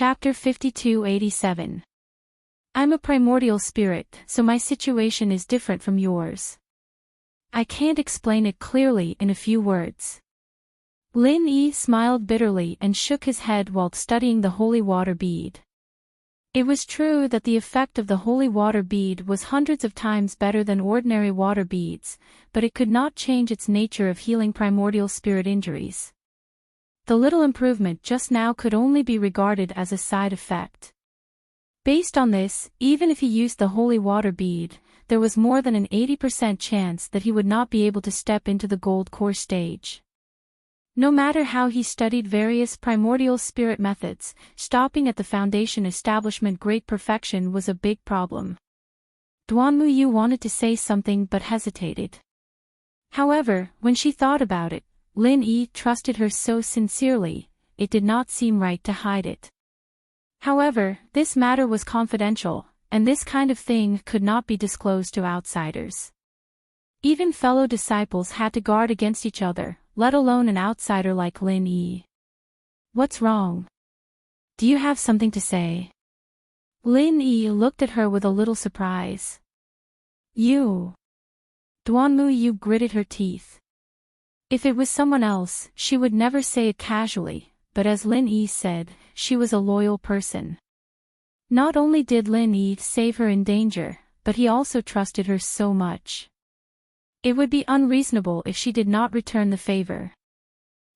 Chapter 5287. I'm a primordial spirit, so my situation is different from yours. I can't explain it clearly in a few words. Lin Yi smiled bitterly and shook his head while studying the holy water bead. It was true that the effect of the holy water bead was hundreds of times better than ordinary water beads, but it could not change its nature of healing primordial spirit injuries. The little improvement just now could only be regarded as a side effect. Based on this, even if he used the holy water bead, there was more than an 80% chance that he would not be able to step into the gold core stage. No matter how he studied various primordial spirit methods, stopping at the foundation establishment great perfection was a big problem. Duanmuyu wanted to say something but hesitated. However, when she thought about it, Lin Yi trusted her so sincerely, it did not seem right to hide it. However, this matter was confidential, and this kind of thing could not be disclosed to outsiders. Even fellow disciples had to guard against each other, let alone an outsider like Lin Yi. What's wrong? Do you have something to say? Lin Yi looked at her with a little surprise. You. Duanmuyu gritted her teeth. If it was someone else, she would never say it casually, but as Lin Yi said, she was a loyal person. Not only did Lin Yi save her in danger, but he also trusted her so much. It would be unreasonable if she did not return the favor.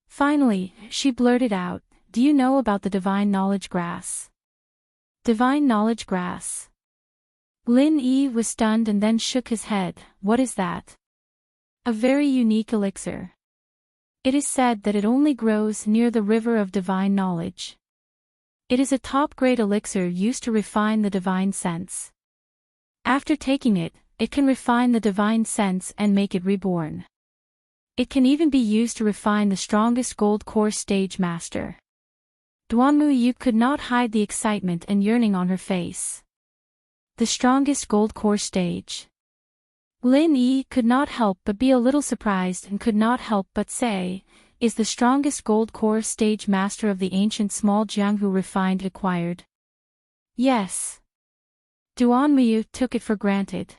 Finally, she blurted out, "Do you know about the Divine Knowledge Grass?" Divine Knowledge Grass. Lin Yi was stunned and then shook his head. What is that? A very unique elixir. It is said that it only grows near the river of divine knowledge. It is a top-grade elixir used to refine the divine sense. After taking it, it can refine the divine sense and make it reborn. It can even be used to refine the strongest gold core stage master. Duanmuyu could not hide the excitement and yearning on her face. The strongest gold core stage. Lin Yi could not help but be a little surprised and could not help but say, "Is the strongest gold core stage master of the ancient small Jianghu refined acquired?" Yes. Duanmuyu took it for granted.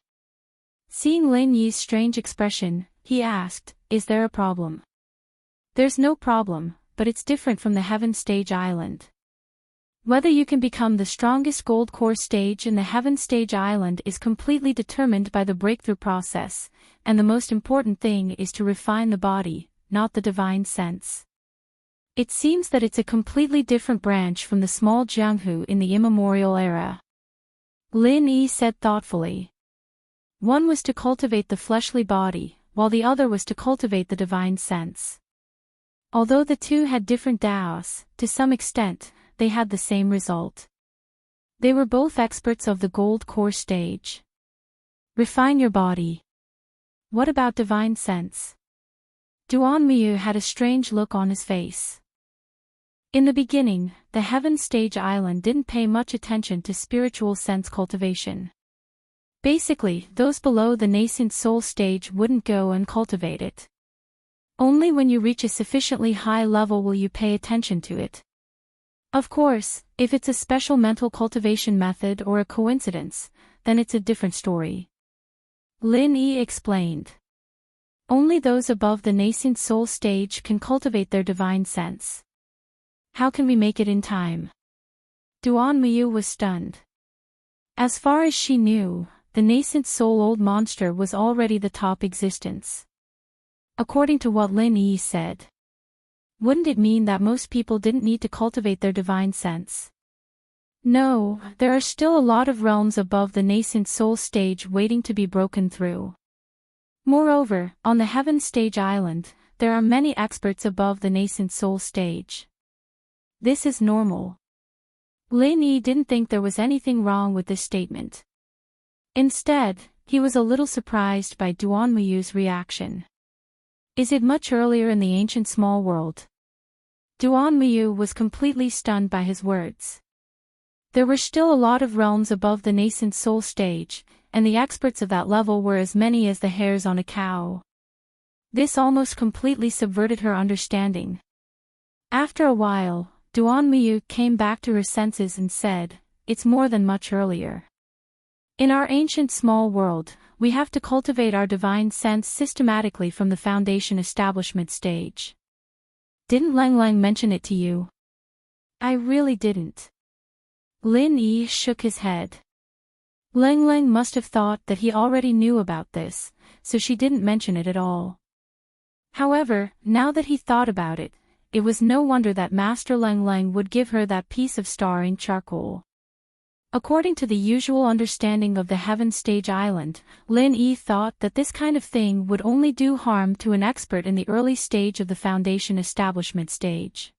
Seeing Lin Yi's strange expression, he asked, "Is there a problem?" There's no problem, but it's different from the Heaven Stage Island. Whether you can become the strongest gold core stage in the Heaven Stage Island is completely determined by the breakthrough process, and the most important thing is to refine the body, not the divine sense. It seems that it's a completely different branch from the small Jianghu in the immemorial era. Lin Yi said thoughtfully. One was to cultivate the fleshly body, while the other was to cultivate the divine sense. Although the two had different daos, to some extent, they had the same result. They were both experts of the gold core stage. Refine your body. What about divine sense? Duanmuyu had a strange look on his face. In the beginning, the Heaven Stage Island didn't pay much attention to spiritual sense cultivation. Basically, those below the nascent soul stage wouldn't go and cultivate it. Only when you reach a sufficiently high level will you pay attention to it. Of course, if it's a special mental cultivation method or a coincidence, then it's a different story. Lin Yi explained. Only those above the nascent soul stage can cultivate their divine sense. How can we make it in time? Duanmuyu was stunned. As far as she knew, the nascent soul old monster was already the top existence. According to what Lin Yi said. Wouldn't it mean that most people didn't need to cultivate their divine sense? No, there are still a lot of realms above the nascent soul stage waiting to be broken through. Moreover, on the Heaven Stage Island, there are many experts above the nascent soul stage. This is normal. Lin Yi didn't think there was anything wrong with this statement. Instead, he was a little surprised by Duanmuyu's reaction. Is it much earlier in the ancient small world? Duanmuyu was completely stunned by his words. There were still a lot of realms above the nascent soul stage, and the experts of that level were as many as the hairs on a cow. This almost completely subverted her understanding. After a while, Duanmuyu came back to her senses and said, "It's more than much earlier. In our ancient small world, we have to cultivate our divine sense systematically from the foundation establishment stage. Didn't Lang Lang mention it to you?" "I really didn't." Lin Yi shook his head. Lang Lang must have thought that he already knew about this, so she didn't mention it at all. However, now that he thought about it, it was no wonder that Master Lang Lang would give her that piece of starring charcoal. According to the usual understanding of the Heaven Stage Island, Lin Yi thought that this kind of thing would only do harm to an expert in the early stage of the foundation establishment stage.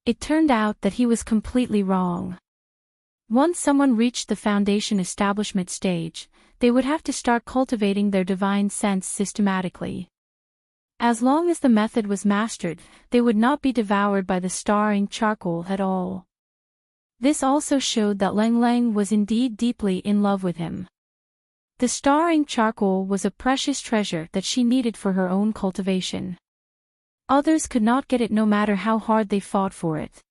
It turned out that he was completely wrong. Once someone reached the foundation establishment stage, they would have to start cultivating their divine sense systematically. As long as the method was mastered, they would not be devoured by the starring charcoal at all. This also showed that Lang Lang was indeed deeply in love with him. The starring charcoal was a precious treasure that she needed for her own cultivation. Others could not get it no matter how hard they fought for it.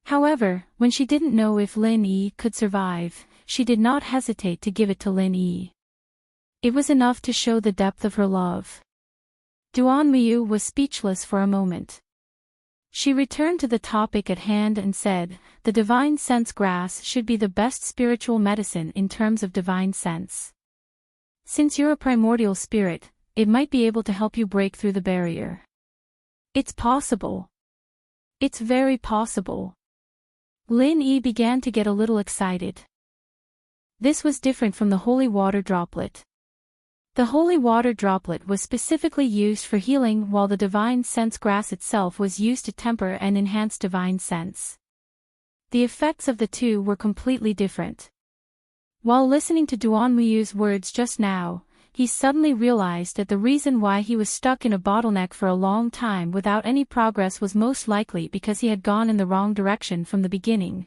However, when she didn't know if Lin Yi could survive, she did not hesitate to give it to Lin Yi. It was enough to show the depth of her love. Duanmuyu was speechless for a moment. She returned to the topic at hand and said, "The divine sense grass should be the best spiritual medicine in terms of divine sense. Since you're a primordial spirit, it might be able to help you break through the barrier." "It's possible. It's very possible." Lin Yi began to get a little excited. This was different from the holy water droplet. The holy water droplet was specifically used for healing, while the divine sense grass itself was used to temper and enhance divine sense. The effects of the two were completely different. While listening to Duanmuyu's words just now, he suddenly realized that the reason why he was stuck in a bottleneck for a long time without any progress was most likely because he had gone in the wrong direction from the beginning.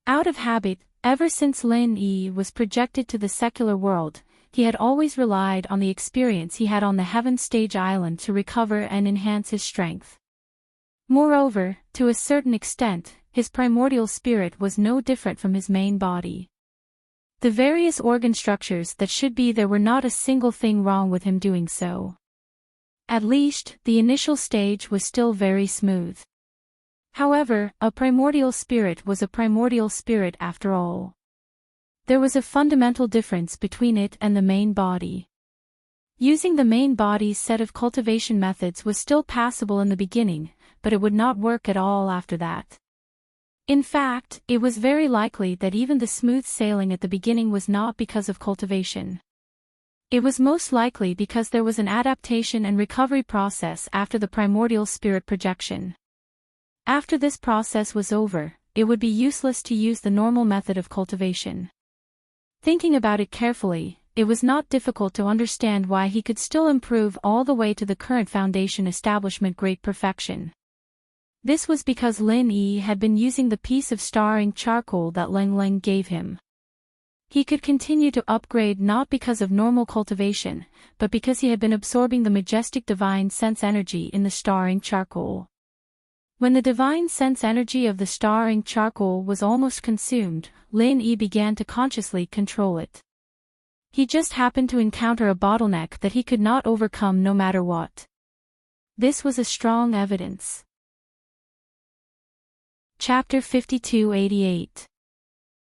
Out of habit, ever since Lin Yi was projected to the secular world, he had always relied on the experience he had on the Heaven Stage Island to recover and enhance his strength. Moreover, to a certain extent, his primordial spirit was no different from his main body. The various organ structures that should be there were not a single thing wrong with him doing so. At least, the initial stage was still very smooth. However, a primordial spirit was a primordial spirit after all. There was a fundamental difference between it and the main body. Using the main body's set of cultivation methods was still passable in the beginning, but it would not work at all after that. In fact, it was very likely that even the smooth sailing at the beginning was not because of cultivation. It was most likely because there was an adaptation and recovery process after the primordial spirit projection. After this process was over, it would be useless to use the normal method of cultivation. Thinking about it carefully, it was not difficult to understand why he could still improve all the way to the current foundation establishment great perfection. This was because Lin Yi had been using the piece of starring charcoal that Lang Lang gave him. He could continue to upgrade not because of normal cultivation, but because he had been absorbing the majestic divine sense energy in the starring charcoal. When the divine sense energy of the starring charcoal was almost consumed, Lin Yi began to consciously control it. He just happened to encounter a bottleneck that he could not overcome no matter what. This was a strong evidence. Chapter 5288.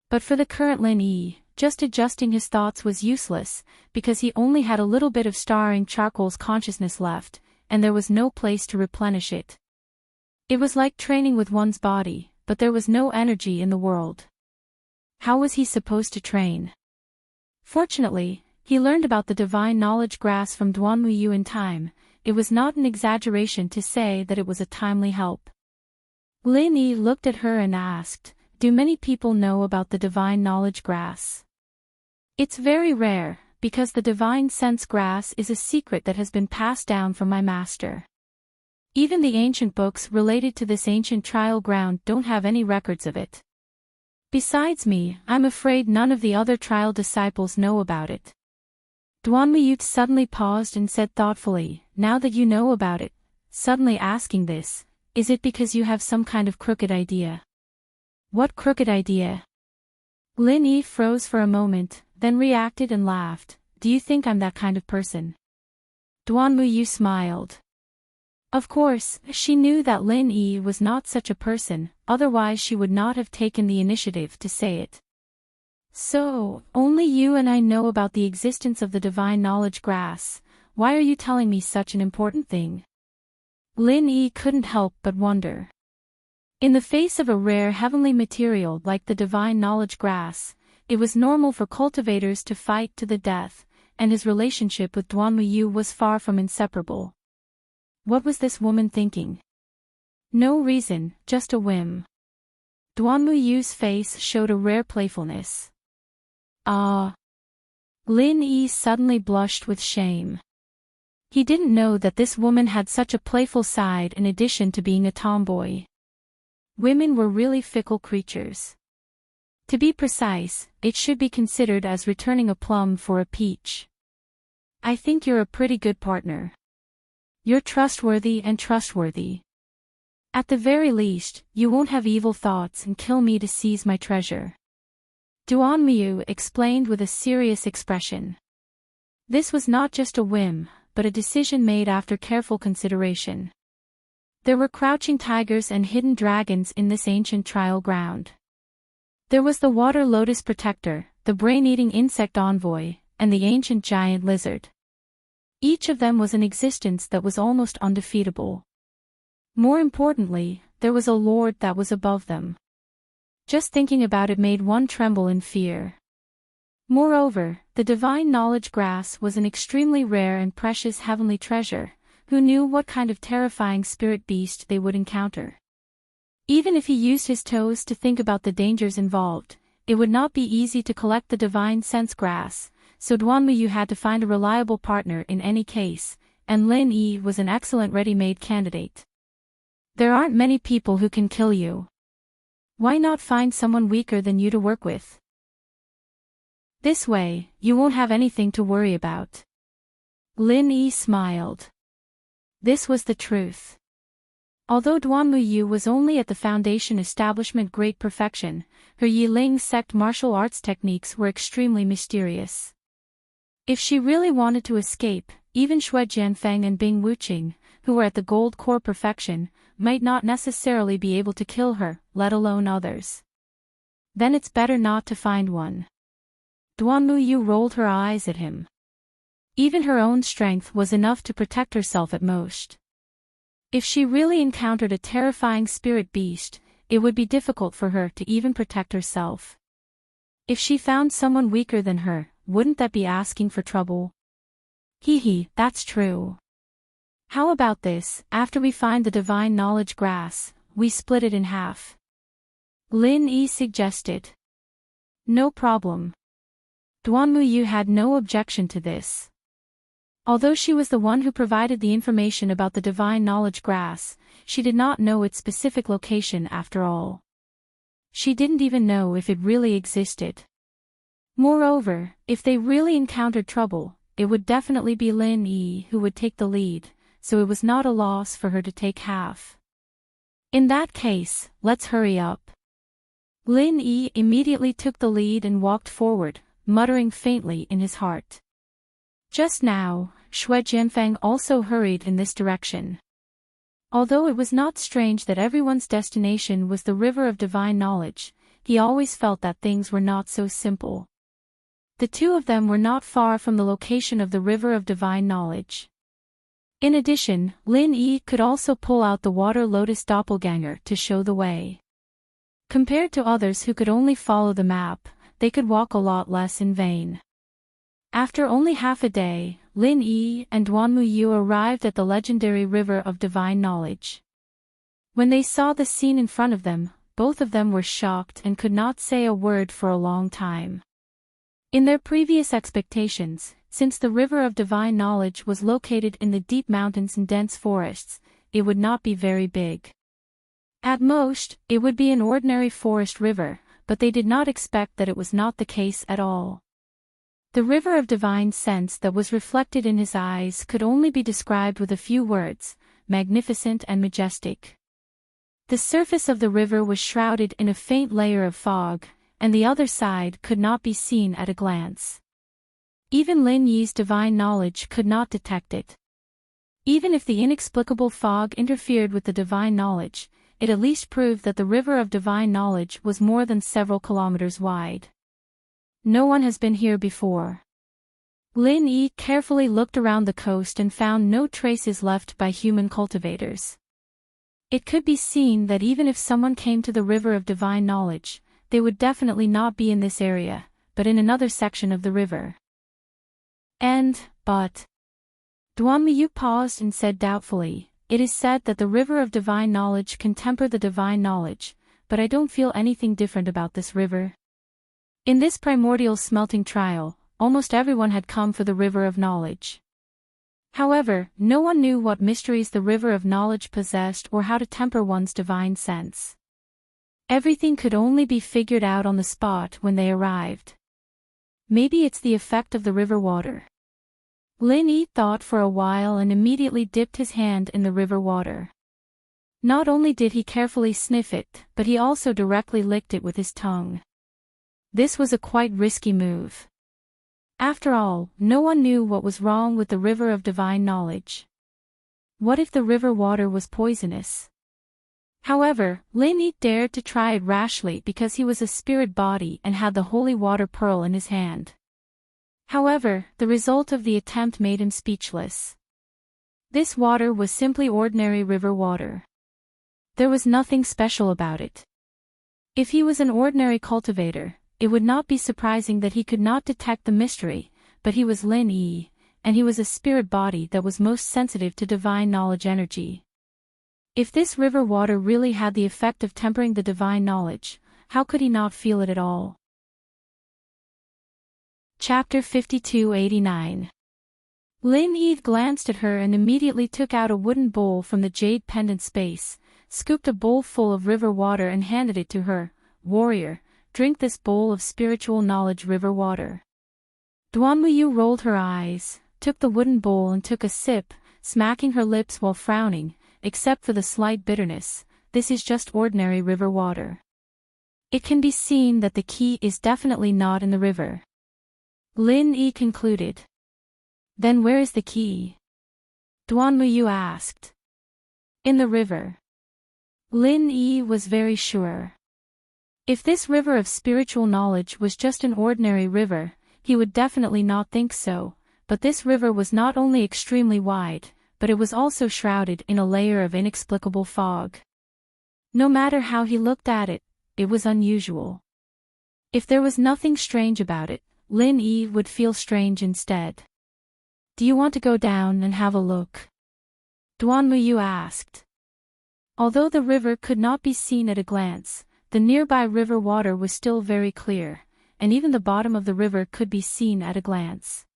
But for the current Lin Yi, just adjusting his thoughts was useless, because he only had a little bit of starring charcoal's consciousness left, and there was no place to replenish it. It was like training with one's body, but there was no energy in the world. How was he supposed to train? Fortunately, he learned about the divine knowledge grass from Duanmuyu in time. It was not an exaggeration to say that it was a timely help. Lin Yi looked at her and asked, "Do many people know about the divine knowledge grass?" "It's very rare, because the divine sense grass is a secret that has been passed down from my master. Even the ancient books related to this ancient trial ground don't have any records of it. Besides me, I'm afraid none of the other trial disciples know about it." Duanmuyu suddenly paused and said thoughtfully, "Now that you know about it," suddenly asking this, is it because you have some kind of crooked idea? What crooked idea? Lin Yi froze for a moment, then reacted and laughed. Do you think I'm that kind of person? Duan Muyu smiled. Of course, she knew that Lin Yi was not such a person, otherwise she would not have taken the initiative to say it. So, only you and I know about the existence of the divine knowledge grass. Why are you telling me such an important thing? Lin Yi couldn't help but wonder. In the face of a rare heavenly material like the divine knowledge grass, it was normal for cultivators to fight to the death, and his relationship with Duan Muyu was far from inseparable. What was this woman thinking? No reason, just a whim. Duan Muyu's face showed a rare playfulness. Ah. Lin Yi suddenly blushed with shame. He didn't know that this woman had such a playful side in addition to being a tomboy. Women were really fickle creatures. To be precise, it should be considered as returning a plum for a peach. I think you're a pretty good partner. You're trustworthy and trustworthy. At the very least, you won't have evil thoughts and kill me to seize my treasure. Duan Muyu explained with a serious expression. This was not just a whim, but a decision made after careful consideration. There were crouching tigers and hidden dragons in this ancient trial ground. There was the water lotus protector, the brain-eating insect envoy, and the ancient giant lizard. Each of them was an existence that was almost undefeatable. More importantly, there was a lord that was above them. Just thinking about it made one tremble in fear. Moreover, the divine knowledge grass was an extremely rare and precious heavenly treasure. Who knew what kind of terrifying spirit beast they would encounter? Even if he used his toes to think about the dangers involved, it would not be easy to collect the divine sense grass, so Duan Muyu had to find a reliable partner in any case, and Lin Yi was an excellent ready-made candidate. There aren't many people who can kill you. Why not find someone weaker than you to work with? This way, you won't have anything to worry about. Lin Yi smiled. This was the truth. Although Duan Muyu was only at the Foundation establishment great perfection, her Yiling sect martial arts techniques were extremely mysterious. If she really wanted to escape, even Xue Jianfeng and Bing Wuqing, who were at the gold core perfection, might not necessarily be able to kill her, let alone others. Then it's better not to find one. Duan Muyu rolled her eyes at him. Even her own strength was enough to protect herself at most. If she really encountered a terrifying spirit beast, it would be difficult for her to even protect herself. If she found someone weaker than her, wouldn't that be asking for trouble? That's true. How about this, after we find the divine knowledge grass, we split it in half? Lin Yi suggested. No problem. Duan Muyu had no objection to this. Although she was the one who provided the information about the divine knowledge grass, she did not know its specific location after all. She didn't even know if it really existed. Moreover, if they really encountered trouble, it would definitely be Lin Yi who would take the lead, so it was not a loss for her to take half. In that case, let's hurry up. Lin Yi immediately took the lead and walked forward, muttering faintly in his heart. Just now, Xue Jianfeng also hurried in this direction. Although it was not strange that everyone's destination was the river of divine knowledge, he always felt that things were not so simple. The two of them were not far from the location of the river of divine knowledge. In addition, Lin Yi could also pull out the water lotus doppelganger to show the way. Compared to others who could only follow the map, they could walk a lot less in vain. After only half a day, Lin Yi and Duan Muyu arrived at the legendary river of divine knowledge. When they saw the scene in front of them, both of them were shocked and could not say a word for a long time. In their previous expectations, since the river of divine knowledge was located in the deep mountains and dense forests, it would not be very big. At most, it would be an ordinary forest river, but they did not expect that it was not the case at all. The river of divine sense that was reflected in his eyes could only be described with a few words: magnificent and majestic. The surface of the river was shrouded in a faint layer of fog, and the other side could not be seen at a glance. Even Lin Yi's divine knowledge could not detect it. Even if the inexplicable fog interfered with the divine knowledge, it at least proved that the river of divine knowledge was more than several kilometers wide. No one has been here before. Lin Yi carefully looked around the coast and found no traces left by human cultivators. It could be seen that even if someone came to the river of divine knowledge, they would definitely not be in this area, but in another section of the river. But Duanmiyu paused and said doubtfully, "It is said that the river of divine knowledge can temper the divine knowledge, but I don't feel anything different about this river." In this primordial smelting trial, almost everyone had come for the river of knowledge. However, no one knew what mysteries the river of knowledge possessed or how to temper one's divine sense. Everything could only be figured out on the spot when they arrived. Maybe it's the effect of the river water. Lin Yi thought for a while and immediately dipped his hand in the river water. Not only did he carefully sniff it, but he also directly licked it with his tongue. This was a quite risky move. After all, no one knew what was wrong with the river of divine knowledge. What if the river water was poisonous? However, Lin Yi dared to try it rashly because he was a spirit body and had the holy water pearl in his hand. However, the result of the attempt made him speechless. This water was simply ordinary river water. There was nothing special about it. If he was an ordinary cultivator, it would not be surprising that he could not detect the mystery, but he was Lin Yi, and he was a spirit body that was most sensitive to divine knowledge energy. If this river water really had the effect of tempering the divine knowledge, how could he not feel it at all? Chapter 5289. Lin Yi glanced at her and immediately took out a wooden bowl from the jade pendant space, scooped a bowl full of river water and handed it to her. "Warrior, drink this bowl of spiritual knowledge river water." Duanmuyu rolled her eyes, took the wooden bowl and took a sip, smacking her lips while frowning. "Except for the slight bitterness, this is just ordinary river water. It can be seen that the key is definitely not in the river." Lin Yi concluded. "Then where is the key?" Duanmuyu asked. "In the river." Lin Yi was very sure. If this river of spiritual knowledge was just an ordinary river, he would definitely not think so, but this river was not only extremely wide, but it was also shrouded in a layer of inexplicable fog. No matter how he looked at it, it was unusual. If there was nothing strange about it, Lin Yi would feel strange instead. "Do you want to go down and have a look?" Duanmuyu asked. Although the river could not be seen at a glance, the nearby river water was still very clear, and even the bottom of the river could be seen at a glance.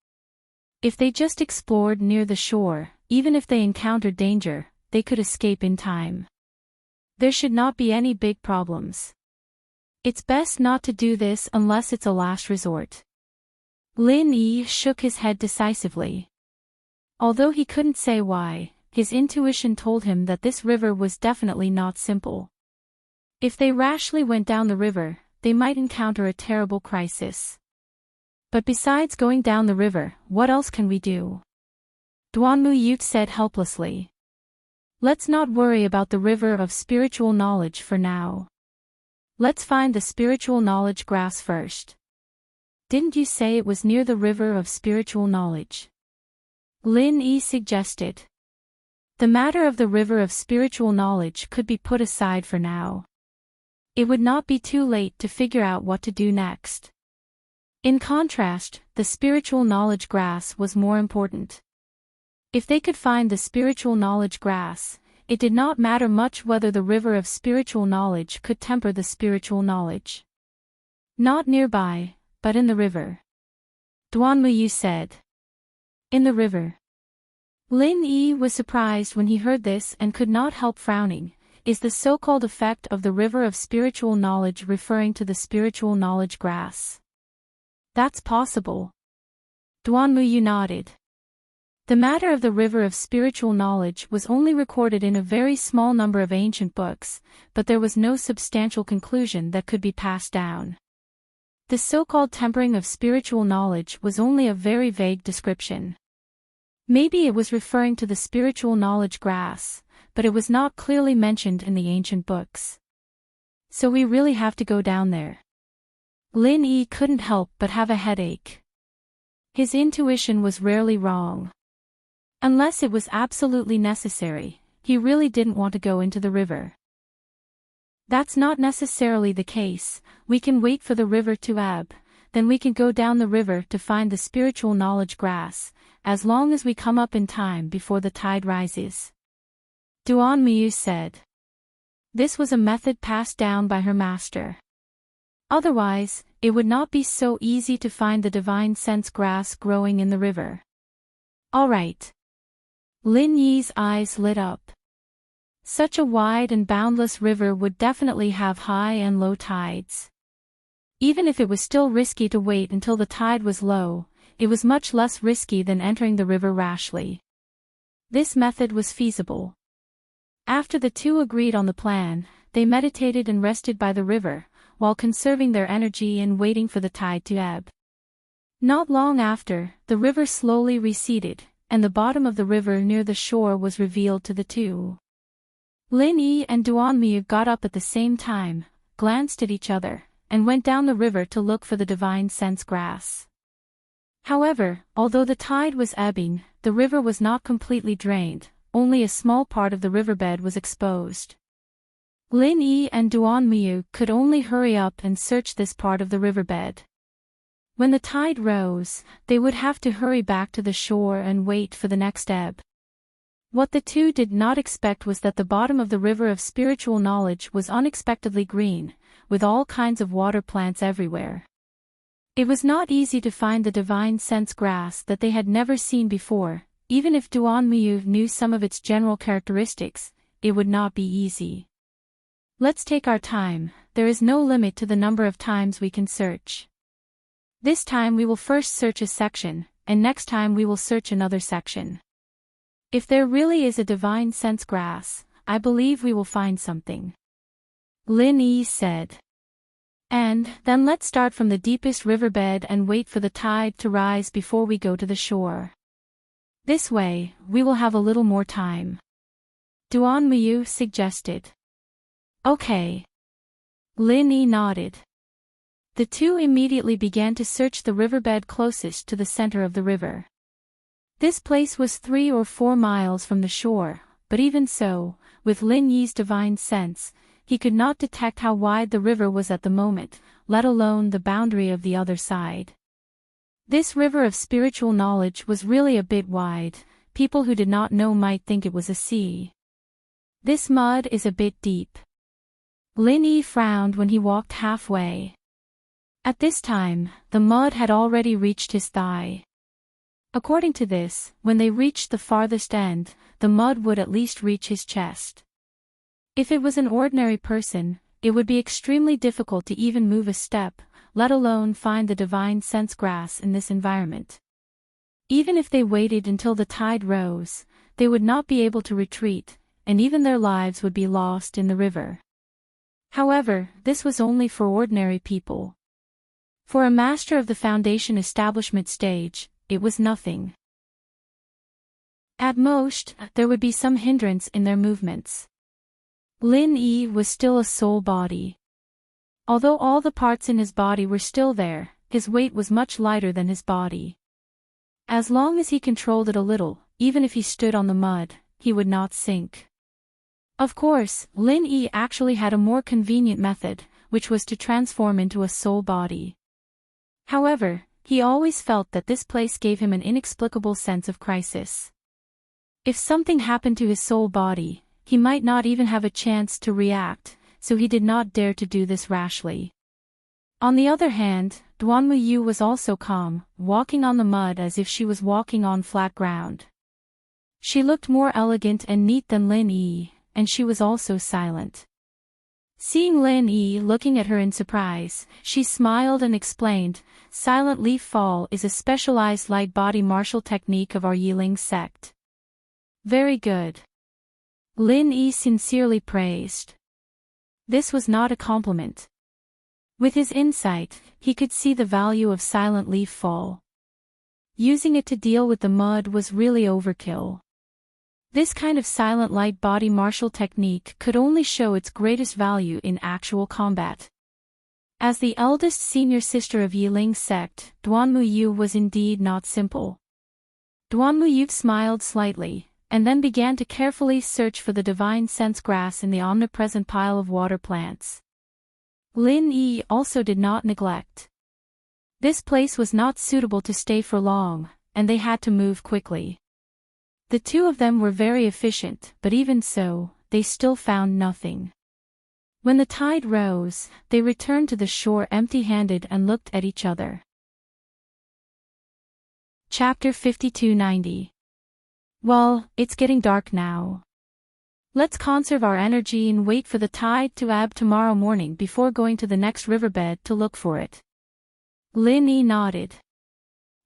If they just explored near the shore, even if they encountered danger, they could escape in time. There should not be any big problems. It's best not to do this unless it's a last resort. Lin Yi shook his head decisively. Although he couldn't say why, his intuition told him that this river was definitely not simple. If they rashly went down the river, they might encounter a terrible crisis. "But besides going down the river, what else can we do?" Duanmuyu said helplessly. "Let's not worry about the river of spiritual knowledge for now. Let's find the spiritual knowledge grass first." "Didn't you say it was near the river of spiritual knowledge?" Lin Yi suggested. The matter of the river of spiritual knowledge could be put aside for now. It would not be too late to figure out what to do next. In contrast, the spiritual knowledge grass was more important. If they could find the spiritual knowledge grass, it did not matter much whether the river of spiritual knowledge could temper the spiritual knowledge. "Not nearby, but in the river," Duanmuyu said. "In the river." Lin Yi was surprised when he heard this and could not help frowning. Is the so-called effect of the river of spiritual knowledge referring to the spiritual knowledge grass? "That's possible." Duanmuyu nodded. The matter of the river of spiritual knowledge was only recorded in a very small number of ancient books, but there was no substantial conclusion that could be passed down. The so-called tempering of spiritual knowledge was only a very vague description. Maybe it was referring to the spiritual knowledge grass, but it was not clearly mentioned in the ancient books. So we really have to go down there. Lin Yi couldn't help but have a headache. His intuition was rarely wrong. Unless it was absolutely necessary, he really didn't want to go into the river. That's not necessarily the case. We can wait for the river to ebb, then we can go down the river to find the spiritual knowledge grass, as long as we come up in time before the tide rises. Duan Miyu said. This was a method passed down by her master. Otherwise, it would not be so easy to find the divine sense grass growing in the river. All right. Lin Yi's eyes lit up. Such a wide and boundless river would definitely have high and low tides. Even if it was still risky to wait until the tide was low, it was much less risky than entering the river rashly. This method was feasible. After the two agreed on the plan, they meditated and rested by the river, while conserving their energy and waiting for the tide to ebb. Not long after, the river slowly receded, and the bottom of the river near the shore was revealed to the two. Lin Yi and Duan Miyu got up at the same time, glanced at each other, and went down the river to look for the divine sense grass. However, although the tide was ebbing, the river was not completely drained, only a small part of the riverbed was exposed. Lin Yi and Duan Miyu could only hurry up and search this part of the riverbed. When the tide rose, they would have to hurry back to the shore and wait for the next ebb. What the two did not expect was that the bottom of the river of spiritual knowledge was unexpectedly green, with all kinds of water plants everywhere. It was not easy to find the divine sense grass that they had never seen before. Even if Duan Miyu knew some of its general characteristics, it would not be easy. Let's take our time, there is no limit to the number of times we can search. This time we will first search a section, and next time we will search another section. If there really is a divine sense grass, I believe we will find something. Lin Yi said. And then let's start from the deepest riverbed and wait for the tide to rise before we go to the shore. This way, we will have a little more time. Duan Miyu suggested. Okay. Lin Yi nodded. The two immediately began to search the riverbed closest to the center of the river. This place was 3 or 4 miles from the shore, but even so, with Lin Yi's divine sense, he could not detect how wide the river was at the moment, let alone the boundary of the other side. This river of spiritual knowledge was really a bit wide. People who did not know might think it was a sea. This mud is a bit deep. Lin Yi frowned when he walked halfway. At this time, the mud had already reached his thigh. According to this, when they reached the farthest end, the mud would at least reach his chest. If it was an ordinary person, it would be extremely difficult to even move a step, let alone find the divine sense grass in this environment. Even if they waited until the tide rose, they would not be able to retreat, and even their lives would be lost in the river. However, this was only for ordinary people. For a master of the foundation establishment stage, it was nothing. At most, there would be some hindrance in their movements. Lin Yi was still a soul body. Although all the parts in his body were still there, his weight was much lighter than his body. As long as he controlled it a little, even if he stood on the mud, he would not sink. Of course, Lin Yi actually had a more convenient method, which was to transform into a soul body. However, he always felt that this place gave him an inexplicable sense of crisis. If something happened to his soul body, he might not even have a chance to react, so he did not dare to do this rashly. On the other hand, Duan Miyu was also calm, walking on the mud as if she was walking on flat ground. She looked more elegant and neat than Lin Yi, and she was also silent. Seeing Lin Yi looking at her in surprise, she smiled and explained, Silent Leaf Fall is a specialized light body martial technique of our Yiling sect. Very good. Lin Yi sincerely praised. This was not a compliment. With his insight, he could see the value of Silent Leaf Fall. Using it to deal with the mud was really overkill. This kind of silent light body martial technique could only show its greatest value in actual combat. As the eldest senior sister of Yiling sect, Duanmuyu was indeed not simple. Duanmuyu smiled slightly, and then began to carefully search for the divine sense grass in the omnipresent pile of water plants. Lin Yi also did not neglect. This place was not suitable to stay for long, and they had to move quickly. The two of them were very efficient, but even so, they still found nothing. When the tide rose, they returned to the shore empty-handed and looked at each other. Chapter 5290. Well, it's getting dark now. Let's conserve our energy and wait for the tide to ebb tomorrow morning before going to the next riverbed to look for it. Lin Yi nodded.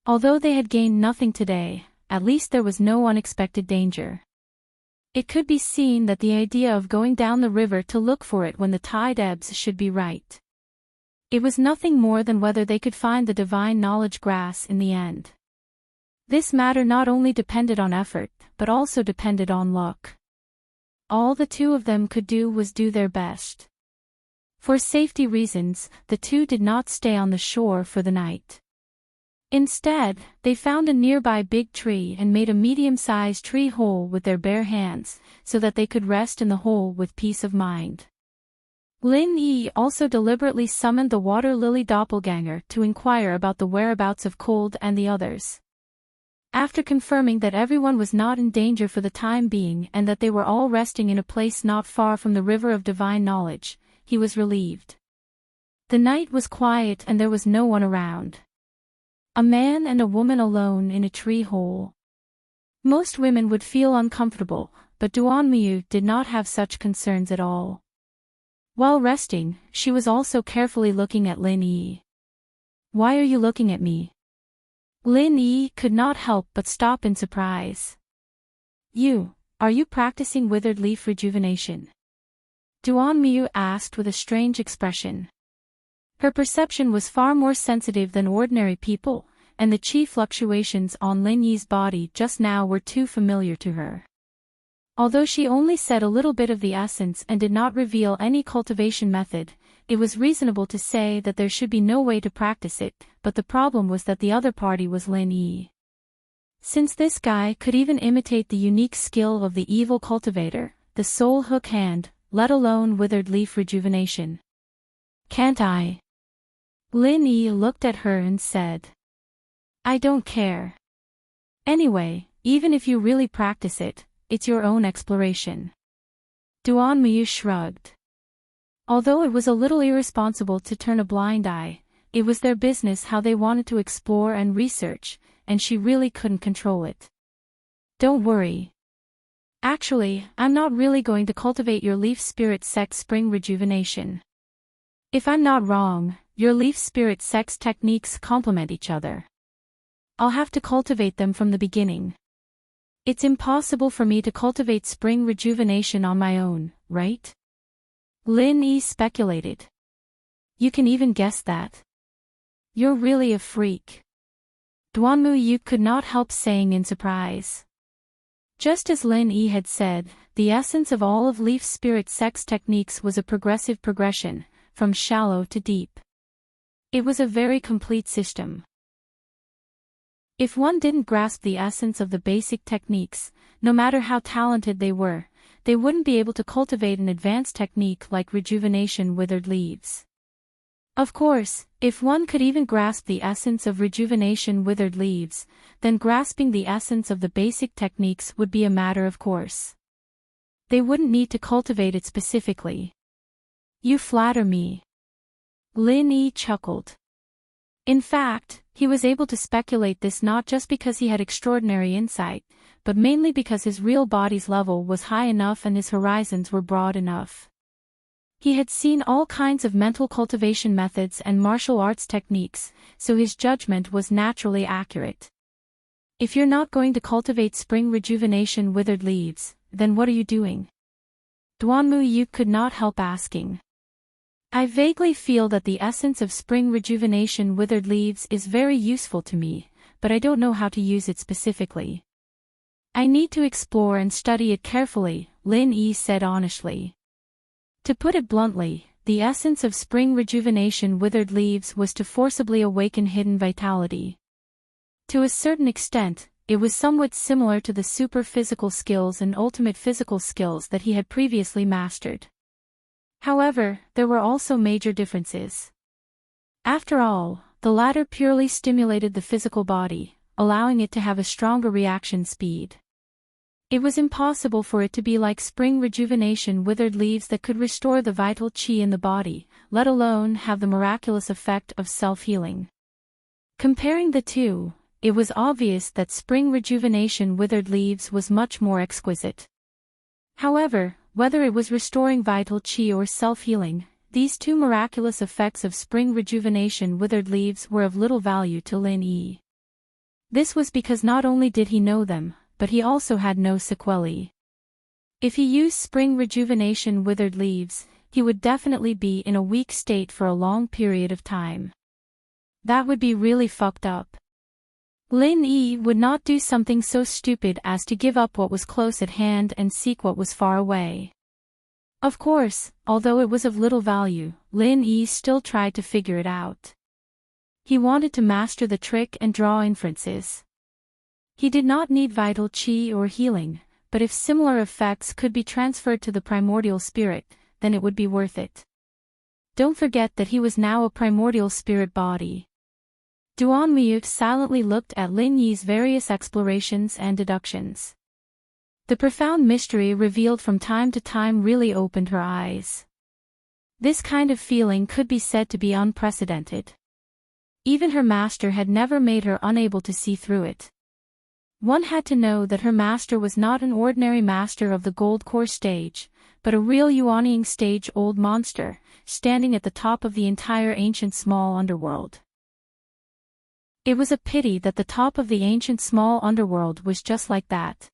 Although they had gained nothing today, at least there was no unexpected danger. It could be seen that the idea of going down the river to look for it when the tide ebbs should be right. It was nothing more than whether they could find the divine knowledge grass in the end. This matter not only depended on effort, but also depended on luck. All the two of them could do was do their best. For safety reasons, the two did not stay on the shore for the night. Instead, they found a nearby big tree and made a medium-sized tree hole with their bare hands, so that they could rest in the hole with peace of mind. Lin Yi also deliberately summoned the water lily doppelganger to inquire about the whereabouts of Cold and the others. After confirming that everyone was not in danger for the time being and that they were all resting in a place not far from the river of divine knowledge, he was relieved. The night was quiet and there was no one around. A man and a woman alone in a tree hole. Most women would feel uncomfortable, but Duanmuyu did not have such concerns at all. While resting, she was also carefully looking at Lin Yi. Why are you looking at me? Lin Yi could not help but stop in surprise. Are you practicing withered leaf rejuvenation? Duanmuyu asked with a strange expression. Her perception was far more sensitive than ordinary people, and the chi fluctuations on Lin Yi's body just now were too familiar to her. Although she only said a little bit of the essence and did not reveal any cultivation method, it was reasonable to say that there should be no way to practice it, but the problem was that the other party was Lin Yi. Since this guy could even imitate the unique skill of the evil cultivator, the soul hook hand, let alone withered leaf rejuvenation. Can't I? Lin Yi looked at her and said. I don't care. Anyway, even if you really practice it, it's your own exploration. Duanmuyu shrugged. Although it was a little irresponsible to turn a blind eye, it was their business how they wanted to explore and research, and she really couldn't control it. Don't worry. Actually, I'm not really going to cultivate your leaf spirit sect spring rejuvenation. If I'm not wrong, your leaf spirit sect's techniques complement each other. I'll have to cultivate them from the beginning. It's impossible for me to cultivate spring rejuvenation on my own, right? Lin Yi speculated. You can even guess that. You're really a freak. Duanmuyu could not help saying in surprise. Just as Lin Yi had said, the essence of all of Leaf Spirit Sect's techniques was a progressive progression, from shallow to deep. It was a very complete system. If one didn't grasp the essence of the basic techniques, no matter how talented they were, they wouldn't be able to cultivate an advanced technique like rejuvenation withered leaves. Of course, if one could even grasp the essence of rejuvenation withered leaves, then grasping the essence of the basic techniques would be a matter of course. They wouldn't need to cultivate it specifically. You flatter me. Lin Yi chuckled. In fact, he was able to speculate this not just because he had extraordinary insight, but mainly because his real body's level was high enough and his horizons were broad enough. He had seen all kinds of mental cultivation methods and martial arts techniques, so his judgment was naturally accurate. If you're not going to cultivate spring rejuvenation withered leaves, then what are you doing? Duanmu could not help asking. I vaguely feel that the essence of spring rejuvenation withered leaves is very useful to me, but I don't know how to use it specifically. I need to explore and study it carefully, Lin Yi said honestly. To put it bluntly, the essence of spring rejuvenation withered leaves was to forcibly awaken hidden vitality. To a certain extent, it was somewhat similar to the super physical skills and ultimate physical skills that he had previously mastered. However, there were also major differences. After all, the latter purely stimulated the physical body, allowing it to have a stronger reaction speed. It was impossible for it to be like spring rejuvenation withered leaves that could restore the vital qi in the body, let alone have the miraculous effect of self-healing. Comparing the two, it was obvious that spring rejuvenation withered leaves was much more exquisite. However, whether it was restoring vital qi or self-healing, these two miraculous effects of spring rejuvenation withered leaves were of little value to Lin Yi. This was because not only did he know them, but he also had no sequelae. If he used spring rejuvenation withered leaves, he would definitely be in a weak state for a long period of time. That would be really fucked up. Lin Yi would not do something so stupid as to give up what was close at hand and seek what was far away. Of course, although it was of little value, Lin Yi still tried to figure it out. He wanted to master the trick and draw inferences. He did not need vital qi or healing, but if similar effects could be transferred to the primordial spirit, then it would be worth it. Don't forget that he was now a primordial spirit body. Duanmu silently looked at Lin Yi's various explorations and deductions. The profound mystery revealed from time to time really opened her eyes. This kind of feeling could be said to be unprecedented. Even her master had never made her unable to see through it. One had to know that her master was not an ordinary master of the gold core stage, but a real Yuanying stage old monster, standing at the top of the entire ancient small underworld. It was a pity that the top of the ancient small underworld was just like that.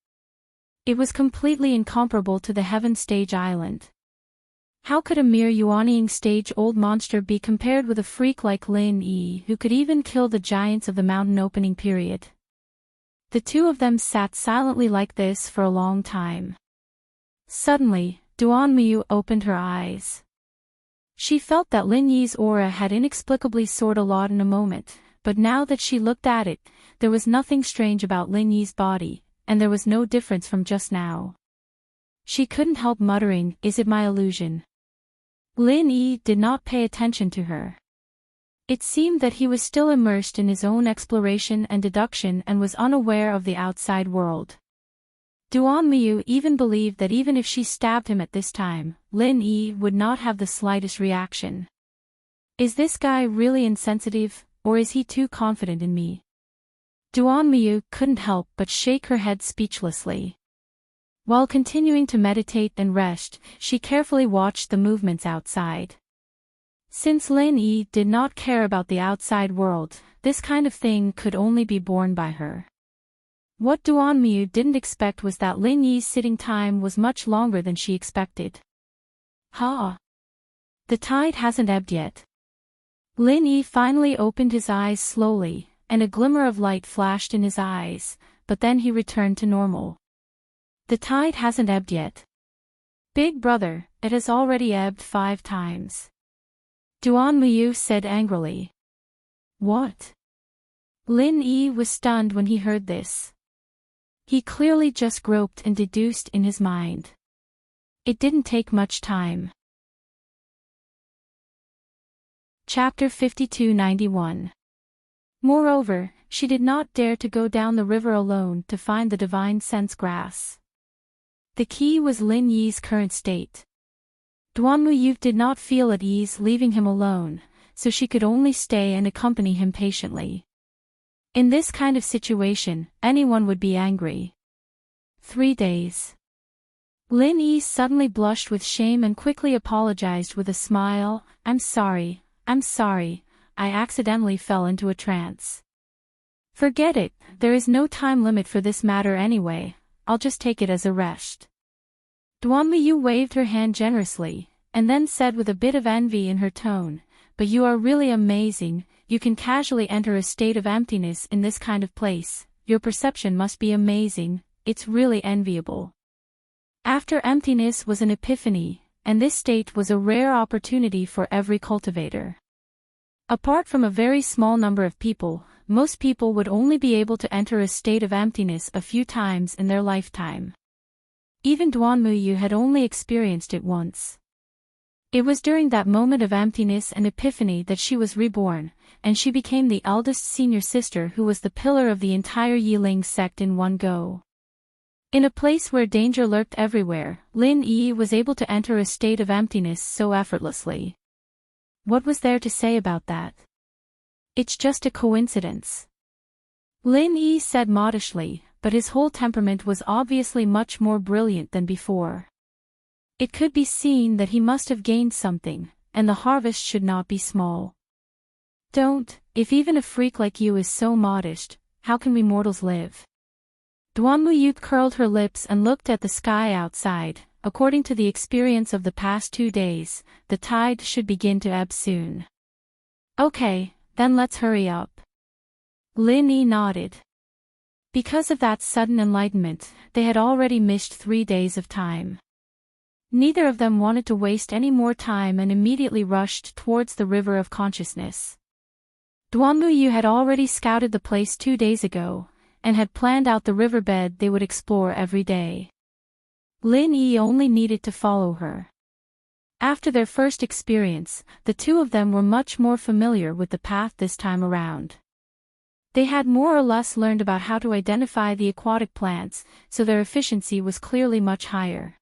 It was completely incomparable to the heaven stage island. How could a mere Yuanying stage old monster be compared with a freak like Lin Yi who could even kill the giants of the mountain opening period? The two of them sat silently like this for a long time. Suddenly, Duanmu opened her eyes. She felt that Lin Yi's aura had inexplicably soared a lot in a moment, but now that she looked at it, there was nothing strange about Lin Yi's body, and there was no difference from just now. She couldn't help muttering, "Is it my illusion?" Lin Yi did not pay attention to her. It seemed that he was still immersed in his own exploration and deduction and was unaware of the outside world. Duanmu even believed that even if she stabbed him at this time, Lin Yi would not have the slightest reaction. Is this guy really insensitive, or is he too confident in me? Duanmu couldn't help but shake her head speechlessly. While continuing to meditate and rest, she carefully watched the movements outside. Since Lin Yi did not care about the outside world, this kind of thing could only be borne by her. What Duanmu didn't expect was that Lin Yi's sitting time was much longer than she expected. Ha! The tide hasn't ebbed yet. Lin Yi finally opened his eyes slowly, and a glimmer of light flashed in his eyes, but then he returned to normal. The tide hasn't ebbed yet. Big brother, it has already ebbed 5 times. Duanmu said angrily. What? Lin Yi was stunned when he heard this. He clearly just groped and deduced in his mind. It didn't take much time. Chapter 5291. Moreover, she did not dare to go down the river alone to find the divine sense grass. The key was Lin Yi's current state. Duanmu did not feel at ease leaving him alone, so she could only stay and accompany him patiently. In this kind of situation, anyone would be angry. 3 days. Lin Yi suddenly blushed with shame and quickly apologized with a smile. I'm sorry, I accidentally fell into a trance. Forget it, there is no time limit for this matter anyway, I'll just take it as a rest. Duanmuyu waved her hand generously, and then said with a bit of envy in her tone, but you are really amazing, you can casually enter a state of emptiness in this kind of place, your perception must be amazing, it's really enviable. After emptiness was an epiphany, and this state was a rare opportunity for every cultivator. Apart from a very small number of people, most people would only be able to enter a state of emptiness a few times in their lifetime. Even Duanmuyu had only experienced it once. It was during that moment of emptiness and epiphany that she was reborn, and she became the eldest senior sister who was the pillar of the entire Yiling sect in one go. In a place where danger lurked everywhere, Lin Yi was able to enter a state of emptiness so effortlessly. What was there to say about that? It's just a coincidence. Lin Yi said modestly, but his whole temperament was obviously much more brilliant than before. It could be seen that he must have gained something, and the harvest should not be small. Don't, if even a freak like you is so modest, how can we mortals live? Duanmuyu curled her lips and looked at the sky outside. According to the experience of the past 2 days, the tide should begin to ebb soon. Okay, then let's hurry up. Lin Yi nodded. Because of that sudden enlightenment, they had already missed 3 days of time. Neither of them wanted to waste any more time and immediately rushed towards the river of consciousness. Duanmuyu had already scouted the place 2 days ago, and had planned out the riverbed they would explore every day. Lin Yi only needed to follow her. After their first experience, the two of them were much more familiar with the path this time around. They had more or less learned about how to identify the aquatic plants, so their efficiency was clearly much higher.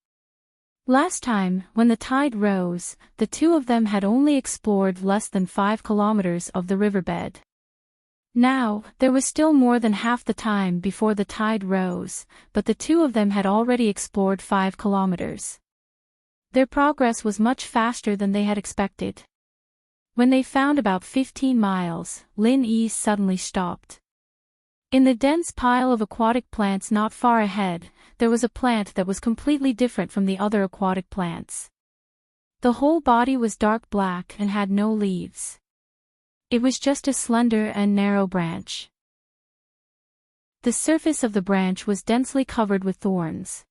Last time, when the tide rose, the two of them had only explored less than 5 kilometers of the riverbed. Now, there was still more than half the time before the tide rose, but the two of them had already explored 5 kilometers. Their progress was much faster than they had expected. When they found about 15 miles, Lin Yi suddenly stopped. In the dense pile of aquatic plants not far ahead, there was a plant that was completely different from the other aquatic plants. The whole body was dark black and had no leaves. It was just a slender and narrow branch. The surface of the branch was densely covered with thorns.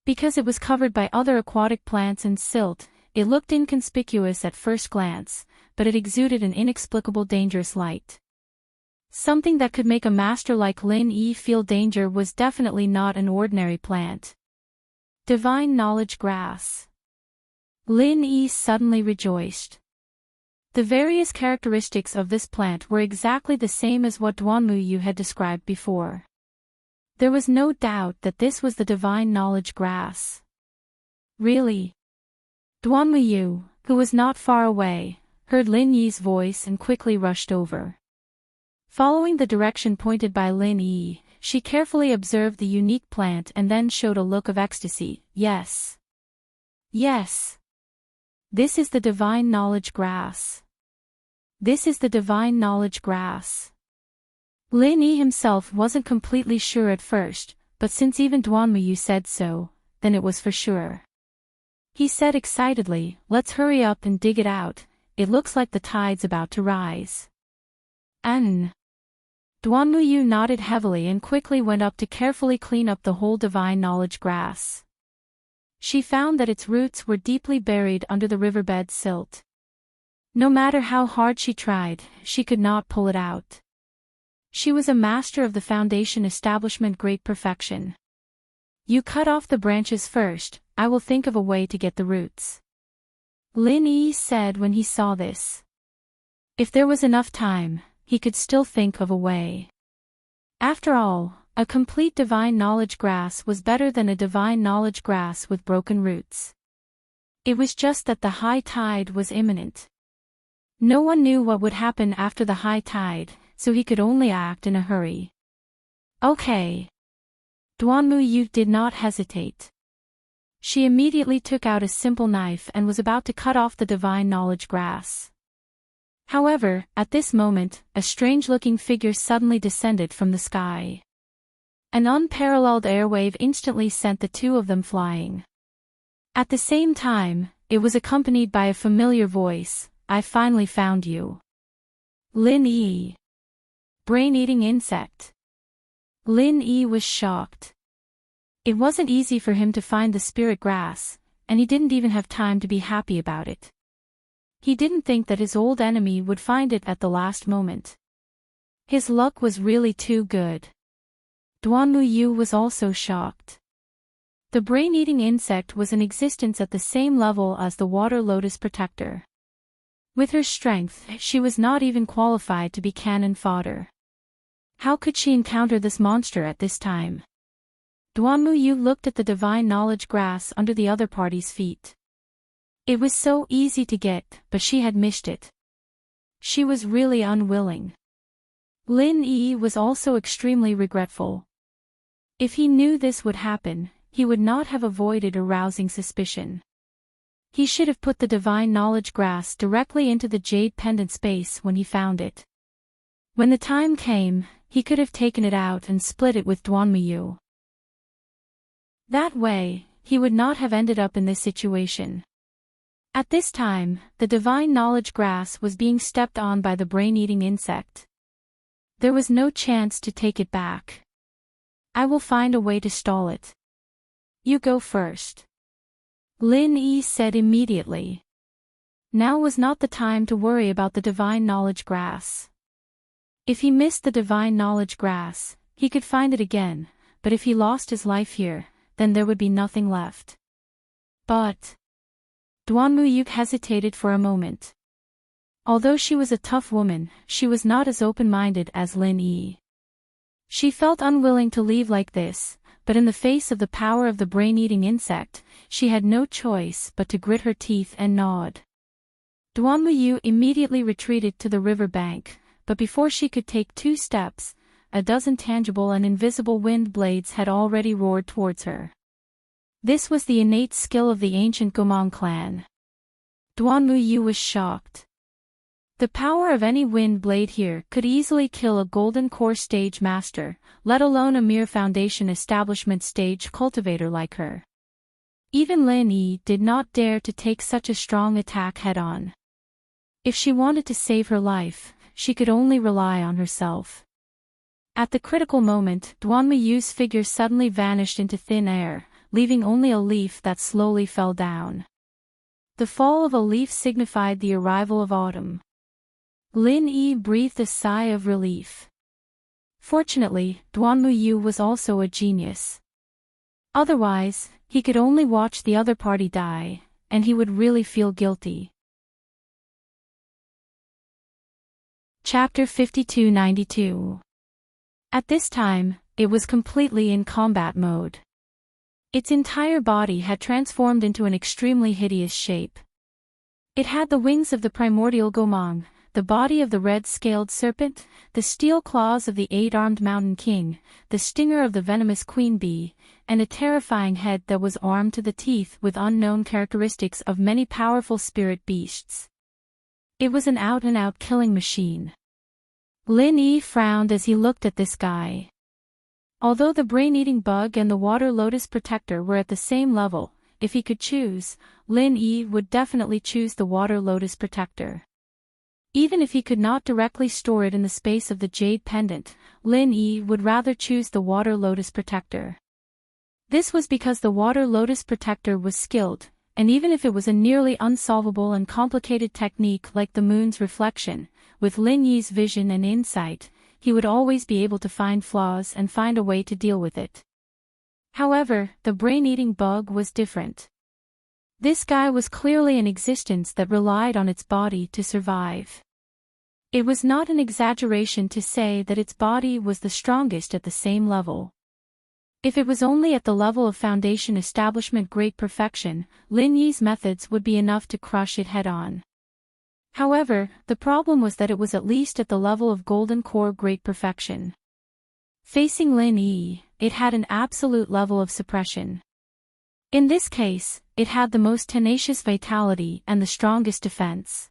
Because it was covered by other aquatic plants and silt, it looked inconspicuous at first glance, but it exuded an inexplicable dangerous light. Something that could make a master like Lin Yi feel danger was definitely not an ordinary plant. Divine Knowledge Grass. Lin Yi suddenly rejoiced. The various characteristics of this plant were exactly the same as what Duanmuyu had described before. There was no doubt that this was the Divine Knowledge Grass. Really? Duanmuyu, who was not far away, heard Lin Yi's voice and quickly rushed over. Following the direction pointed by Lin Yi, she carefully observed the unique plant and then showed a look of ecstasy. Yes. Yes. This is the Divine Knowledge Grass. This is the Divine Knowledge Grass. Lin Yi himself wasn't completely sure at first, but since even Duanmuyu said so, then it was for sure. He said excitedly, let's hurry up and dig it out, it looks like the tide's about to rise. Duanmuyu nodded heavily and quickly went up to carefully clean up the whole Divine Knowledge Grass. She found that its roots were deeply buried under the riverbed silt. No matter how hard she tried, she could not pull it out. She was a master of the foundation establishment great perfection. You cut off the branches first, I will think of a way to get the roots. Lin Yi said when he saw this. If there was enough time, he could still think of a way. After all, a complete Divine Knowledge Grass was better than a Divine Knowledge Grass with broken roots. It was just that the high tide was imminent. No one knew what would happen after the high tide, so he could only act in a hurry. Okay. Duanmuyu did not hesitate. She immediately took out a simple knife and was about to cut off the divine knowledge grass. However, at this moment, a strange-looking figure suddenly descended from the sky. An unparalleled airwave instantly sent the two of them flying. At the same time, it was accompanied by a familiar voice, "I finally found you." Lin Yi. Brain-eating insect. Lin Yi was shocked. It wasn't easy for him to find the spirit grass, and he didn't even have time to be happy about it. He didn't think that his old enemy would find it at the last moment. His luck was really too good. Duanmu Yu was also shocked. The brain-eating insect was in existence at the same level as the water lotus protector. With her strength, she was not even qualified to be cannon fodder. How could she encounter this monster at this time? Duanmu Yu looked at the divine knowledge grass under the other party's feet. It was so easy to get, but she had missed it. She was really unwilling. Lin Yi was also extremely regretful. If he knew this would happen, he would not have avoided arousing suspicion. He should have put the divine knowledge grass directly into the jade pendant space when he found it. When the time came, he could have taken it out and split it with Duanmu Yu. That way, he would not have ended up in this situation. At this time, the divine knowledge grass was being stepped on by the brain-eating insect. There was no chance to take it back. I will find a way to stall it. You go first. Lin Yi said immediately. Now was not the time to worry about the divine knowledge grass. If he missed the divine knowledge grass, he could find it again, but if he lost his life here, then there would be nothing left. But Duanmu Yu hesitated for a moment. Although she was a tough woman, she was not as open-minded as Lin Yi. She felt unwilling to leave like this, but in the face of the power of the brain-eating insect, she had no choice but to grit her teeth and nod. Duanmu Yu immediately retreated to the river bank, but before she could take 2 steps, a dozen tangible and invisible wind blades had already roared towards her. This was the innate skill of the ancient Gomang clan. Duanmu Yu was shocked. The power of any wind blade here could easily kill a golden core stage master, let alone a mere foundation establishment stage cultivator like her. Even Lin Yi did not dare to take such a strong attack head-on. If she wanted to save her life, she could only rely on herself. At the critical moment, Duanmu Yu's figure suddenly vanished into thin air, leaving only a leaf that slowly fell down. The fall of a leaf signified the arrival of autumn. Lin Yi breathed a sigh of relief. Fortunately, Duanmu Yu was also a genius. Otherwise, he could only watch the other party die, and he would really feel guilty. Chapter 5292. At this time, it was completely in combat mode. Its entire body had transformed into an extremely hideous shape. It had the wings of the primordial Gomang, the body of the red-scaled serpent, the steel claws of the 8-armed mountain king, the stinger of the venomous queen bee, and a terrifying head that was armed to the teeth with unknown characteristics of many powerful spirit beasts. It was an out-and-out killing machine. Lin Yi frowned as he looked at this guy. Although the brain-eating bug and the water lotus protector were at the same level, if he could choose, Lin Yi would definitely choose the water lotus protector. Even if he could not directly store it in the space of the jade pendant, Lin Yi would rather choose the water lotus protector. This was because the water lotus protector was skilled, and even if it was a nearly unsolvable and complicated technique like the moon's reflection, with Lin Yi's vision and insight, he would always be able to find flaws and find a way to deal with it. However, the brain-eating bug was different. This guy was clearly an existence that relied on its body to survive. It was not an exaggeration to say that its body was the strongest at the same level. If it was only at the level of foundation establishment great perfection, Lin Yi's methods would be enough to crush it head-on. However, the problem was that it was at least at the level of golden core great perfection. Facing Lin Yi, it had an absolute level of suppression. In this case, it had the most tenacious vitality and the strongest defense.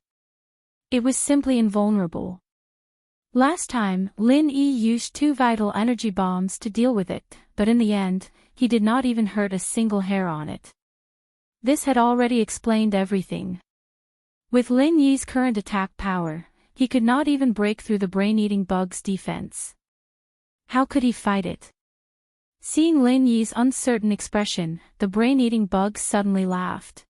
It was simply invulnerable. Last time, Lin Yi used 2 vital energy bombs to deal with it, but in the end, he did not even hurt a single hair on it. This had already explained everything. With Lin Yi's current attack power, he could not even break through the brain-eating bug's defense. How could he fight it? Seeing Lin Yi's uncertain expression, the brain-eating bug suddenly laughed.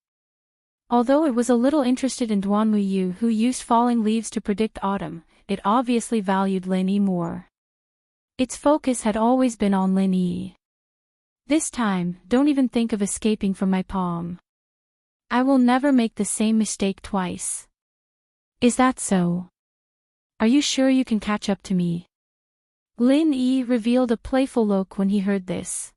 Although it was a little interested in Duanmuyu, who used falling leaves to predict autumn, it obviously valued Lin Yi more. Its focus had always been on Lin Yi. This time, don't even think of escaping from my palm. I will never make the same mistake twice. Is that so? Are you sure you can catch up to me? Lin Yi revealed a playful look when he heard this.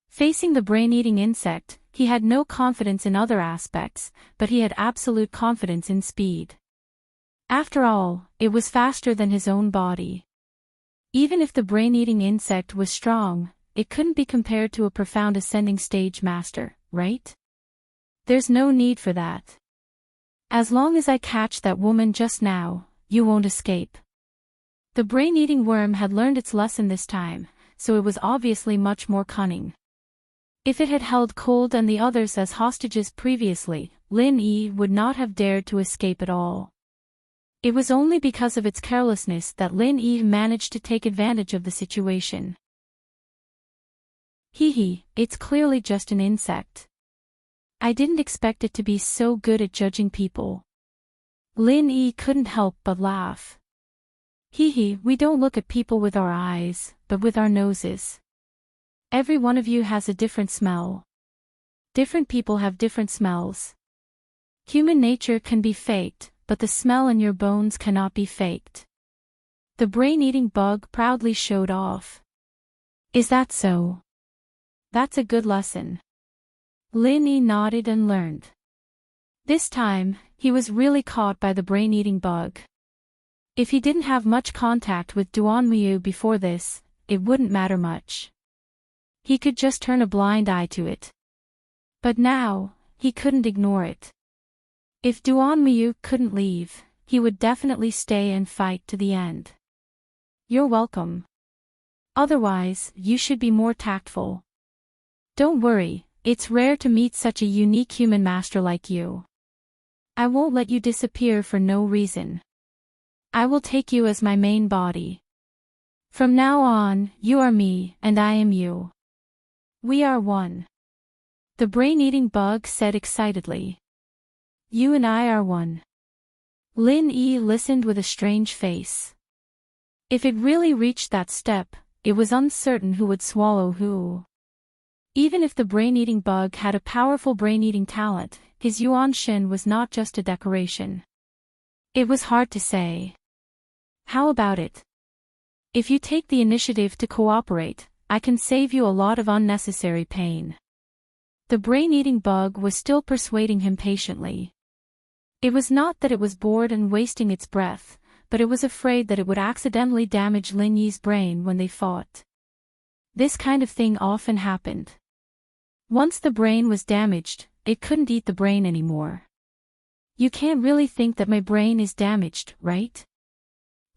Facing the brain-eating insect, he had no confidence in other aspects, but he had absolute confidence in speed. After all, it was faster than his own body. Even if the brain-eating insect was strong, it couldn't be compared to a profound ascending stage master, right? There's no need for that. As long as I catch that woman just now, you won't escape. The brain-eating worm had learned its lesson this time, so it was obviously much more cunning. If it had held Cold and the others as hostages previously, Lin Yi would not have dared to escape at all. It was only because of its carelessness that Lin Yi managed to take advantage of the situation. Hee, it's clearly just an insect. I didn't expect it to be so good at judging people. Lin Yi couldn't help but laugh. Hee, we don't look at people with our eyes, but with our noses. Every one of you has a different smell. Different people have different smells. Human nature can be faked, but the smell in your bones cannot be faked. The brain-eating bug proudly showed off. Is that so? That's a good lesson. Lin Yi nodded and learned. This time, he was really caught by the brain-eating bug. If he didn't have much contact with Duanmuyu before this, it wouldn't matter much. He could just turn a blind eye to it. But now, he couldn't ignore it. If Duanmuyu couldn't leave, he would definitely stay and fight to the end. You're welcome. Otherwise, you should be more tactful. Don't worry, it's rare to meet such a unique human master like you. I won't let you disappear for no reason. I will take you as my main body. From now on, you are me, and I am you. We are one. The brain-eating bug said excitedly. You and I are one. Lin Yi listened with a strange face. If it really reached that step, it was uncertain who would swallow who. Even if the brain-eating bug had a powerful brain-eating talent, his Yuanshin was not just a decoration. It was hard to say. How about it? If you take the initiative to cooperate, I can save you a lot of unnecessary pain. The brain-eating bug was still persuading him patiently. It was not that it was bored and wasting its breath, but it was afraid that it would accidentally damage Lin Yi's brain when they fought. This kind of thing often happened. Once the brain was damaged, it couldn't eat the brain anymore. You can't really think that my brain is damaged, right?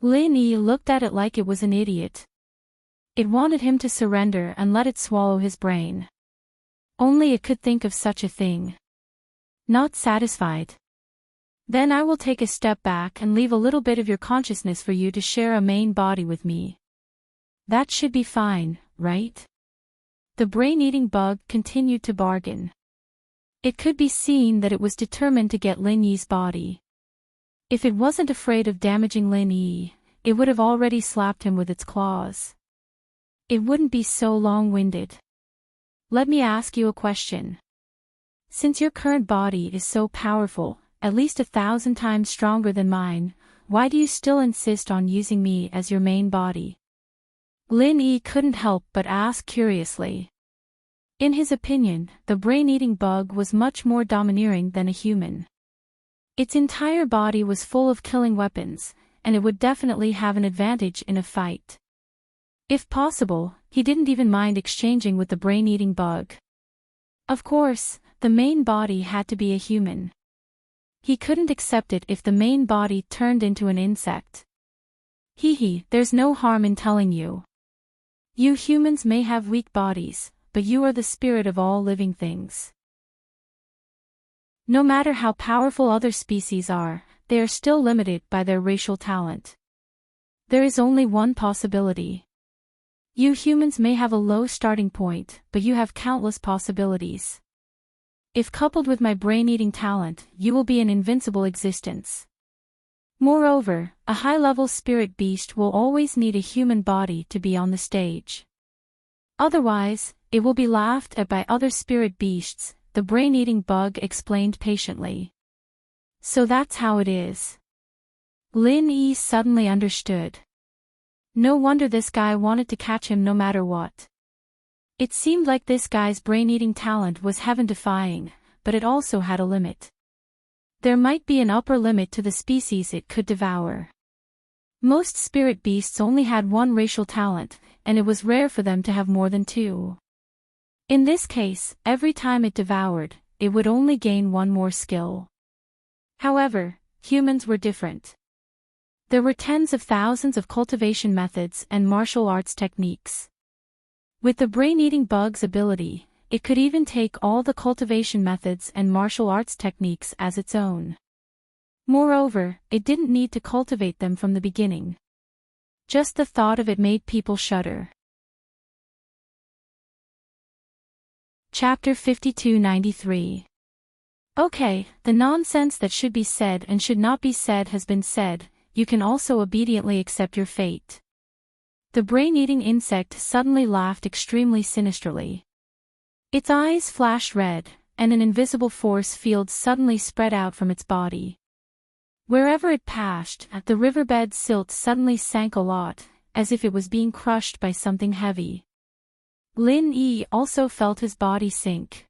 Lin Yi looked at it like it was an idiot. It wanted him to surrender and let it swallow his brain. Only it could think of such a thing. Not satisfied. Then I will take a step back and leave a little bit of your consciousness for you to share a main body with me. That should be fine, right? The brain-eating bug continued to bargain. It could be seen that it was determined to get Lin Yi's body. If it wasn't afraid of damaging Lin Yi, it would have already slapped him with its claws. It wouldn't be so long-winded. Let me ask you a question. Since your current body is so powerful, at least 1,000 times stronger than mine, why do you still insist on using me as your main body? Lin Yi couldn't help but ask curiously. In his opinion, the brain-eating bug was much more domineering than a human. Its entire body was full of killing weapons, and it would definitely have an advantage in a fight. If possible, he didn't even mind exchanging with the brain-eating bug. Of course, the main body had to be a human. He couldn't accept it if the main body turned into an insect. There's no harm in telling you. You humans may have weak bodies, but you are the spirit of all living things. No matter how powerful other species are, they are still limited by their racial talent. There is only one possibility. You humans may have a low starting point, but you have countless possibilities. If coupled with my brain-eating talent, you will be an invincible existence. Moreover, a high-level spirit beast will always need a human body to be on the stage. Otherwise, it will be laughed at by other spirit beasts, the brain-eating bug explained patiently. So that's how it is. Lin Yi suddenly understood. No wonder this guy wanted to catch him no matter what. It seemed like this guy's brain-eating talent was heaven-defying, but it also had a limit. There might be an upper limit to the species it could devour. Most spirit beasts only had one racial talent, and it was rare for them to have more than two. In this case, every time it devoured, it would only gain one more skill. However, humans were different. There were tens of thousands of cultivation methods and martial arts techniques. With the brain-eating bug's ability, it could even take all the cultivation methods and martial arts techniques as its own. Moreover, it didn't need to cultivate them from the beginning. Just the thought of it made people shudder. Chapter 5293. Okay, the nonsense that should be said and should not be said has been said, you can also obediently accept your fate. The brain-eating insect suddenly laughed extremely sinisterly. Its eyes flashed red, and an invisible force field suddenly spread out from its body. Wherever it passed, the riverbed's silt suddenly sank a lot, as if it was being crushed by something heavy. Lin Yi also felt his body sink.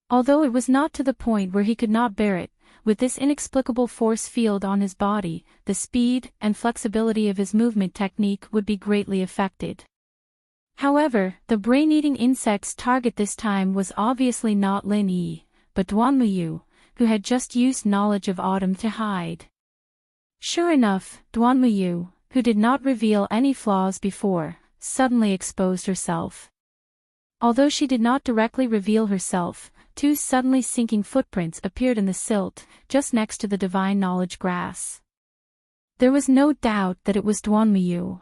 Although it was not to the point where he could not bear it, with this inexplicable force field on his body, the speed and flexibility of his movement technique would be greatly affected. However, the brain-eating insect's target this time was obviously not Lin Yi, but Duanmuyu, who had just used knowledge of autumn to hide. Sure enough, Duanmuyu, who did not reveal any flaws before, suddenly exposed herself. Although she did not directly reveal herself, two suddenly sinking footprints appeared in the silt, just next to the divine knowledge grass. There was no doubt that it was Duanmuyu.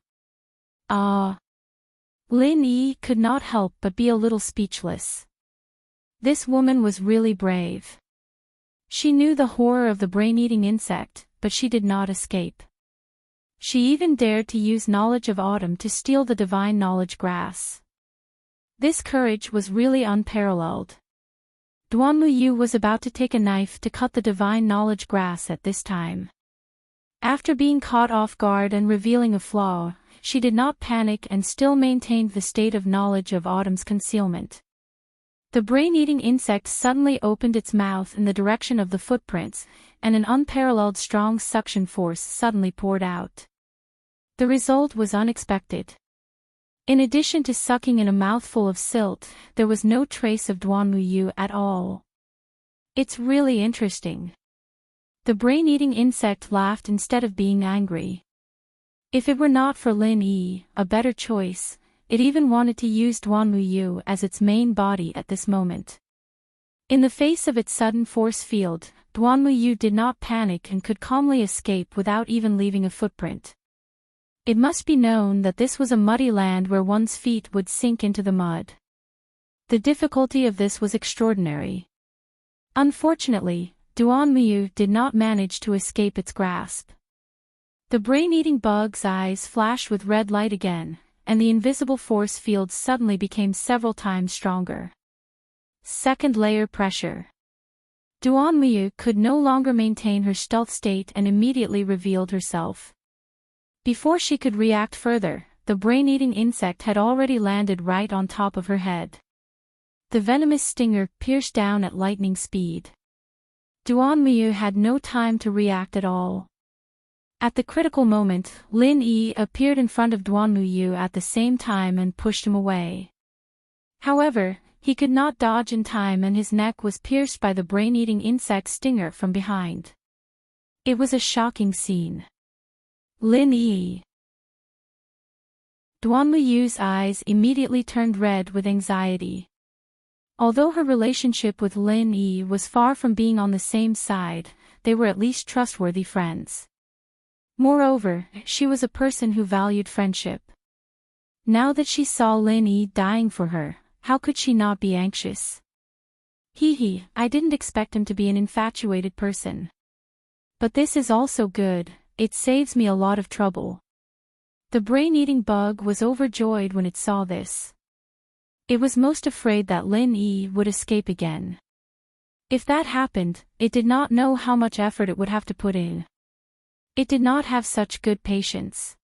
Lin Yi could not help but be a little speechless. This woman was really brave. She knew the horror of the brain-eating insect, but she did not escape. She even dared to use knowledge of autumn to steal the divine knowledge grass. This courage was really unparalleled. Duanmuyu was about to take a knife to cut the divine knowledge grass at this time. After being caught off guard and revealing a flaw, she did not panic and still maintained the state of knowledge of autumn's concealment. The brain-eating insect suddenly opened its mouth in the direction of the footprints, and an unparalleled strong suction force suddenly poured out. The result was unexpected. In addition to sucking in a mouthful of silt, there was no trace of Duanmuyu at all. It's really interesting. The brain-eating insect laughed instead of being angry. If it were not for Lin Yi, a better choice, it even wanted to use Duanmuyu as its main body at this moment. In the face of its sudden force field, Duanmuyu did not panic and could calmly escape without even leaving a footprint. It must be known that this was a muddy land where one's feet would sink into the mud. The difficulty of this was extraordinary. Unfortunately, Duanmuyu did not manage to escape its grasp. The brain-eating bug's eyes flashed with red light again, and the invisible force field suddenly became several times stronger. Second layer pressure. Duanmuyu could no longer maintain her stealth state and immediately revealed herself. Before she could react further, the brain-eating insect had already landed right on top of her head. The venomous stinger pierced down at lightning speed. Duanmuyu had no time to react at all. At the critical moment, Lin Yi appeared in front of Duanmuyu at the same time and pushed him away. However, He could not dodge in time and his neck was pierced by the brain-eating insect stinger from behind. It was a shocking scene. Lin Yi. Duanmuyu's eyes immediately turned red with anxiety. Although her relationship with Lin Yi was far from being on the same side, they were at least trustworthy friends. Moreover, she was a person who valued friendship. Now that she saw Lin Yi dying for her, how could she not be anxious? I didn't expect him to be an infatuated person. But this is also good, it saves me a lot of trouble. The brain-eating bug was overjoyed when it saw this. It was most afraid that Lin Yi would escape again. If that happened, it did not know how much effort it would have to put in. It did not have such good patience.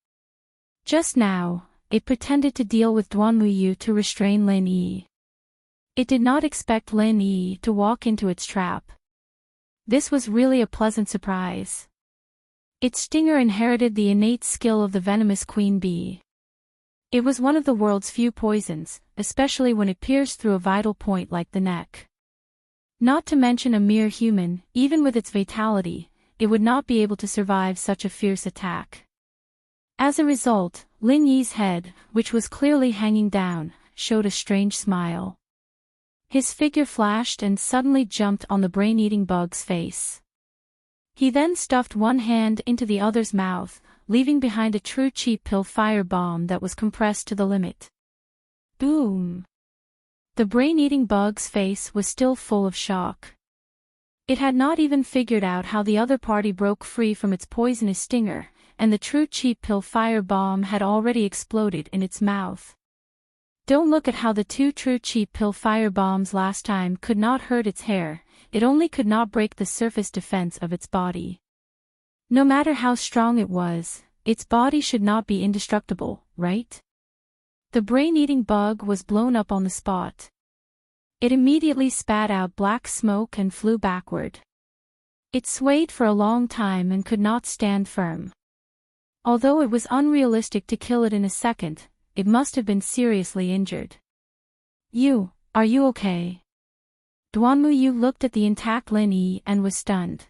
Just now, it pretended to deal with Duanmuyu to restrain Lin Yi. It did not expect Lin Yi to walk into its trap. This was really a pleasant surprise. Its stinger inherited the innate skill of the venomous queen bee. It was one of the world's few poisons, especially when it pierced through a vital point like the neck. Not to mention a mere human, even with its vitality, it would not be able to survive such a fierce attack. As a result, Lin Yi's head, which was clearly hanging down, showed a strange smile. His figure flashed and suddenly jumped on the brain-eating bug's face. He then stuffed one hand into the other's mouth, leaving behind a true cheap pill firebomb that was compressed to the limit. Boom! The brain-eating bug's face was still full of shock. It had not even figured out how the other party broke free from its poisonous stinger, and the true cheap pill firebomb had already exploded in its mouth. Don't look at how the two true cheap pill firebombs last time could not hurt its hair, it only could not break the surface defense of its body. No matter how strong it was, its body should not be indestructible, right? The brain-eating bug was blown up on the spot. It immediately spat out black smoke and flew backward. It swayed for a long time and could not stand firm. Although it was unrealistic to kill it in a second, it must have been seriously injured. Are you okay? Duanmuyu looked at the intact Lin Yi and was stunned.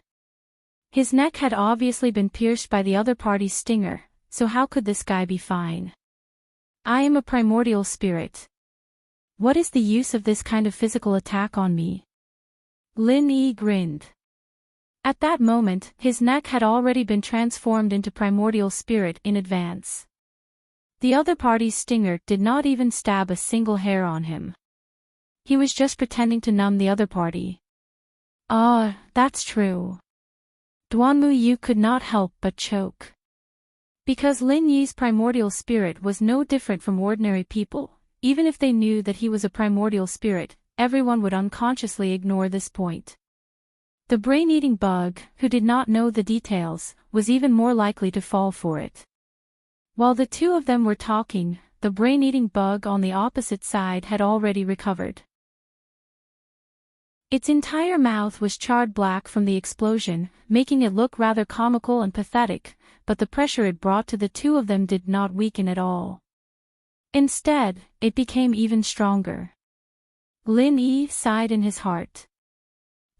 His neck had obviously been pierced by the other party's stinger, so how could this guy be fine? I am a primordial spirit. What is the use of this kind of physical attack on me? Lin Yi grinned. At that moment, his neck had already been transformed into primordial spirit in advance. The other party's stinger did not even stab a single hair on him. He was just pretending to numb the other party. Ah, that's true. Duanmuyu could not help but choke. Because Lin Yi's primordial spirit was no different from ordinary people, even if they knew that he was a primordial spirit, everyone would unconsciously ignore this point. The brain-eating bug, who did not know the details, was even more likely to fall for it. While the two of them were talking, the brain-eating bug on the opposite side had already recovered. Its entire mouth was charred black from the explosion, making it look rather comical and pathetic, but the pressure it brought to the two of them did not weaken at all. Instead, it became even stronger. Lin Yi sighed in his heart.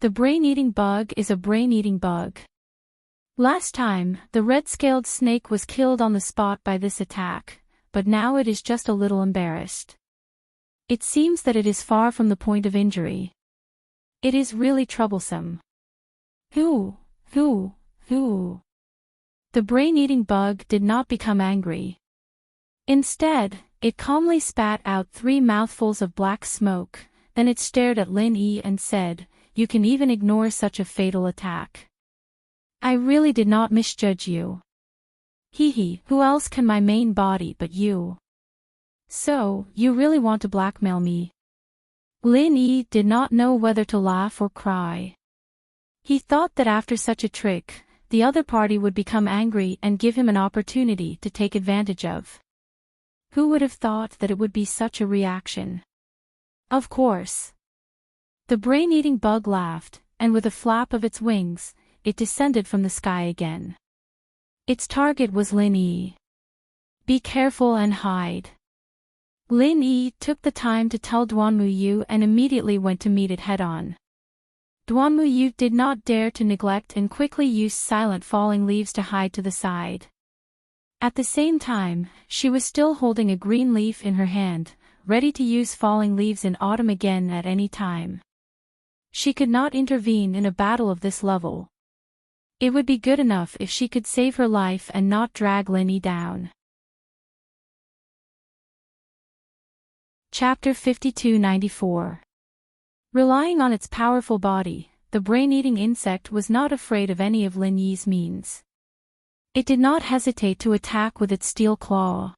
The brain-eating bug is a brain-eating bug. Last time, the red-scaled snake was killed on the spot by this attack, but now it is just a little embarrassed. It seems that it is far from the point of injury. It is really troublesome. The brain-eating bug did not become angry. Instead, it calmly spat out 3 mouthfuls of black smoke, then it stared at Lin Yi and said, "You can even ignore such a fatal attack. I really did not misjudge you. Who else can my main body but you? So, you really want to blackmail me?" Lin Yi did not know whether to laugh or cry. He thought that after such a trick, the other party would become angry and give him an opportunity to take advantage of. Who would have thought that it would be such a reaction? Of course. The brain-eating bug laughed, and with a flap of its wings, it descended from the sky again. Its target was Lin Yi. Be careful and hide. Lin Yi took the time to tell Duanmu and immediately went to meet it head-on. Duanmu did not dare to neglect and quickly used silent falling leaves to hide to the side. At the same time, she was still holding a green leaf in her hand, ready to use falling leaves in autumn again at any time. She could not intervene in a battle of this level. It would be good enough if she could save her life and not drag Lin Yi down. Chapter 5294. Relying on its powerful body, the brain-eating insect was not afraid of any of Lin Yi's means. It did not hesitate to attack with its steel claw.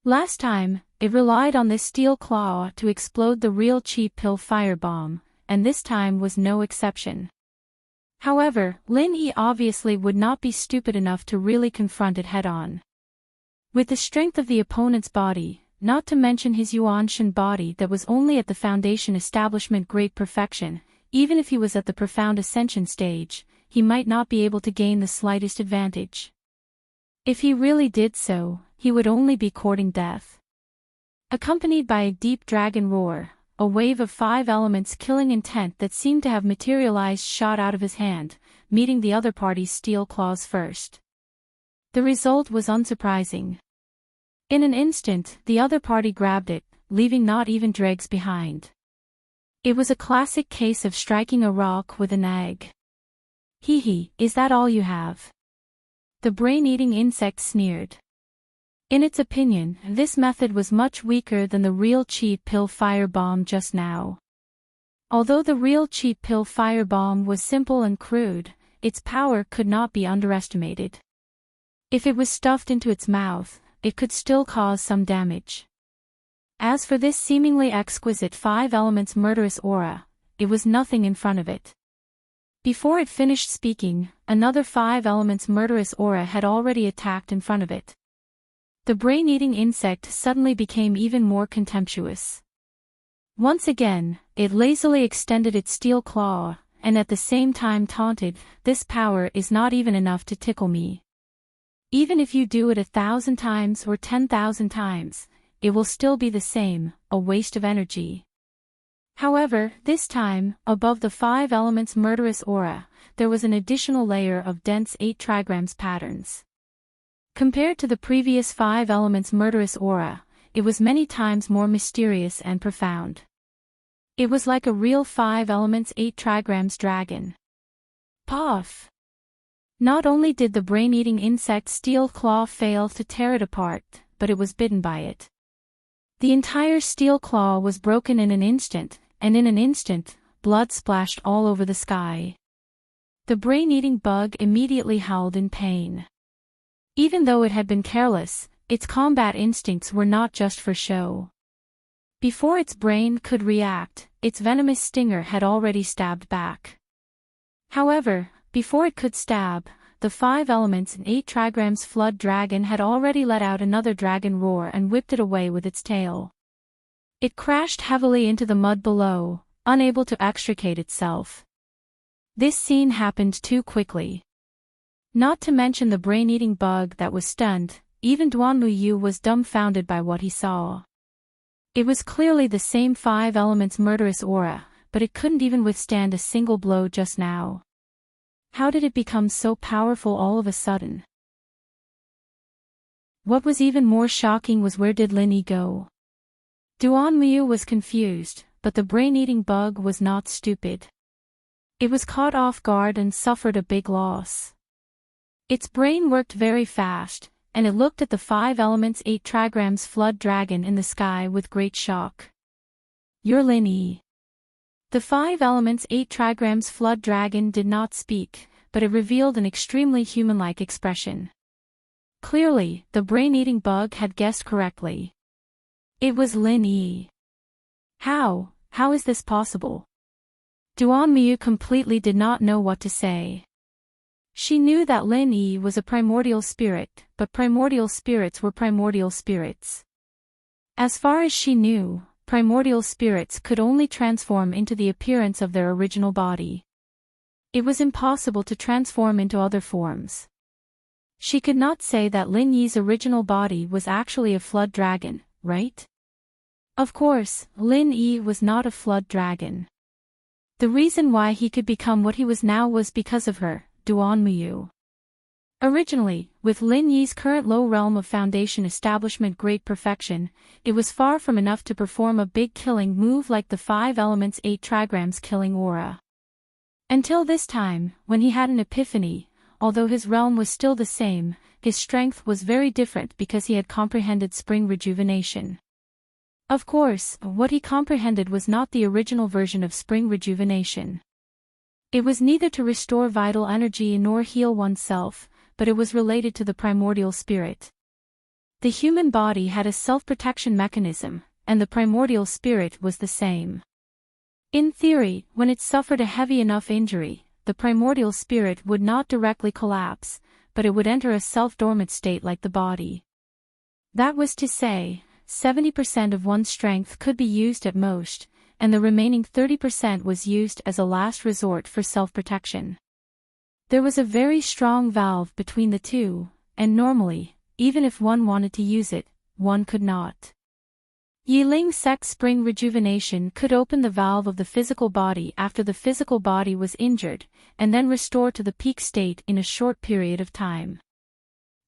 Last time, it relied on this steel claw to explode the real cheap pill firebomb, and this time was no exception. However, Lin Yi obviously would not be stupid enough to really confront it head-on. With the strength of the opponent's body, not to mention his Yuanshan body that was only at the Foundation establishment great perfection, even if he was at the profound ascension stage, he might not be able to gain the slightest advantage. If he really did so, he would only be courting death. Accompanied by a deep dragon roar, a wave of 5 elements killing intent that seemed to have materialized shot out of his hand, meeting the other party's steel claws first. The result was unsurprising. In an instant, the other party grabbed it, leaving not even dregs behind. It was a classic case of striking a rock with an egg. Hee, is that all you have? The brain-eating insect sneered. In its opinion, this method was much weaker than the real cheap pill firebomb just now. Although the real cheap pill firebomb was simple and crude, its power could not be underestimated. If it was stuffed into its mouth, it could still cause some damage. As for this seemingly exquisite 5 elements murderous aura, it was nothing in front of it. Before it finished speaking, another 5 elements murderous aura had already attacked in front of it. The brain-eating insect suddenly became even more contemptuous. Once again, it lazily extended its steel claw, and at the same time taunted, "This power is not even enough to tickle me. Even if you do it 1,000 times or 10,000 times, it will still be the same, a waste of energy." However, this time, above the 5 elements murderous aura, there was an additional layer of dense 8 trigrams patterns. Compared to the previous 5 elements murderous aura, it was many times more mysterious and profound. It was like a real 5 elements 8 trigrams dragon. Puff! Not only did the brain-eating insect's steel claw fail to tear it apart, but it was bitten by it. The entire steel claw was broken in an instant, and in an instant, blood splashed all over the sky. The brain-eating bug immediately howled in pain. Even though it had been careless, its combat instincts were not just for show. Before its brain could react, its venomous stinger had already stabbed back. However, before it could stab, the 5 elements and 8 trigrams flood dragon had already let out another dragon roar and whipped it away with its tail. It crashed heavily into the mud below, unable to extricate itself. This scene happened too quickly. Not to mention the brain-eating bug that was stunned, even Duanmu was dumbfounded by what he saw. It was clearly the same 5 elements murderous aura, but it couldn't even withstand a single blow just now. How did it become so powerful all of a sudden? What was even more shocking was where did Lin Yi go? Duanmu was confused, but the brain-eating bug was not stupid. It was caught off guard and suffered a big loss. Its brain worked very fast, and it looked at the 5 elements 8 trigrams flood dragon in the sky with great shock. "You're Lin Yi." The 5 elements 8 trigrams flood dragon did not speak, but it revealed an extremely human-like expression. Clearly, the brain-eating bug had guessed correctly. It was Lin Yi. How is this possible? Duanmu completely did not know what to say. She knew that Lin Yi was a primordial spirit, but primordial spirits were primordial spirits. As far as she knew, primordial spirits could only transform into the appearance of their original body. It was impossible to transform into other forms. She could not say that Lin Yi's original body was actually a flood dragon, right? Of course, Lin Yi was not a flood dragon. The reason why he could become what he was now was because of her, Duan Muyu. Originally, with Lin Yi's current low realm of foundation establishment great perfection, it was far from enough to perform a big killing move like the 5 elements 8 trigrams killing aura. Until this time, when he had an epiphany, although his realm was still the same, his strength was very different because he had comprehended spring rejuvenation. Of course, what he comprehended was not the original version of spring rejuvenation. It was neither to restore vital energy nor heal oneself, but it was related to the primordial spirit. The human body had a self-protection mechanism, and the primordial spirit was the same. In theory, when it suffered a heavy enough injury, the primordial spirit would not directly collapse, but it would enter a self-dormant state like the body. That was to say, 70% of one's strength could be used at most, and the remaining 30% was used as a last resort for self-protection. There was a very strong valve between the two, and normally, even if one wanted to use it, one could not. Yiling Sect spring rejuvenation could open the valve of the physical body after the physical body was injured, and then restore to the peak state in a short period of time.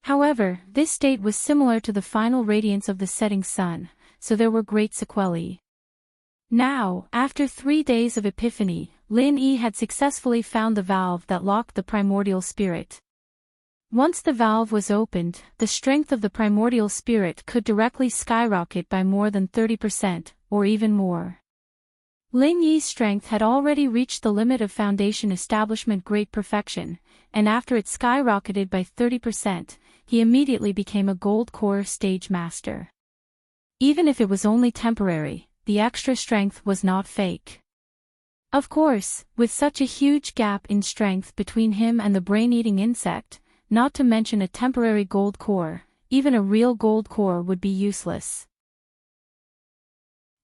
However, this state was similar to the final radiance of the setting sun, so there were great sequelae. Now, after 3 days of epiphany, Lin Yi had successfully found the valve that locked the primordial spirit. Once the valve was opened, the strength of the primordial spirit could directly skyrocket by more than 30%, or even more. Lin Yi's strength had already reached the limit of foundation establishment great perfection, and after it skyrocketed by 30%, he immediately became a gold core stage master. Even if it was only temporary, the extra strength was not fake. Of course, with such a huge gap in strength between him and the brain-eating insect, not to mention a temporary gold core, even a real gold core would be useless.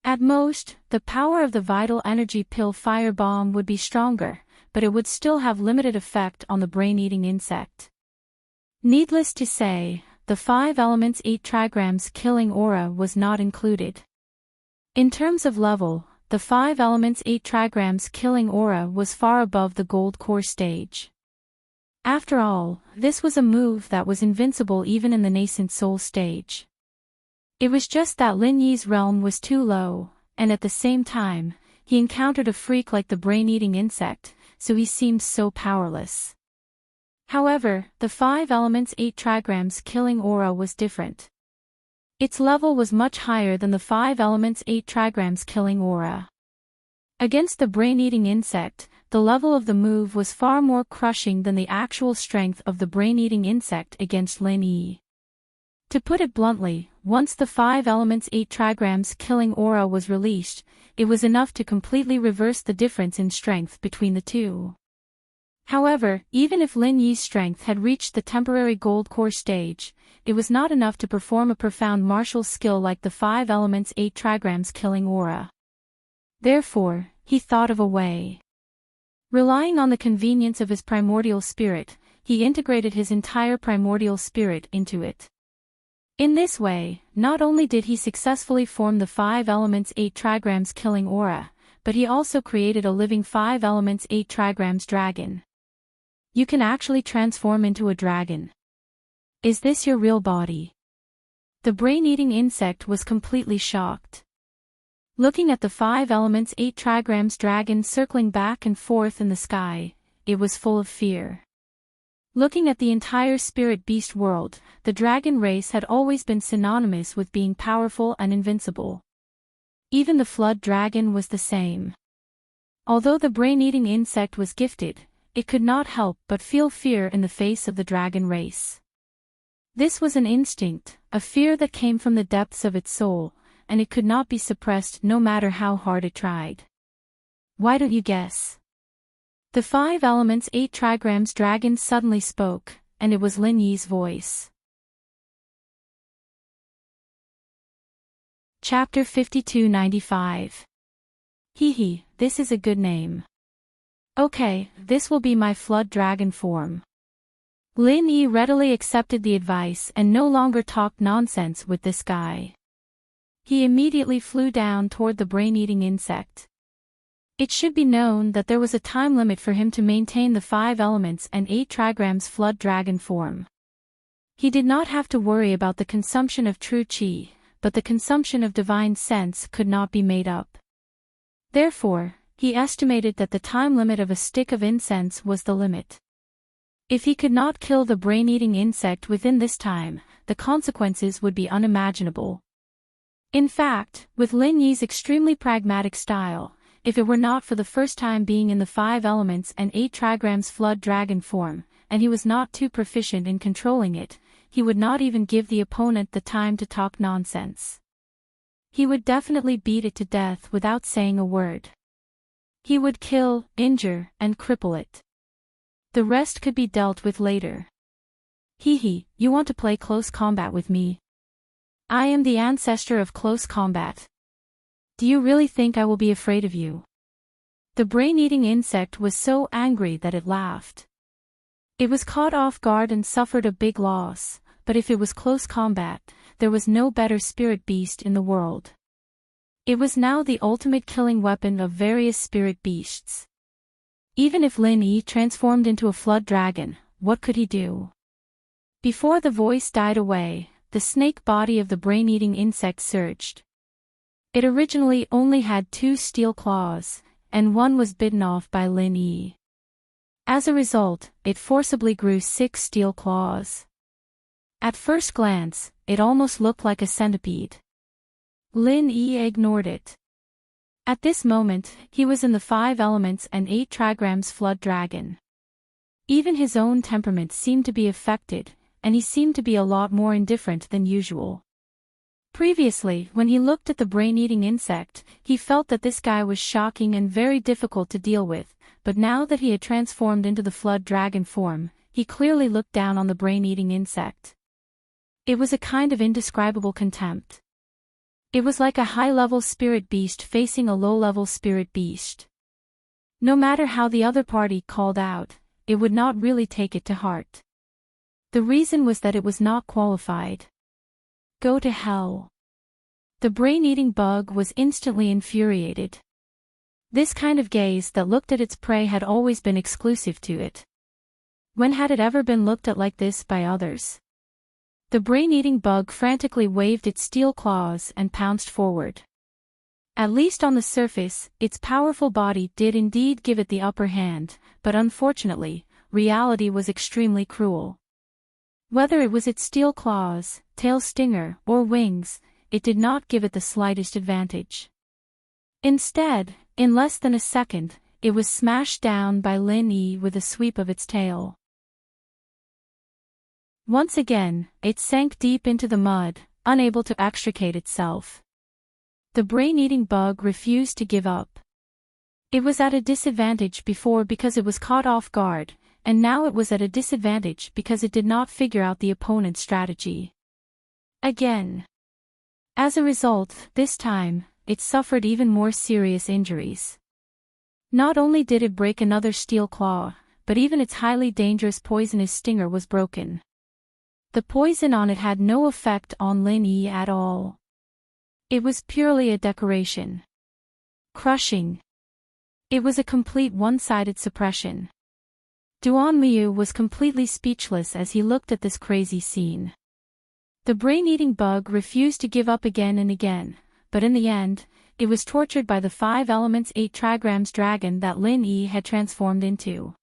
At most, the power of the vital energy pill fire bomb would be stronger, but it would still have limited effect on the brain-eating insect. Needless to say, the 5 elements 8 trigrams killing aura was not included. In terms of level, the 5 elements 8 trigrams killing aura was far above the gold core stage. After all, this was a move that was invincible even in the nascent soul stage. It was just that Lin Yi's realm was too low, and at the same time, he encountered a freak like the brain-eating insect, so he seemed so powerless. However, the 5 elements 8 trigrams killing aura was different. Its level was much higher than the 5 elements 8 trigrams killing aura. Against the brain-eating insect, the level of the move was far more crushing than the actual strength of the brain-eating insect against Lin Yi. To put it bluntly, once the 5 elements 8 trigrams killing aura was released, it was enough to completely reverse the difference in strength between the two. However, even if Lin Yi's strength had reached the temporary gold core stage, it was not enough to perform a profound martial skill like the 5 elements 8 trigrams killing aura. Therefore, he thought of a way. Relying on the convenience of his primordial spirit, he integrated his entire primordial spirit into it. In this way, not only did he successfully form the 5 elements 8 trigrams killing aura, but he also created a living 5 elements 8 trigrams dragon. You can actually transform into a dragon. Is this your real body? The brain-eating insect was completely shocked. Looking at the 5 elements 8 trigrams dragon circling back and forth in the sky, it was full of fear. Looking at the entire spirit beast world, the dragon race had always been synonymous with being powerful and invincible. Even the flood dragon was the same. Although the brain-eating insect was gifted, it could not help but feel fear in the face of the dragon race. This was an instinct, a fear that came from the depths of its soul, and it could not be suppressed no matter how hard it tried. Why don't you guess? The 5 elements 8 trigrams dragon suddenly spoke, and it was Lin Yi's voice. Chapter 5295. Hee, this is a good name. Okay, this will be my flood dragon form. Lin Yi readily accepted the advice and no longer talked nonsense with this guy. He immediately flew down toward the brain-eating insect. It should be known that there was a time limit for him to maintain the 5 elements and 8 trigrams flood dragon form. He did not have to worry about the consumption of true chi, but the consumption of divine sense could not be made up. Therefore, he estimated that the time limit of a stick of incense was the limit. If he could not kill the brain-eating insect within this time, the consequences would be unimaginable. In fact, with Lin Yi's extremely pragmatic style, if it were not for the first time being in the 5 elements and 8 trigrams flood dragon form, and he was not too proficient in controlling it, he would not even give the opponent the time to talk nonsense. He would definitely beat it to death without saying a word. He would kill, injure, and cripple it. The rest could be dealt with later. Hee, you want to play close combat with me? I am the ancestor of close combat. Do you really think I will be afraid of you? The brain-eating insect was so angry that it laughed. It was caught off guard and suffered a big loss, but if it was close combat, there was no better spirit beast in the world. It was now the ultimate killing weapon of various spirit beasts. Even if Lin Yi transformed into a flood dragon, what could he do? Before the voice died away, the snake body of the brain-eating insect surged. It originally only had 2 steel claws, and one was bitten off by Lin Yi. As a result, it forcibly grew 6 steel claws. At first glance, it almost looked like a centipede. Lin Yi ignored it. At this moment, he was in the 5 elements and 8 trigrams flood dragon. Even his own temperament seemed to be affected, and he seemed to be a lot more indifferent than usual. Previously, when he looked at the brain-eating insect, he felt that this guy was shocking and very difficult to deal with, but now that he had transformed into the flood dragon form, he clearly looked down on the brain-eating insect. It was a kind of indescribable contempt. It was like a high-level spirit beast facing a low-level spirit beast. No matter how the other party called out, it would not really take it to heart. The reason was that it was not qualified. Go to hell. The brain-eating bug was instantly infuriated. This kind of gaze that looked at its prey had always been exclusive to it. When had it ever been looked at like this by others? The brain-eating bug frantically waved its steel claws and pounced forward. At least on the surface, its powerful body did indeed give it the upper hand, but unfortunately, reality was extremely cruel. Whether it was its steel claws, tail stinger, or wings, it did not give it the slightest advantage. Instead, in less than a second, it was smashed down by Lin Yi with a sweep of its tail. Once again, it sank deep into the mud, unable to extricate itself. The brain-eating bug refused to give up. It was at a disadvantage before because it was caught off guard, and now it was at a disadvantage because it did not figure out the opponent's strategy. Again. As a result, this time, it suffered even more serious injuries. Not only did it break another steel claw, but even its highly dangerous poisonous stinger was broken. The poison on it had no effect on Lin Yi at all. It was purely a decoration. Crushing. It was a complete one-sided suppression. Duan Miu was completely speechless as he looked at this crazy scene. The brain-eating bug refused to give up again and again, but in the end, it was tortured by the 5 elements 8 trigrams dragon that Lin Yi had transformed into.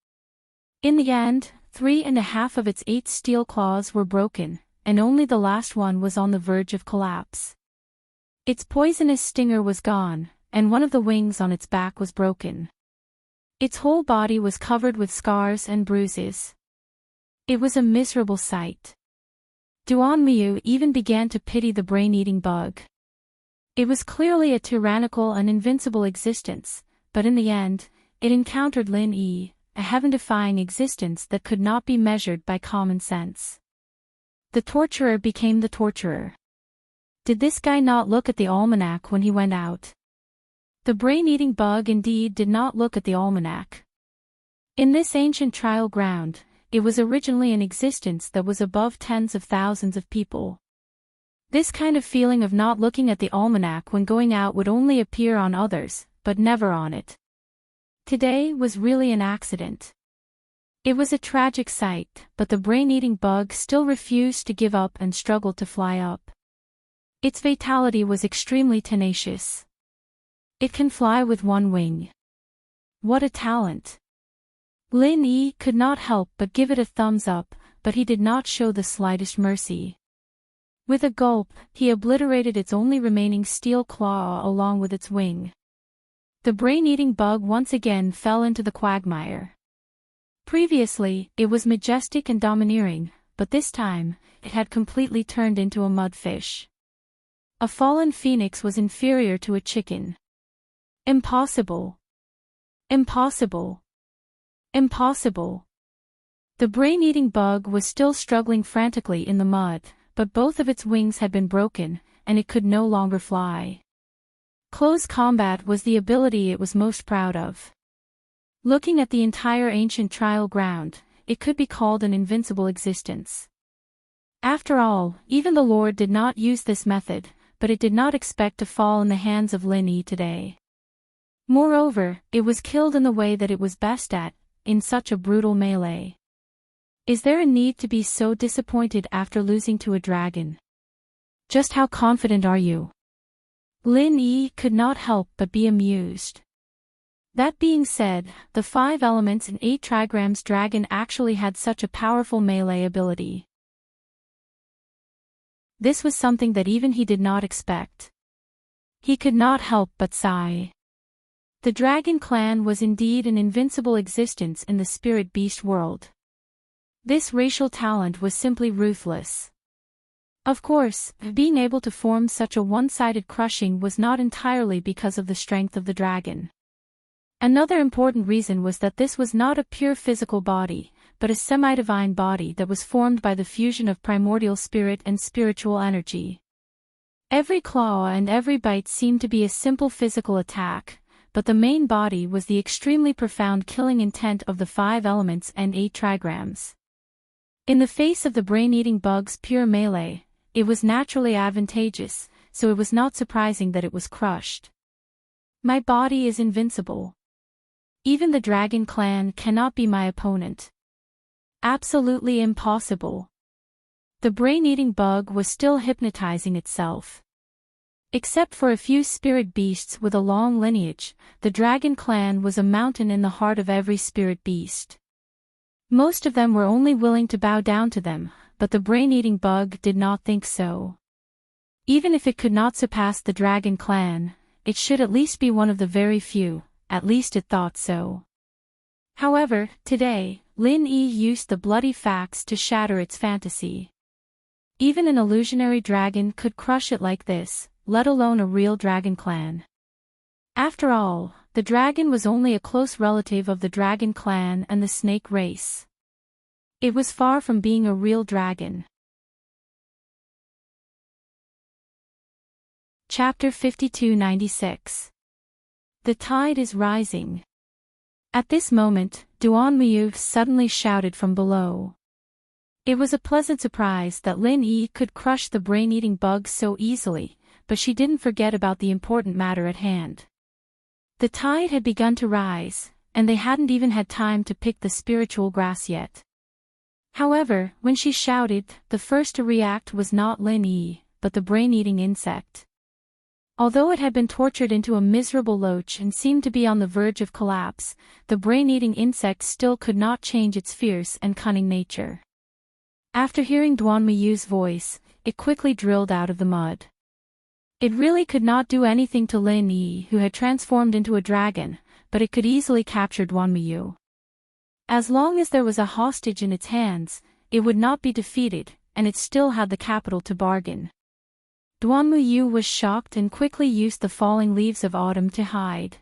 In the end, 3.5 of its 8 steel claws were broken, and only the last one was on the verge of collapse. Its poisonous stinger was gone, and one of the wings on its back was broken. Its whole body was covered with scars and bruises. It was a miserable sight. Duan Miu even began to pity the brain-eating bug. It was clearly a tyrannical and invincible existence, but in the end, it encountered Lin Yi, a heaven-defying existence that could not be measured by common sense. The torturer became the torturer. Did this guy not look at the almanac when he went out? The brain-eating bug indeed did not look at the almanac. In this ancient trial ground, it was originally an existence that was above tens of thousands of people. This kind of feeling of not looking at the almanac when going out would only appear on others, but never on it. Today was really an accident. It was a tragic sight, but the brain-eating bug still refused to give up and struggled to fly up. Its vitality was extremely tenacious. It can fly with one wing. What a talent! Lin Yi could not help but give it a thumbs up, but he did not show the slightest mercy. With a gulp, he obliterated its only remaining steel claw along with its wing. The brain-eating bug once again fell into the quagmire. Previously, it was majestic and domineering, but this time, it had completely turned into a mudfish. A fallen phoenix was inferior to a chicken. Impossible. Impossible. Impossible. The brain-eating bug was still struggling frantically in the mud, but both of its wings had been broken, and it could no longer fly. Close combat was the ability it was most proud of. Looking at the entire ancient trial ground, it could be called an invincible existence. After all, even the Lord did not use this method, but it did not expect to fall in the hands of Lin Yi today. Moreover, it was killed in the way that it was best at, in such a brutal melee. Is there a need to be so disappointed after losing to a dragon? Just how confident are you? Lin Yi could not help but be amused. That being said, the 5 elements and 8 trigrams dragon actually had such a powerful melee ability. This was something that even he did not expect. He could not help but sigh. The dragon clan was indeed an invincible existence in the spirit beast world. This racial talent was simply ruthless. Of course, being able to form such a one-sided crushing was not entirely because of the strength of the dragon. Another important reason was that this was not a pure physical body, but a semi-divine body that was formed by the fusion of primordial spirit and spiritual energy. Every claw and every bite seemed to be a simple physical attack, but the main body was the extremely profound killing intent of the 5 elements and 8 trigrams. In the face of the brain-eating bug's pure melee, it was naturally advantageous, so it was not surprising that it was crushed. My body is invincible. Even the dragon clan cannot be my opponent. Absolutely impossible. The brain-eating bug was still hypnotizing itself. Except for a few spirit beasts with a long lineage, the dragon clan was a mountain in the heart of every spirit beast. Most of them were only willing to bow down to them, but the brain-eating bug did not think so. Even if it could not surpass the dragon clan, it should at least be one of the very few, at least it thought so. However, today, Lin Yi used the bloody facts to shatter its fantasy. Even an illusionary dragon could crush it like this, let alone a real dragon clan. After all, the dragon was only a close relative of the dragon clan and the snake race. It was far from being a real dragon. Chapter 5296. The tide is rising. At this moment, Duan Muyu suddenly shouted from below. It was a pleasant surprise that Lin Yi could crush the brain-eating bug so easily, but she didn't forget about the important matter at hand. The tide had begun to rise, and they hadn't even had time to pick the spiritual grass yet. However, when she shouted, the first to react was not Lin Yi, but the brain-eating insect. Although it had been tortured into a miserable loach and seemed to be on the verge of collapse, the brain-eating insect still could not change its fierce and cunning nature. After hearing Duan Muyu's voice, it quickly drilled out of the mud. It really could not do anything to Lin Yi, who had transformed into a dragon, but it could easily capture Duan Muyu. As long as there was a hostage in its hands, it would not be defeated, and it still had the capital to bargain. Duan Muyu was shocked and quickly used the falling leaves of autumn to hide.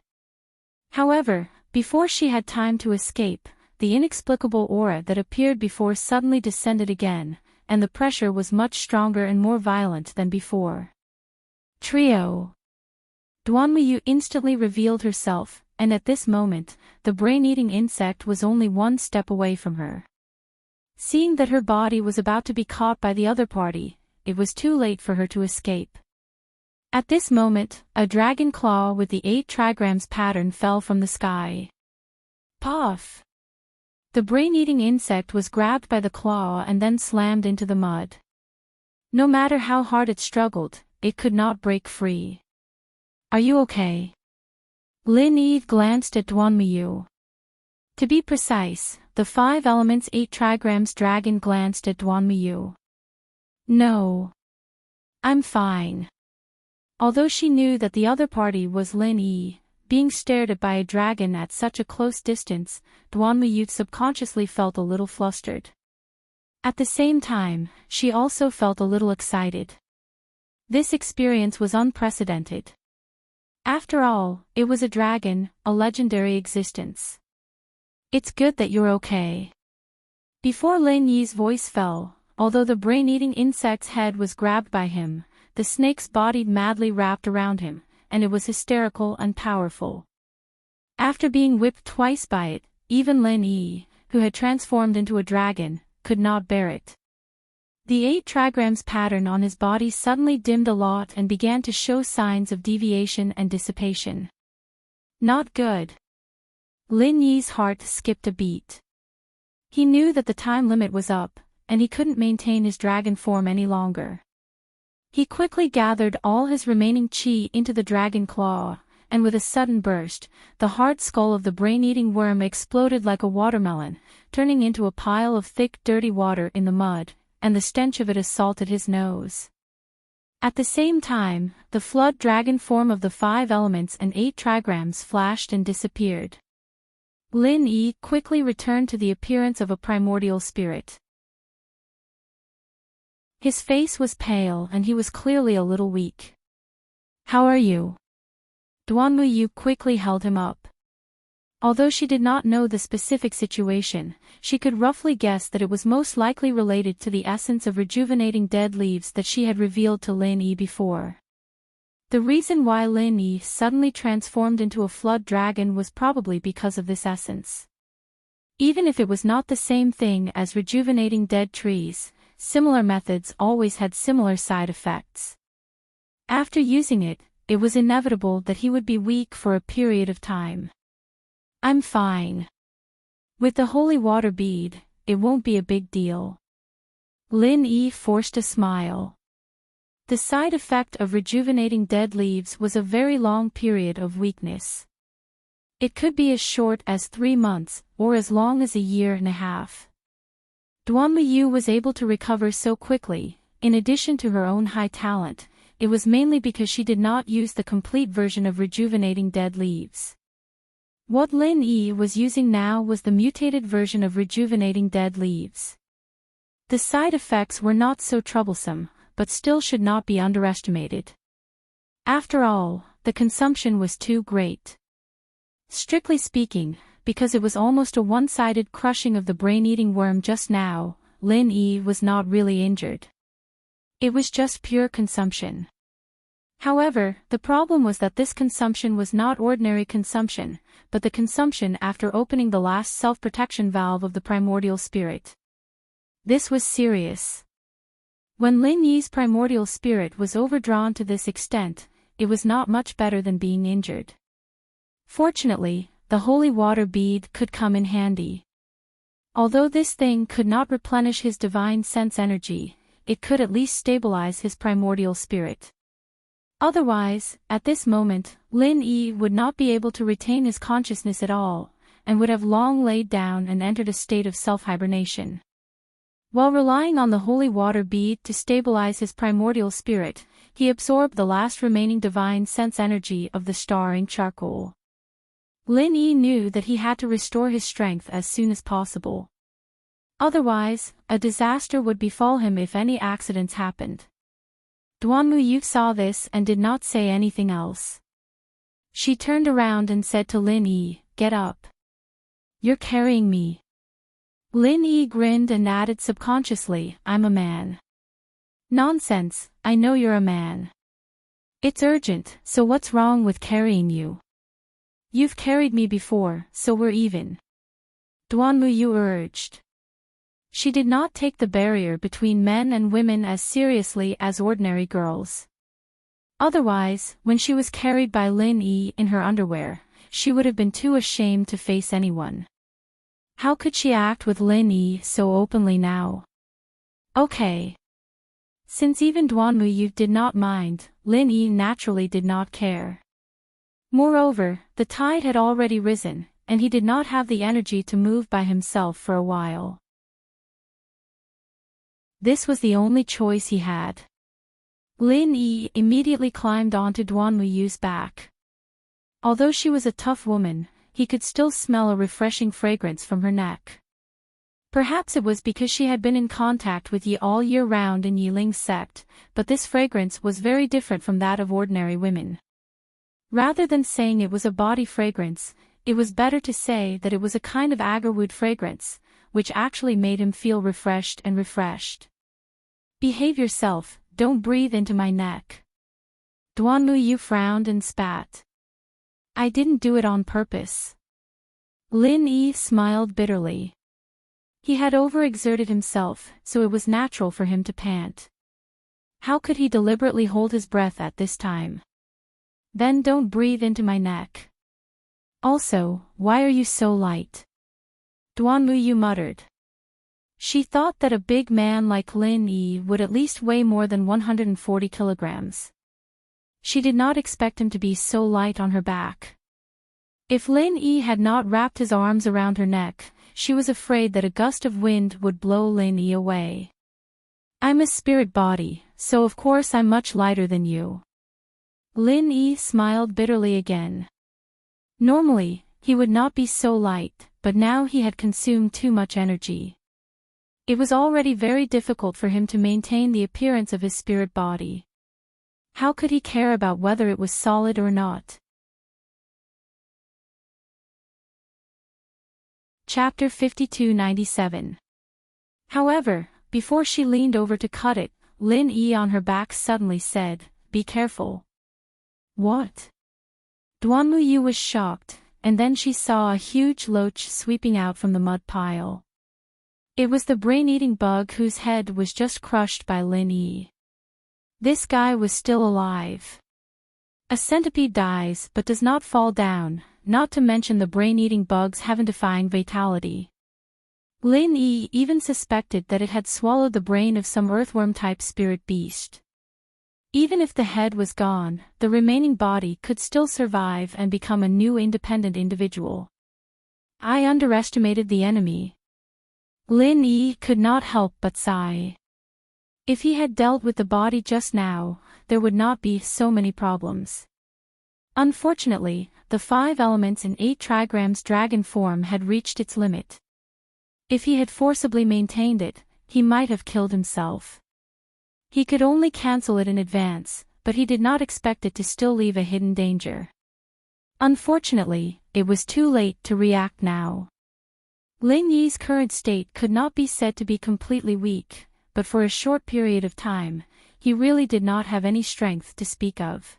However, before she had time to escape, the inexplicable aura that appeared before suddenly descended again, and the pressure was much stronger and more violent than before. Trio. Duan Muyu instantly revealed herself, and at this moment, the brain-eating insect was only one step away from her. Seeing that her body was about to be caught by the other party, it was too late for her to escape. At this moment, a dragon claw with the 8 trigrams pattern fell from the sky. Puff! The brain-eating insect was grabbed by the claw and then slammed into the mud. No matter how hard it struggled, it could not break free. Are you okay? Lin Yi glanced at Duanmuyu. To be precise, the 5 elements 8 trigrams dragon glanced at Duanmuyu. No. I'm fine. Although she knew that the other party was Lin Yi, being stared at by a dragon at such a close distance, Duanmuyu subconsciously felt a little flustered. At the same time, she also felt a little excited. This experience was unprecedented. After all, it was a dragon, a legendary existence. It's good that you're okay. Before Lin Yi's voice fell, although the brain-eating insect's head was grabbed by him, the snake's body madly wrapped around him, and it was hysterical and powerful. After being whipped twice by it, even Lin Yi, who had transformed into a dragon, could not bear it. The 8 trigrams pattern on his body suddenly dimmed a lot and began to show signs of deviation and dissipation. Not good. Lin Yi's heart skipped a beat. He knew that the time limit was up, and he couldn't maintain his dragon form any longer. He quickly gathered all his remaining chi into the dragon claw, and with a sudden burst, the hard skull of the brain-eating worm exploded like a watermelon, turning into a pile of thick dirty water in the mud, and the stench of it assaulted his nose. At the same time, the flood dragon form of the 5 elements and 8 trigrams flashed and disappeared. Lin Yi quickly returned to the appearance of a primordial spirit. His face was pale and he was clearly a little weak. How are you? Duanmuyu quickly held him up. Although she did not know the specific situation, she could roughly guess that it was most likely related to the essence of rejuvenating dead leaves that she had revealed to Lin Yi before. The reason why Lin Yi suddenly transformed into a flood dragon was probably because of this essence. Even if it was not the same thing as rejuvenating dead trees, similar methods always had similar side effects. After using it, it was inevitable that he would be weak for a period of time. I'm fine. With the holy water bead, it won't be a big deal. Lin Yi forced a smile. The side effect of rejuvenating dead leaves was a very long period of weakness. It could be as short as 3 months, or as long as a year and a half. Duanmuyu was able to recover so quickly. In addition to her own high talent, it was mainly because she did not use the complete version of rejuvenating dead leaves. What Lin Yi was using now was the mutated version of rejuvenating dead leaves. The side effects were not so troublesome, but still should not be underestimated. After all, the consumption was too great. Strictly speaking, because it was almost a one-sided crushing of the brain-eating worm just now, Lin Yi was not really injured. It was just pure consumption. However, the problem was that this consumption was not ordinary consumption, but the consumption after opening the last self-protection valve of the primordial spirit. This was serious. When Lin Yi's primordial spirit was overdrawn to this extent, it was not much better than being injured. Fortunately, the holy water bead could come in handy. Although this thing could not replenish his divine sense energy, it could at least stabilize his primordial spirit. Otherwise, at this moment, Lin Yi would not be able to retain his consciousness at all, and would have long laid down and entered a state of self-hibernation. While relying on the holy water bead to stabilize his primordial spirit, he absorbed the last remaining divine sense energy of the starring charcoal. Lin Yi knew that he had to restore his strength as soon as possible. Otherwise, a disaster would befall him if any accidents happened. Duanmuyu saw this and did not say anything else. She turned around and said to Lin Yi, "Get up. You're carrying me." Lin Yi grinned and added subconsciously, "I'm a man." "Nonsense, I know you're a man. It's urgent, so what's wrong with carrying you? You've carried me before, so we're even," Duanmuyu urged. She did not take the barrier between men and women as seriously as ordinary girls. Otherwise, when she was carried by Lin Yi in her underwear, she would have been too ashamed to face anyone. How could she act with Lin Yi so openly now? Okay. Since even Duanmuyu did not mind, Lin Yi naturally did not care. Moreover, the tide had already risen, and he did not have the energy to move by himself for a while. This was the only choice he had. Lin Yi immediately climbed onto Duanmuyu's back. Although she was a tough woman, he could still smell a refreshing fragrance from her neck. Perhaps it was because she had been in contact with Yi all year round in Yiling's sect, but this fragrance was very different from that of ordinary women. Rather than saying it was a body fragrance, it was better to say that it was a kind of agarwood fragrance, which actually made him feel refreshed and refreshed. Behave yourself, don't breathe into my neck. Duanmuyu frowned and spat. I didn't do it on purpose. Lin Yi smiled bitterly. He had overexerted himself, so it was natural for him to pant. How could he deliberately hold his breath at this time? Then don't breathe into my neck. Also, why are you so light? Duanmuyu muttered. She thought that a big man like Lin Yi would at least weigh more than 140 kilograms. She did not expect him to be so light on her back. If Lin Yi had not wrapped his arms around her neck, she was afraid that a gust of wind would blow Lin Yi away. I'm a spirit body, so of course I'm much lighter than you. Lin Yi smiled bitterly again. Normally, he would not be so light, but now he had consumed too much energy. It was already very difficult for him to maintain the appearance of his spirit body. How could he care about whether it was solid or not? Chapter 5297. However, before she leaned over to cut it, Lin Yi on her back suddenly said, "Be careful." What? Duanmuyu was shocked, and then she saw a huge loach sweeping out from the mud pile. It was the brain-eating bug whose head was just crushed by Lin Yi. This guy was still alive. A centipede dies but does not fall down, not to mention the brain-eating bugs have a defying vitality. Lin Yi even suspected that it had swallowed the brain of some earthworm-type spirit beast. Even if the head was gone, the remaining body could still survive and become a new independent individual. I underestimated the enemy. Lin Yi could not help but sigh. If he had dealt with the body just now, there would not be so many problems. Unfortunately, the 5 elements in 8 trigrams dragon form had reached its limit. If he had forcibly maintained it, he might have killed himself. He could only cancel it in advance, but he did not expect it to still leave a hidden danger. Unfortunately, it was too late to react now. Lin Yi's current state could not be said to be completely weak, but for a short period of time, he really did not have any strength to speak of.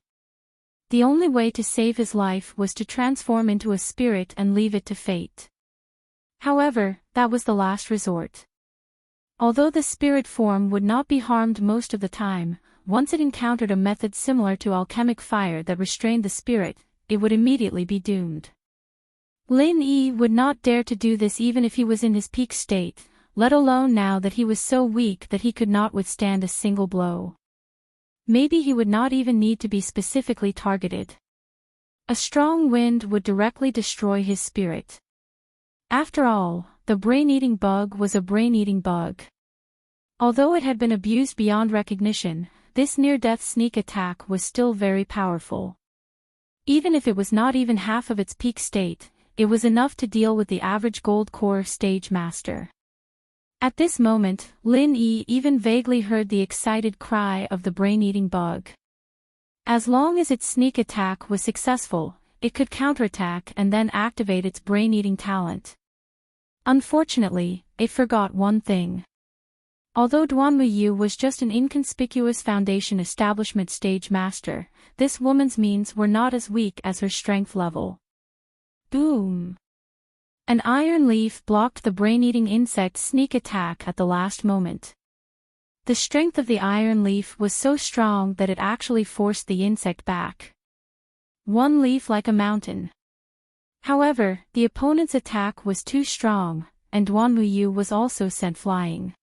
The only way to save his life was to transform into a spirit and leave it to fate. However, that was the last resort. Although the spirit form would not be harmed most of the time, once it encountered a method similar to alchemic fire that restrained the spirit, it would immediately be doomed. Lin Yi would not dare to do this even if he was in his peak state, let alone now that he was so weak that he could not withstand a single blow. Maybe he would not even need to be specifically targeted. A strong wind would directly destroy his spirit. After all, the brain-eating bug was a brain-eating bug. Although it had been abused beyond recognition, this near-death sneak attack was still very powerful. Even if it was not even half of its peak state, it was enough to deal with the average gold core stage master. At this moment, Lin Yi even vaguely heard the excited cry of the brain-eating bug. As long as its sneak attack was successful, it could counterattack and then activate its brain-eating talent. Unfortunately, it forgot one thing. Although Duanmuyu was just an inconspicuous foundation establishment stage master, this woman's means were not as weak as her strength level. Boom! An iron leaf blocked the brain-eating insect's sneak attack at the last moment. The strength of the iron leaf was so strong that it actually forced the insect back. One leaf like a mountain. However, the opponent's attack was too strong, and Duanmuyu was also sent flying.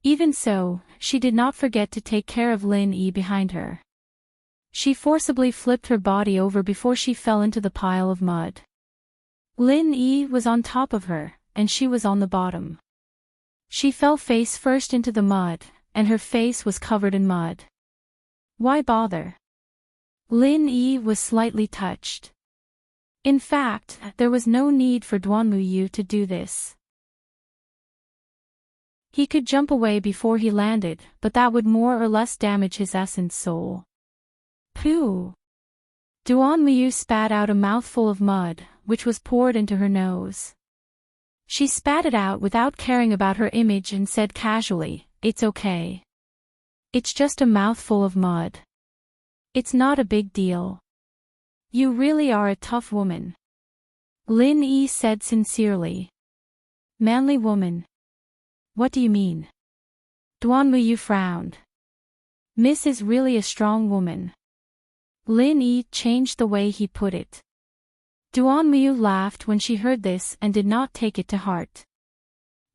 Even so, she did not forget to take care of Lin Yi behind her. She forcibly flipped her body over before she fell into the pile of mud. Lin Yi was on top of her, and she was on the bottom. She fell face first into the mud, and her face was covered in mud. Why bother? Lin Yi was slightly touched. In fact, there was no need for Duanmuyu to do this. He could jump away before he landed, but that would more or less damage his essence soul. Pooh! Duanmuyu spat out a mouthful of mud, which was poured into her nose. She spat it out without caring about her image and said casually, "It's okay. It's just a mouthful of mud. It's not a big deal. You really are a tough woman." Lin Yi said sincerely. "Manly woman. What do you mean?" Duanmuyu frowned. "Miss is really a strong woman." Lin Yi changed the way he put it. Duanmuyu laughed when she heard this and did not take it to heart.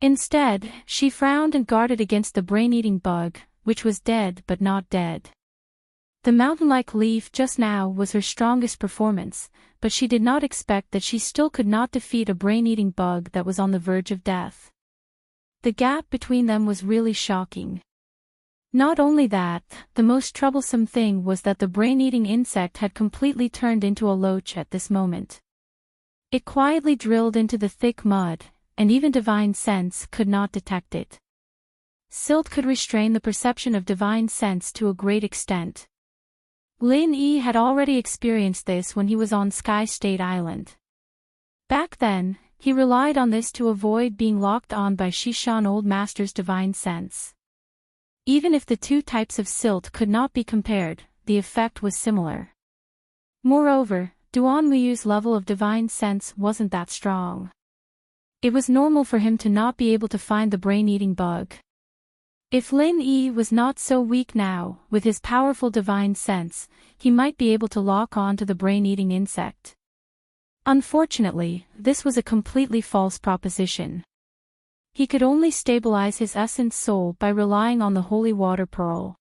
Instead, she frowned and guarded against the brain-eating bug, which was dead but not dead. The mountain-like leaf just now was her strongest performance, but she did not expect that she still could not defeat a brain-eating bug that was on the verge of death. The gap between them was really shocking. Not only that, the most troublesome thing was that the brain-eating insect had completely turned into a loach at this moment. It quietly drilled into the thick mud, and even divine sense could not detect it. Silt could restrain the perception of divine sense to a great extent. Lin Yi had already experienced this when he was on Sky State Island. Back then, he relied on this to avoid being locked on by Shishan Old Master's divine sense. Even if the two types of silt could not be compared, the effect was similar. Moreover, Duanmuyu's level of divine sense wasn't that strong. It was normal for him to not be able to find the brain-eating bug. If Lin Yi was not so weak now, with his powerful divine sense, he might be able to lock on to the brain-eating insect. Unfortunately, this was a completely false proposition. He could only stabilize his essence soul by relying on the holy water pearl.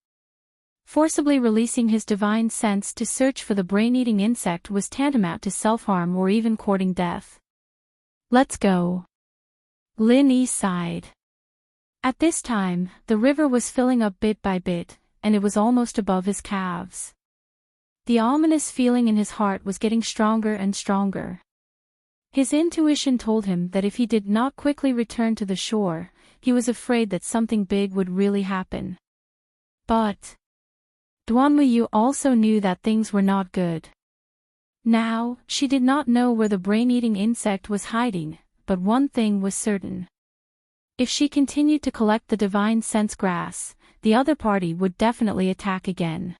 Forcibly releasing his divine sense to search for the brain-eating insect was tantamount to self-harm or even courting death. "Let's go." Lin Yi sighed. At this time, the river was filling up bit by bit, and it was almost above his calves. The ominous feeling in his heart was getting stronger and stronger. His intuition told him that if he did not quickly return to the shore, he was afraid that something big would really happen. But Duanmuyu also knew that things were not good. Now, she did not know where the brain-eating insect was hiding, but one thing was certain. If she continued to collect the divine sense grass, the other party would definitely attack again.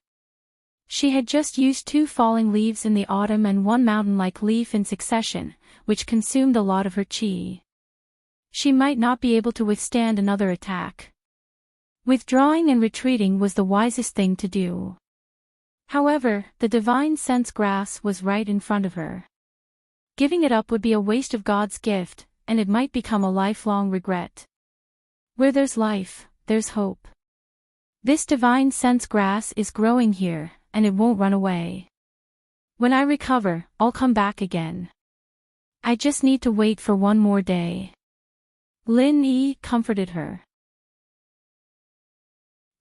She had just used 2 falling leaves in the autumn and 1 mountain-like leaf in succession, which consumed a lot of her chi. She might not be able to withstand another attack. Withdrawing and retreating was the wisest thing to do. However, the divine sense grass was right in front of her. Giving it up would be a waste of God's gift, and it might become a lifelong regret. Where there's life, there's hope. This divine sense grass is growing here, and it won't run away. When I recover, I'll come back again. I just need to wait for 1 more day. Lin Yi comforted her.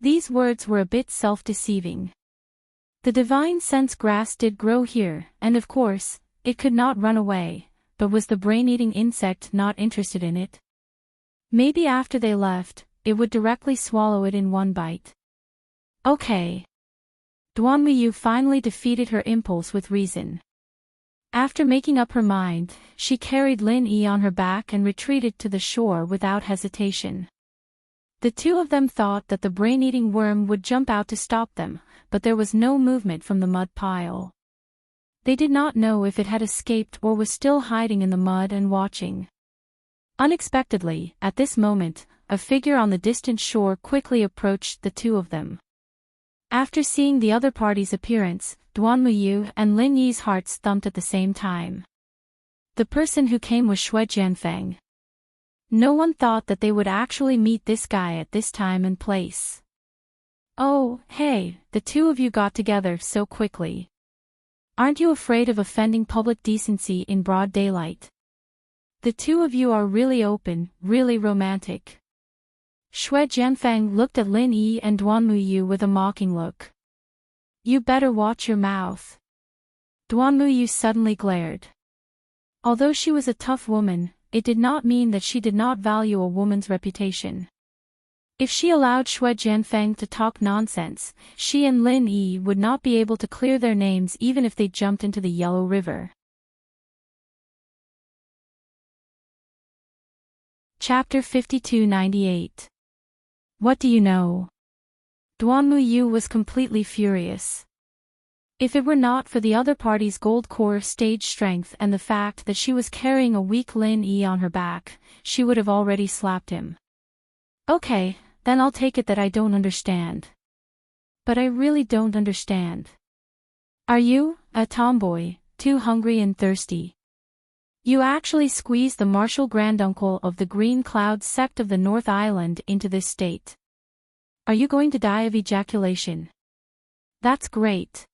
These words were a bit self-deceiving. The divine sense grass did grow here, and of course, it could not run away, but was the brain-eating insect not interested in it? Maybe after they left, it would directly swallow it in 1 bite. Okay. Duanmuyu finally defeated her impulse with reason. After making up her mind, she carried Lin Yi on her back and retreated to the shore without hesitation. The 2 of them thought that the brain-eating worm would jump out to stop them, but there was no movement from the mud pile. They did not know if it had escaped or was still hiding in the mud and watching. Unexpectedly, at this moment, a figure on the distant shore quickly approached the two of them. After seeing the other party's appearance, Duan Muyu and Lin Yi's hearts thumped at the same time. The person who came was Shui Jianfeng. No one thought that they would actually meet this guy at this time and place. Oh, hey, the two of you got together so quickly. Aren't you afraid of offending public decency in broad daylight? The two of you are really open, really romantic. Shui Jianfeng looked at Lin Yi and Duan Muyu with a mocking look. You better watch your mouth. Duan Muyu suddenly glared. Although she was a tough woman, it did not mean that she did not value a woman's reputation. If she allowed Shui Jianfeng to talk nonsense, she and Lin Yi would not be able to clear their names even if they jumped into the Yellow River. Chapter 5298. What do you know? Duan Muyu was completely furious. If it were not for the other party's gold core stage strength and the fact that she was carrying a weak Lin Yi on her back, she would have already slapped him. Okay, then I'll take it that I don't understand. But I really don't understand. Are you, a tomboy, too hungry and thirsty? You actually squeezed the martial granduncle of the Green Cloud sect of the North Island into this state. Are you going to die of ejaculation? That's great.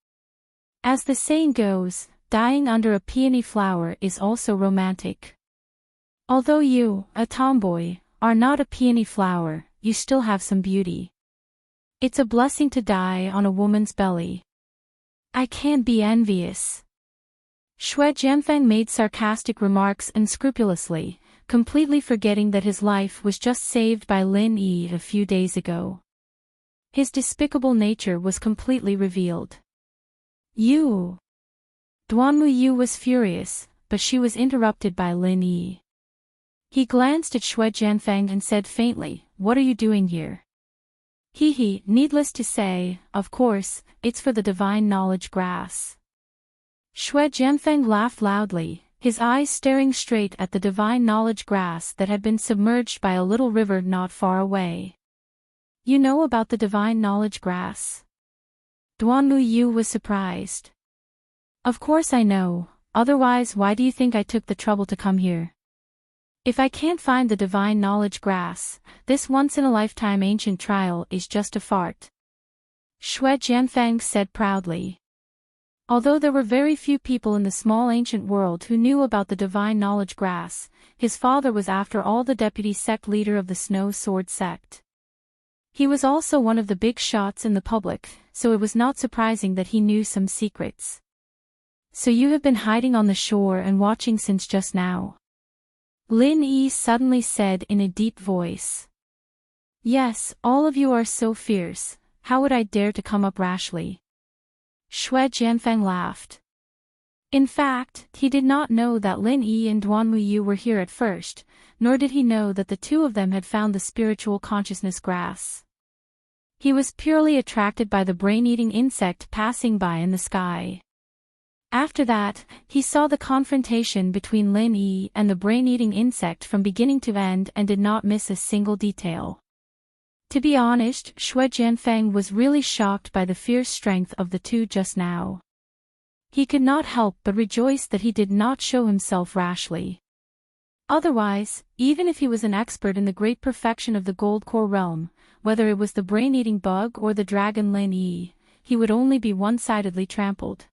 As the saying goes, dying under a peony flower is also romantic. Although you, a tomboy, are not a peony flower, you still have some beauty. It's a blessing to die on a woman's belly. I can't be envious. Shui Jianfeng made sarcastic remarks unscrupulously, completely forgetting that his life was just saved by Lin Yi a few days ago. His despicable nature was completely revealed. You! Duan Muyu was furious, but she was interrupted by Lin Yi. He glanced at Shui Jianfeng and said faintly, "What are you doing here?" He, needless to say, of course, it's for the divine knowledge grass. Shui Jianfeng laughed loudly, his eyes staring straight at the divine knowledge grass that had been submerged by a little river not far away. You know about the divine knowledge grass? Duan Muyu was surprised. Of course I know, otherwise why do you think I took the trouble to come here? If I can't find the divine knowledge grass, this once-in-a-lifetime ancient trial is just a fart. Shui Jianfeng said proudly. Although there were very few people in the small ancient world who knew about the divine knowledge grass, his father was after all the deputy sect leader of the Snow Sword sect. He was also one of the big shots in the public, so it was not surprising that he knew some secrets. So you have been hiding on the shore and watching since just now? Lin Yi suddenly said in a deep voice. Yes, all of you are so fierce, how would I dare to come up rashly? Shui Jianfeng laughed. In fact, he did not know that Lin Yi and Duan Muyu were here at first, nor did he know that the two of them had found the spiritual consciousness grass. He was purely attracted by the brain-eating insect passing by in the sky. After that, he saw the confrontation between Lin Yi and the brain-eating insect from beginning to end and did not miss a single detail. To be honest, Shui Jianfeng was really shocked by the fierce strength of the two just now. He could not help but rejoice that he did not show himself rashly. Otherwise, even if he was an expert in the great perfection of the Gold Core realm, whether it was the brain-eating bug or the dragon Lin Yi, he would only be one-sidedly trampled.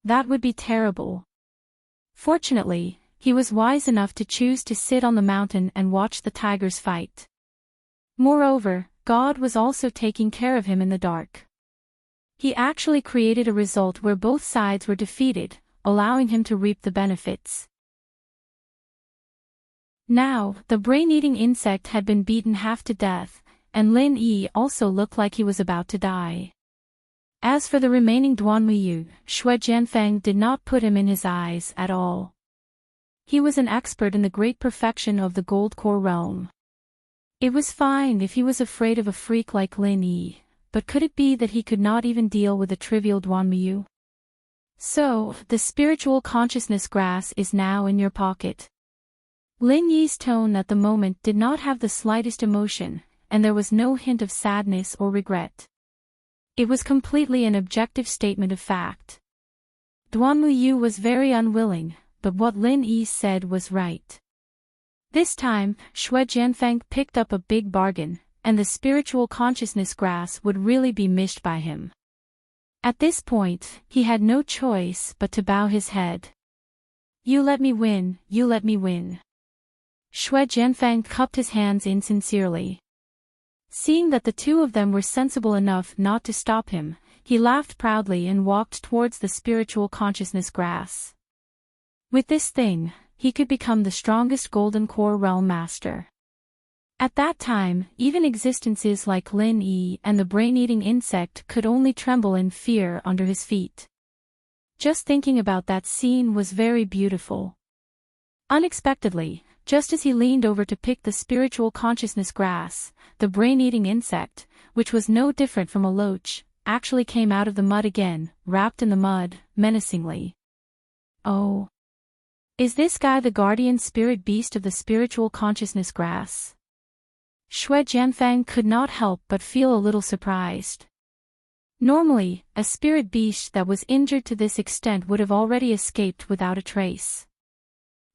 That would be terrible. Fortunately, he was wise enough to choose to sit on the mountain and watch the tigers fight. Moreover, God was also taking care of him in the dark. He actually created a result where both sides were defeated, allowing him to reap the benefits. Now, the brain-eating insect had been beaten half to death, and Lin Yi also looked like he was about to die. As for the remaining Duan Muyu, Shui Jianfeng did not put him in his eyes at all. He was an expert in the great perfection of the Gold Core realm. It was fine if he was afraid of a freak like Lin Yi, but could it be that he could not even deal with a trivial Duan Muyu? So, the spiritual consciousness grass is now in your pocket. Lin Yi's tone at the moment did not have the slightest emotion, and there was no hint of sadness or regret. It was completely an objective statement of fact. Duanmu Yu was very unwilling, but what Lin Yi said was right. This time, Xue Jianfeng picked up a big bargain, and the spiritual consciousness grass would really be missed by him. At this point, he had no choice but to bow his head. You let me win, you let me win. Xue Jianfeng cupped his hands insincerely. Seeing that the two of them were sensible enough not to stop him, he laughed proudly and walked towards the spiritual consciousness grass. With this thing, he could become the strongest Golden Core Realm Master. At that time, even existences like Lin Yi and the brain-eating insect could only tremble in fear under his feet. Just thinking about that scene was very beautiful. Unexpectedly, just as he leaned over to pick the spiritual consciousness grass, the brain-eating insect, which was no different from a loach, actually came out of the mud again, wrapped in the mud, menacingly. Oh. Is this guy the guardian spirit beast of the spiritual consciousness grass? Xue Jianfeng could not help but feel a little surprised. Normally, a spirit beast that was injured to this extent would have already escaped without a trace.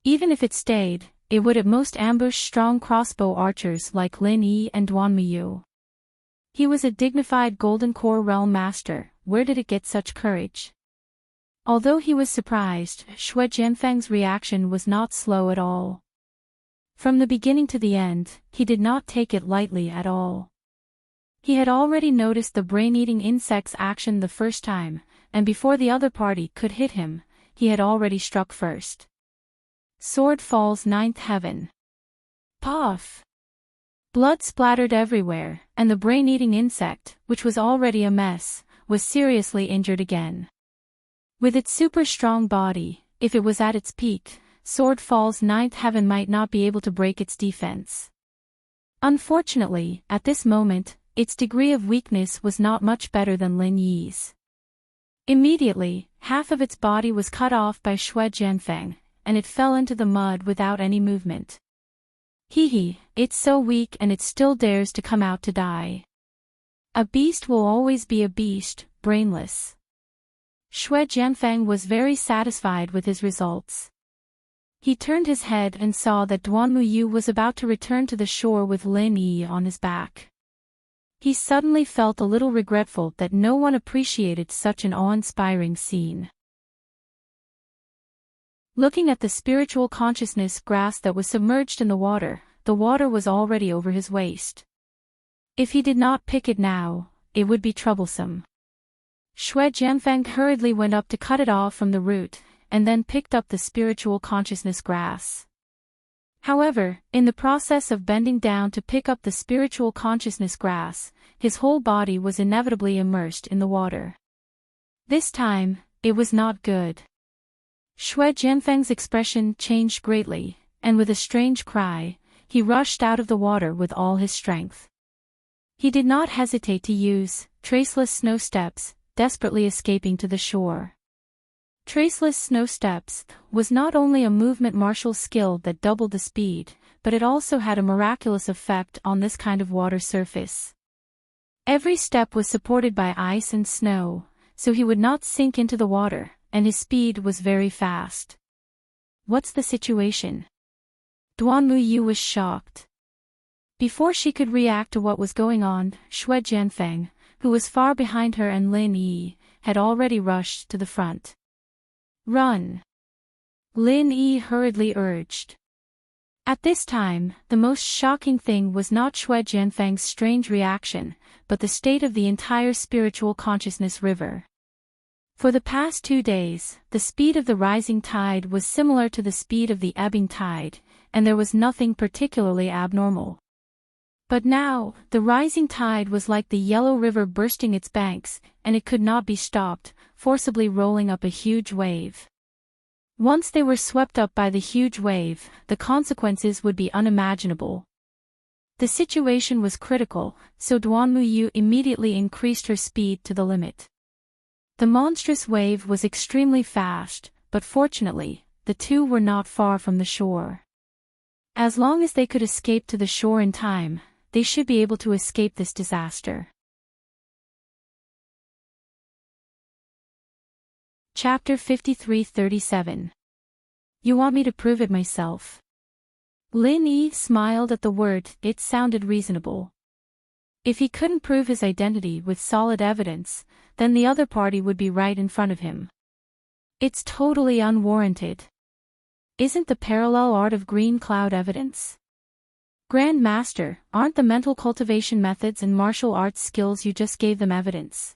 Even if it stayed, it would at most ambush strong crossbow archers like Lin Yi and Duanmu Yu. He was a dignified Golden Core Realm Master, where did it get such courage? Although he was surprised, Xue Jianfeng's reaction was not slow at all. From the beginning to the end, he did not take it lightly at all. He had already noticed the brain-eating insect's action the first time, and before the other party could hit him, he had already struck first. Sword falls ninth heaven. Puff! Blood splattered everywhere, and the brain-eating insect, which was already a mess, was seriously injured again. With its super strong body, if it was at its peak, Sword Fall's ninth heaven might not be able to break its defense. Unfortunately, at this moment, its degree of weakness was not much better than Lin Yi's. Immediately, half of its body was cut off by Xue Jianfeng, and it fell into the mud without any movement. Hee, it's so weak and it still dares to come out to die. A beast will always be a beast, brainless. Xue Jianfeng was very satisfied with his results. He turned his head and saw that Duanmu Yu was about to return to the shore with Lin Yi on his back. He suddenly felt a little regretful that no one appreciated such an awe-inspiring scene. Looking at the spiritual consciousness grass that was submerged in the water was already over his waist. If he did not pick it now, it would be troublesome. Xue Jianfeng hurriedly went up to cut it off from the root, and then picked up the spiritual consciousness grass. However, in the process of bending down to pick up the spiritual consciousness grass, his whole body was inevitably immersed in the water. This time, it was not good. Xue Jianfeng's expression changed greatly, and with a strange cry, he rushed out of the water with all his strength. He did not hesitate to use traceless snow steps, desperately escaping to the shore. Traceless snow steps was not only a movement martial skill that doubled the speed, but it also had a miraculous effect on this kind of water surface. Every step was supported by ice and snow, so he would not sink into the water, and his speed was very fast. What's the situation? Duanmu Yu was shocked. Before she could react to what was going on, Xue Jianfeng, who was far behind her, and Lin Yi, had already rushed to the front. Run! Lin Yi hurriedly urged. At this time, the most shocking thing was not Xue Jianfeng's strange reaction, but the state of the entire spiritual consciousness river. For the past 2 days, the speed of the rising tide was similar to the speed of the ebbing tide, and there was nothing particularly abnormal. But now, the rising tide was like the Yellow River bursting its banks, and it could not be stopped, forcibly rolling up a huge wave. Once they were swept up by the huge wave, the consequences would be unimaginable. The situation was critical, so Duanmu Yu immediately increased her speed to the limit. The monstrous wave was extremely fast, but fortunately, the two were not far from the shore. As long as they could escape to the shore in time, they should be able to escape this disaster. Chapter 53:37. You want me to prove it myself? Lin Yi smiled at the word. It sounded reasonable. If he couldn't prove his identity with solid evidence, then the other party would be right in front of him. It's totally unwarranted. Isn't the parallel art of green cloud evidence? Grand Master, aren't the mental cultivation methods and martial arts skills you just gave them evidence?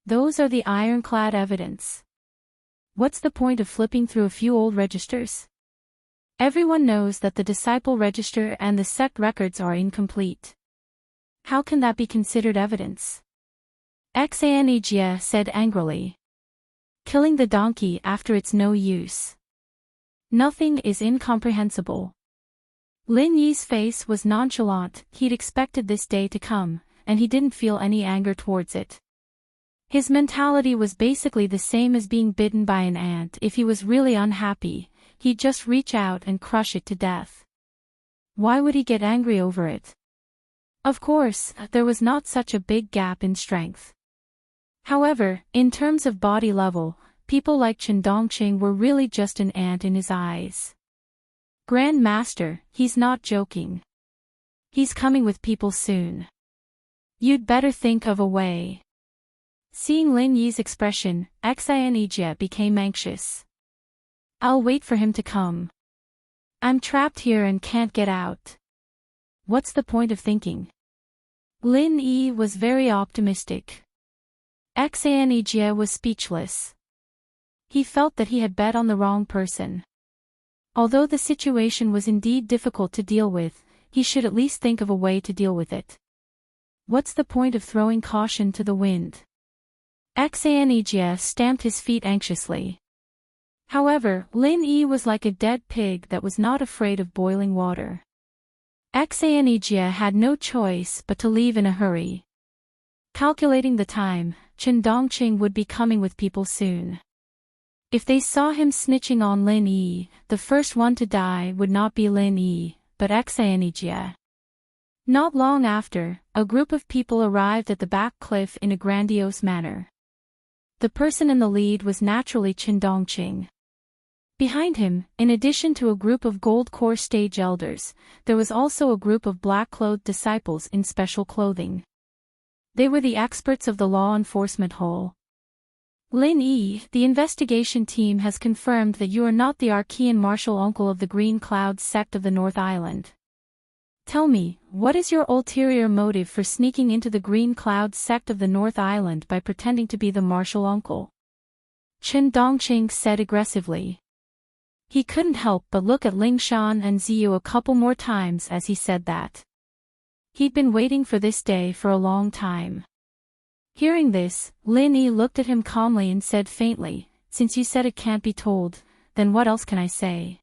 Those are the ironclad evidence. What's the point of flipping through a few old registers? Everyone knows that the disciple register and the sect records are incomplete. How can that be considered evidence? Xanejia said angrily. Killing the donkey after it's no use. Nothing is incomprehensible. Lin Yi's face was nonchalant. He'd expected this day to come, and he didn't feel any anger towards it. His mentality was basically the same as being bitten by an ant. If he was really unhappy, he'd just reach out and crush it to death. Why would he get angry over it? Of course, there was not such a big gap in strength. However, in terms of body level, people like Chen Dongqing were really just an ant in his eyes. Grand Master, he's not joking. He's coming with people soon. You'd better think of a way. Seeing Lin Yi's expression, Xanejia became anxious. I'll wait for him to come. I'm trapped here and can't get out. What's the point of thinking? Lin Yi was very optimistic. Xanejia was speechless. He felt that he had bet on the wrong person. Although the situation was indeed difficult to deal with, he should at least think of a way to deal with it. What's the point of throwing caution to the wind? Xanejia stamped his feet anxiously. However, Lin Yi was like a dead pig that was not afraid of boiling water. Xanejia had no choice but to leave in a hurry. Calculating the time, Chen Dongqing would be coming with people soon. If they saw him snitching on Lin Yi, the first one to die would not be Lin Yi, but Xanejia. Not long after, a group of people arrived at the back cliff in a grandiose manner. The person in the lead was naturally Chen Dongqing. Behind him, in addition to a group of gold core stage elders, there was also a group of black-clothed disciples in special clothing. They were the experts of the law enforcement hall. Lin Yi, the investigation team has confirmed that you are not the Archean martial uncle of the Green Cloud sect of the North Island. Tell me, what is your ulterior motive for sneaking into the Green Cloud sect of the North Island by pretending to be the martial uncle? Chen Dongqing said aggressively. He couldn't help but look at Lingshan and Ziyu a couple more times as he said that. He'd been waiting for this day for a long time. Hearing this, Lin Yi looked at him calmly and said faintly, since you said it can't be told, then what else can I say?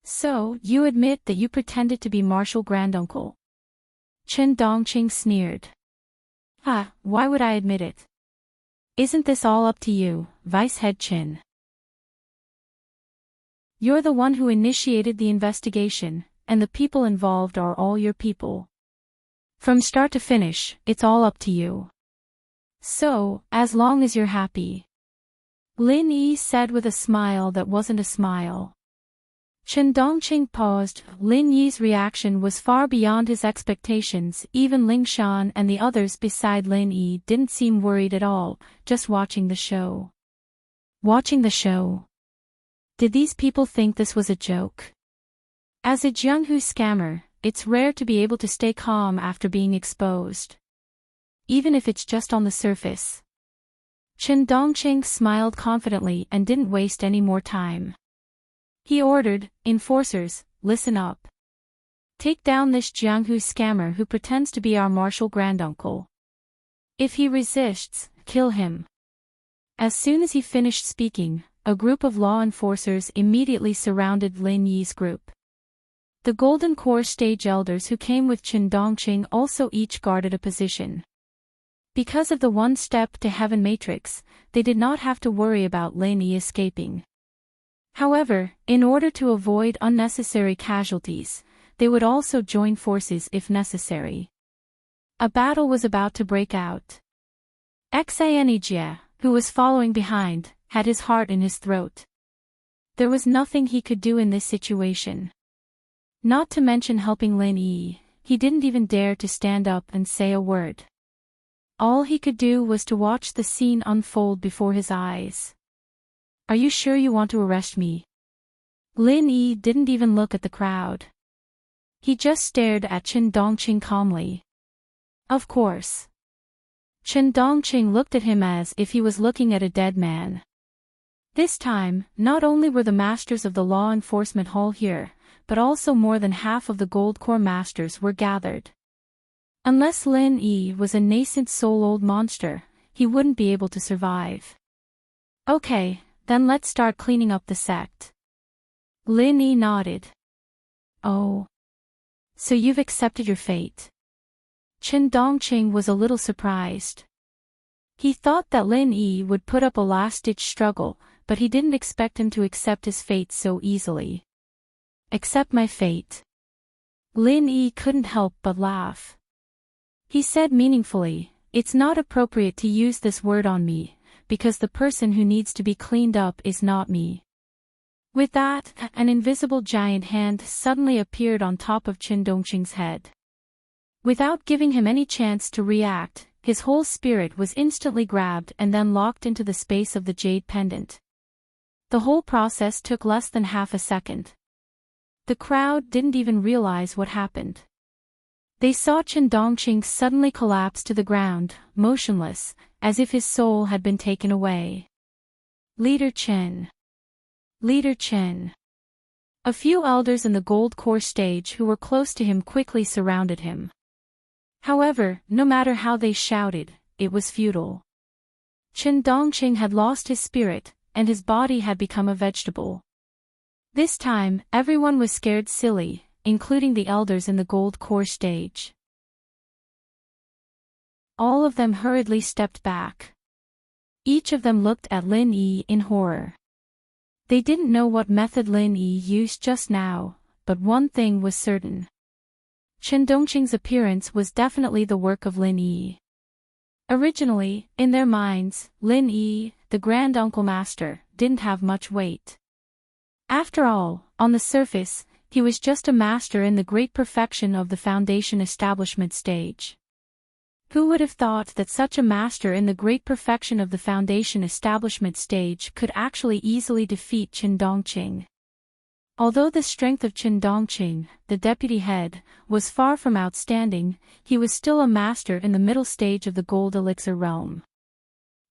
So, you admit that you pretended to be martial granduncle? Chen Dongqing sneered. Why would I admit it? Isn't this all up to you, Vice Head Chen? You're the one who initiated the investigation, and the people involved are all your people. From start to finish, it's all up to you. So, as long as you're happy. Lin Yi said with a smile that wasn't a smile. Chen Dongqing paused. Lin Yi's reaction was far beyond his expectations. Even Lingshan and the others beside Lin Yi didn't seem worried at all, just watching the show. Watching the show. Did these people think this was a joke? As a Jianghu scammer, it's rare to be able to stay calm after being exposed. Even if it's just on the surface. Chen Dongqing smiled confidently and didn't waste any more time. He ordered, enforcers, listen up. Take down this Jianghu scammer who pretends to be our martial granduncle. If he resists, kill him. As soon as he finished speaking, a group of law enforcers immediately surrounded Lin Yi's group. The Golden Core stage elders who came with Chen Dongqing also each guarded a position. Because of the One Step to Heaven matrix, they did not have to worry about Lin Yi escaping. However, in order to avoid unnecessary casualties, they would also join forces if necessary. A battle was about to break out. Xanijia, who was following behind, had his heart in his throat. There was nothing he could do in this situation. Not to mention helping Lin Yi, he didn't even dare to stand up and say a word. All he could do was to watch the scene unfold before his eyes. Are you sure you want to arrest me? Lin Yi didn't even look at the crowd. He just stared at Chen Dongqing calmly. Of course. Chen Dongqing looked at him as if he was looking at a dead man. This time, not only were the masters of the law enforcement hall here, but also more than half of the Gold Core masters were gathered. Unless Lin Yi was a nascent soul-old monster, he wouldn't be able to survive. Okay, then let's start cleaning up the sect. Lin Yi nodded. Oh. So you've accepted your fate. Chen Dongqing was a little surprised. He thought that Lin Yi would put up a last-ditch struggle, but he didn't expect him to accept his fate so easily. Accept my fate. Lin Yi couldn't help but laugh. He said meaningfully, it's not appropriate to use this word on me, because the person who needs to be cleaned up is not me. With that, an invisible giant hand suddenly appeared on top of Chen Dongqing's head. Without giving him any chance to react, his whole spirit was instantly grabbed and then locked into the space of the jade pendant. The whole process took less than half a second. The crowd didn't even realize what happened. They saw Chen Dongqing suddenly collapse to the ground, motionless, as if his soul had been taken away. Leader Chen. Leader Chen. A few elders in the Gold Core stage who were close to him quickly surrounded him. However, no matter how they shouted, it was futile. Chen Dongqing had lost his spirit, and his body had become a vegetable. This time, everyone was scared silly, including the elders in the Gold Core stage. All of them hurriedly stepped back. Each of them looked at Lin Yi in horror. They didn't know what method Lin Yi used just now, but one thing was certain. Chen Dongqing's appearance was definitely the work of Lin Yi. Originally, in their minds, Lin Yi, the Grand Uncle Master, didn't have much weight. After all, on the surface, he was just a master in the great perfection of the Foundation establishment stage. Who would have thought that such a master in the great perfection of the Foundation establishment stage could actually easily defeat Chen Dongqing? Although the strength of Chen Dongqing, the deputy head, was far from outstanding, he was still a master in the middle stage of the Gold Elixir realm.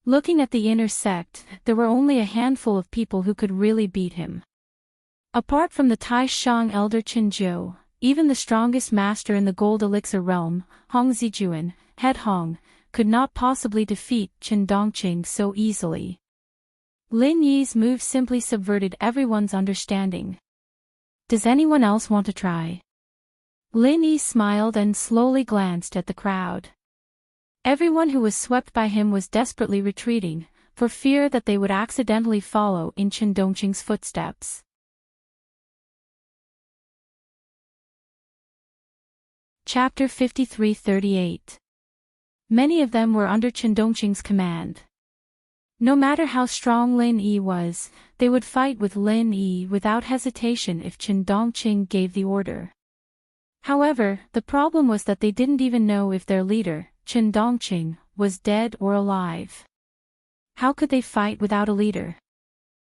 Looking at the inner sect, there were only a handful of people who could really beat him. Apart from the Tai Shang elder Chen Zhou, even the strongest master in the Gold Elixir realm, Hong Zijuan, Head Hong, could not possibly defeat Chen Dongqing so easily. Lin Yi's move simply subverted everyone's understanding. Does anyone else want to try? Lin Yi smiled and slowly glanced at the crowd. Everyone who was swept by him was desperately retreating, for fear that they would accidentally follow in Chen Dongqing's footsteps. Chapter 53-38. Many of them were under Chen Dongqing's command. No matter how strong Lin Yi was, they would fight with Lin Yi without hesitation if Chen Dongqing gave the order. However, the problem was that they didn't even know if their leader, Chen Dongqing, was dead or alive. How could they fight without a leader?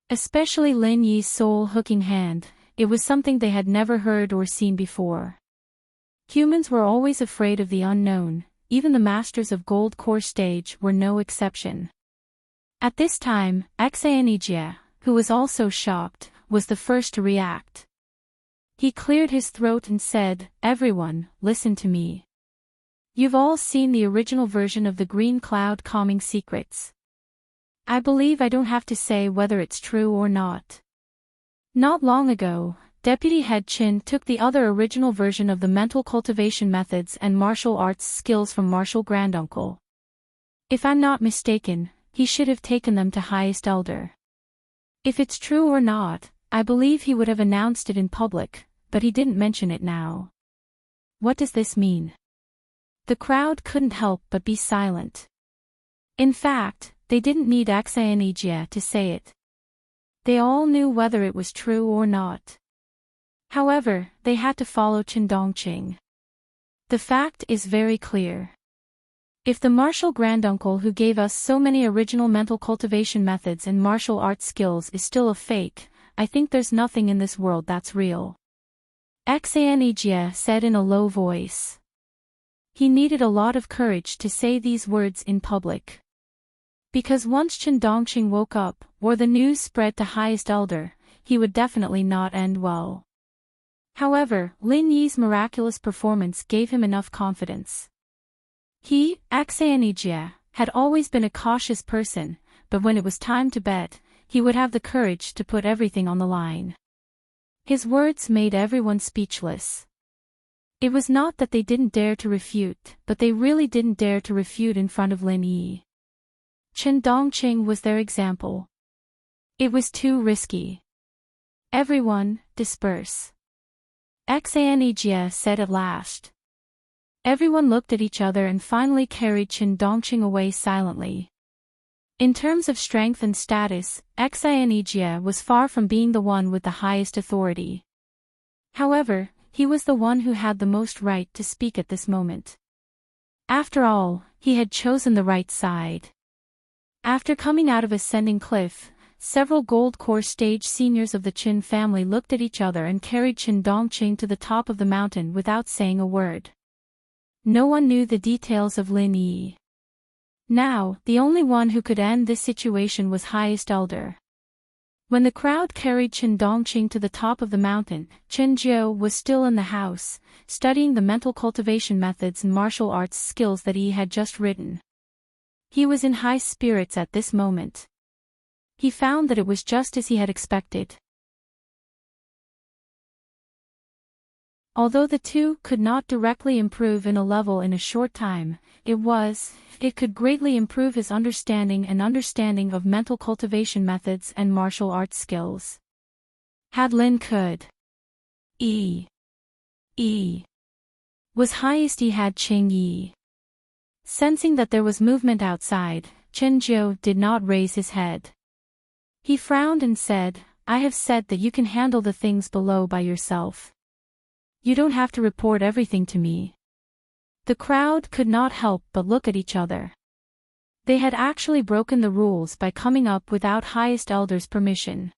Especially Lin Yi's soul-hooking hand, it was something they had never heard or seen before. Humans were always afraid of the unknown, even the masters of Gold Core stage were no exception. At this time, Xanijia, who was also shocked, was the first to react. He cleared his throat and said, "Everyone, listen to me. You've all seen the original version of the Green Cloud Calming Secrets. I believe I don't have to say whether it's true or not. Not long ago, Deputy Head Chin took the other original version of the mental cultivation methods and martial arts skills from Martial Granduncle. If I'm not mistaken, he should have taken them to highest elder. If it's true or not, I believe he would have announced it in public, but he didn't mention it now. What does this mean? The crowd couldn't help but be silent. In fact, they didn't need Echanting to say it. They all knew whether it was true or not. However, they had to follow Echanting. The fact is very clear. If the martial granduncle who gave us so many original mental cultivation methods and martial arts skills is still a fake, I think there's nothing in this world that's real. Echanting said in a low voice. He needed a lot of courage to say these words in public. Because once Echanting woke up, or the news spread to highest elder, he would definitely not end well. However, Lin Yi's miraculous performance gave him enough confidence. He, Echanting, had always been a cautious person, but when it was time to bet, he would have the courage to put everything on the line. His words made everyone speechless. It was not that they didn't dare to refute, but they really didn't dare to refute in front of Lin Yi. Echanting was their example. It was too risky. Everyone, disperse. Echanting said at last. Everyone looked at each other and finally carried Echanting away silently. In terms of strength and status, Echanting was far from being the one with the highest authority. However, he was the one who had the most right to speak at this moment. After all, he had chosen the right side. After coming out of Ascending Cliff, several Gold Core stage seniors of the Qin family looked at each other and carried Echanting to the top of the mountain without saying a word. No one knew the details of Lin Yi. Now, the only one who could end this situation was highest elder. When the crowd carried Echanting to the top of the mountain, Chen Jiu was still in the house, studying the mental cultivation methods and martial arts skills that he had just written. He was in high spirits at this moment. He found that it was just as he had expected. Although the two could not directly improve in a level in a short time, it could greatly improve his understanding of mental cultivation methods and martial arts skills. Had Lin could was highest, he had Qing Yi. Sensing that there was movement outside, Chen Jiu did not raise his head. He frowned and said, I have said that you can handle the things below by yourself. You don't have to report everything to me. The crowd could not help but look at each other. They had actually broken the rules by coming up without highest elder's permission.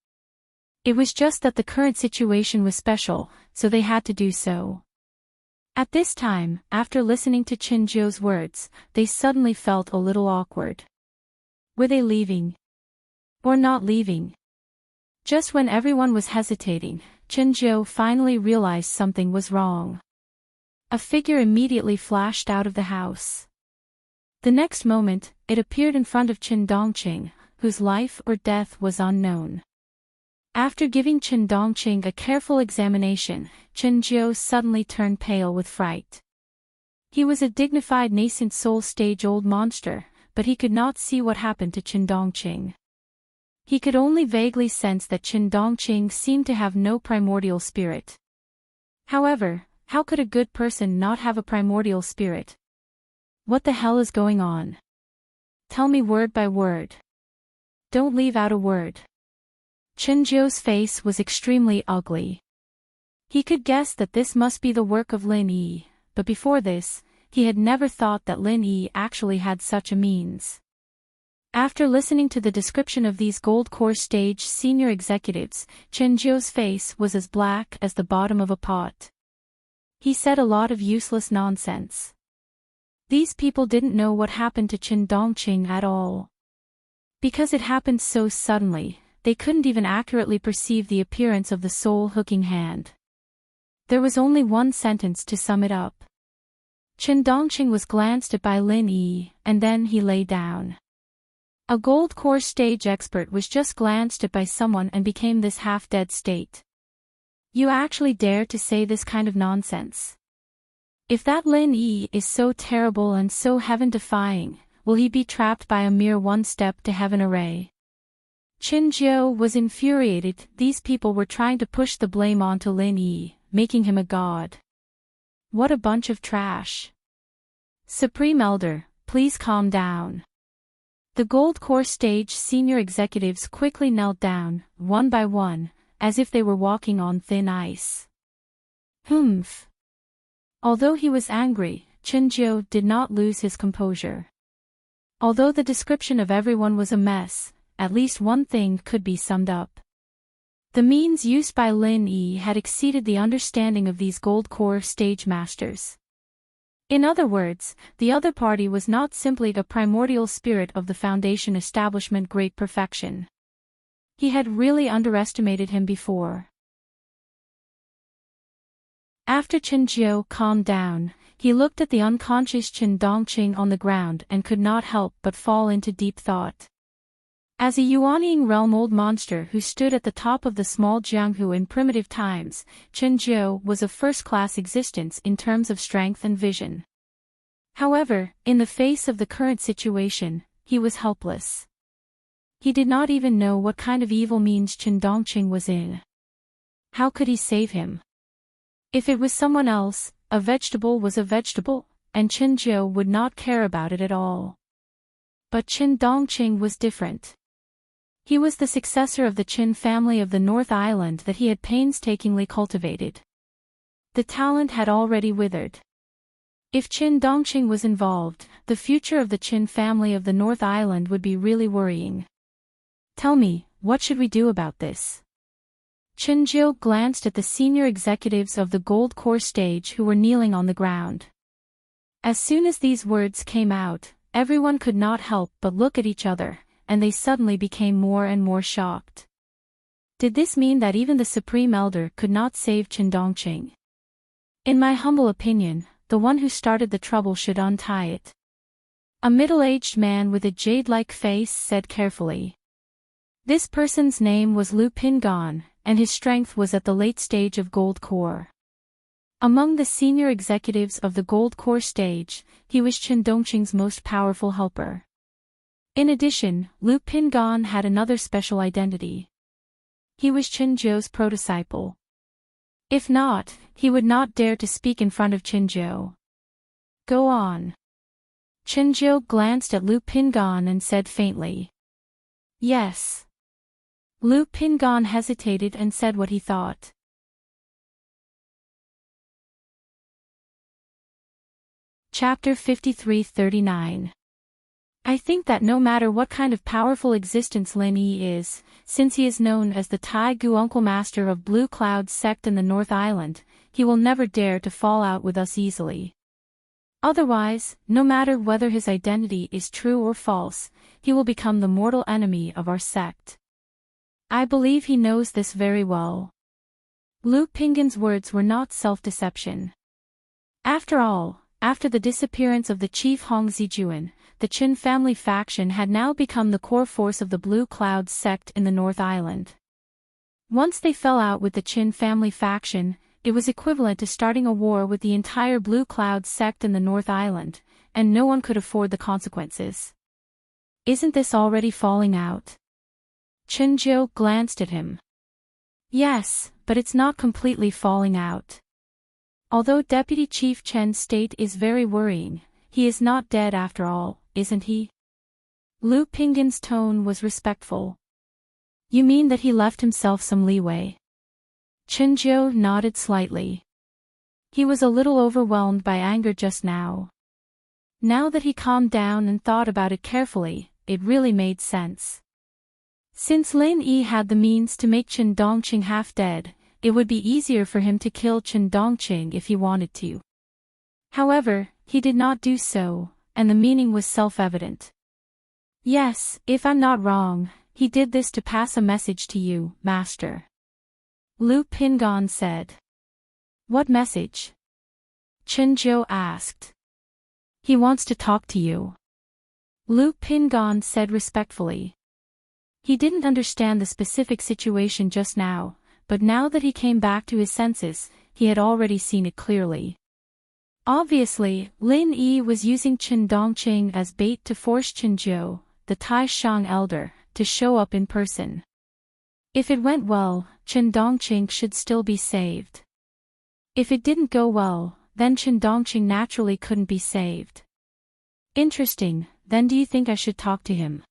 It was just that the current situation was special, so they had to do so. At this time, after listening to Chen Jiu's words, they suddenly felt a little awkward. Were they leaving? Or not leaving? Just when everyone was hesitating, Chen Jiu finally realized something was wrong. A figure immediately flashed out of the house. The next moment, it appeared in front of Echanting, whose life or death was unknown. After giving Echanting a careful examination, Chen Jiu suddenly turned pale with fright. He was a dignified nascent soul stage old monster, but he could not see what happened to Echanting. He could only vaguely sense that Echanting seemed to have no primordial spirit. However, how could a good person not have a primordial spirit? What the hell is going on? Tell me word by word. Don't leave out a word. Chen Jiu's face was extremely ugly. He could guess that this must be the work of Lin Yi, but before this, he had never thought that Lin Yi actually had such a means. After listening to the description of these Gold Core stage senior executives, Chen Jiu's face was as black as the bottom of a pot. He said a lot of useless nonsense. These people didn't know what happened to Echanting at all. Because it happened so suddenly, they couldn't even accurately perceive the appearance of the soul-hooking hand. There was only one sentence to sum it up. Echanting was glanced at by Lin Yi, and then he lay down. A Gold Core stage expert was just glanced at by someone and became this half-dead state. You actually dare to say this kind of nonsense? If that Lin Yi is so terrible and so heaven-defying, will he be trapped by a mere one step to heaven array? Qin Jiu was infuriated. These people were trying to push the blame onto Lin Yi, making him a god. What a bunch of trash. Supreme Elder, please calm down. The Gold Core stage senior executives quickly knelt down, one by one, as if they were walking on thin ice. Humph. Although he was angry, Qin Jiu did not lose his composure. Although the description of everyone was a mess, at least one thing could be summed up. The means used by Lin Yi had exceeded the understanding of these Gold Core stage masters. In other words, the other party was not simply a primordial spirit of the Foundation establishment great perfection. He had really underestimated him before. After Qin Jiu calmed down, he looked at the unconscious Qin Dongqing on the ground and could not help but fall into deep thought. As a Yuanying realm old monster who stood at the top of the small Jianghu in primitive times, Qin Jiu was of first-class existence in terms of strength and vision. However, in the face of the current situation, he was helpless. He did not even know what kind of evil means Qin Dongqing was in. How could he save him? If it was someone else, a vegetable was a vegetable, and Qin Jiu would not care about it at all. But Qin Dongqing was different. He was the successor of the Qin family of the North Island that he had painstakingly cultivated. The talent had already withered. If Qin Dongqing was involved, the future of the Qin family of the North Island would be really worrying. Tell me, what should we do about this? Qin Jiu glanced at the senior executives of the Gold Core stage who were kneeling on the ground. As soon as these words came out, everyone could not help but look at each other, and they suddenly became more and more shocked. Did this mean that even the Supreme Elder could not save Qin Dongqing? In my humble opinion, the one who started the trouble should untie it. A middle-aged man with a jade-like face said carefully. This person's name was Lu Pingan, and his strength was at the late stage of Gold Core. Among the senior executives of the Gold Core stage, he was Qin Dongqing's most powerful helper. In addition, Lu Pingan had another special identity. He was Qin Jiu's prototype. If not, he would not dare to speak in front of Qin Jiu. Go on. Qin Jiu glanced at Lu Pingan and said faintly. Yes. Lu Pingan hesitated and said what he thought. Chapter 53-39. I think that no matter what kind of powerful existence Lin Yi is, since he is known as the Tai Gu Uncle Master of Blue Cloud sect in the North Island, he will never dare to fall out with us easily. Otherwise, no matter whether his identity is true or false, he will become the mortal enemy of our sect. I believe he knows this very well. Lu Pingan's words were not self-deception. After all, after the disappearance of the chief Hong Zijuan, the Qin family faction had now become the core force of the Blue Cloud sect in the North Island. Once they fell out with the Qin family faction, it was equivalent to starting a war with the entire Blue Cloud sect in the North Island, and no one could afford the consequences. Isn't this already falling out? Qin Jiu glanced at him. Yes, but it's not completely falling out. Although Deputy Chief Chen's state is very worrying, he is not dead after all, isn't he? Lu Pingan's tone was respectful. You mean that he left himself some leeway? Qin Jiu nodded slightly. He was a little overwhelmed by anger just now. Now that he calmed down and thought about it carefully, it really made sense. Since Lin Yi had the means to make Qin Dongqing half dead, it would be easier for him to kill Qin Dongqing if he wanted to. However, he did not do so, and the meaning was self-evident. Yes, if I'm not wrong, he did this to pass a message to you, Master. Lu Pingan said. What message? Qin Jiu asked. He wants to talk to you. Lu Pingan said respectfully. He didn't understand the specific situation just now, but now that he came back to his senses, he had already seen it clearly. Obviously, Lin Yi was using Chen Dongqing as bait to force Chen Zhou, the Taishang elder, to show up in person. If it went well, Chen Dongqing should still be saved. If it didn't go well, then Chen Dongqing naturally couldn't be saved. Interesting, then do you think I should talk to him?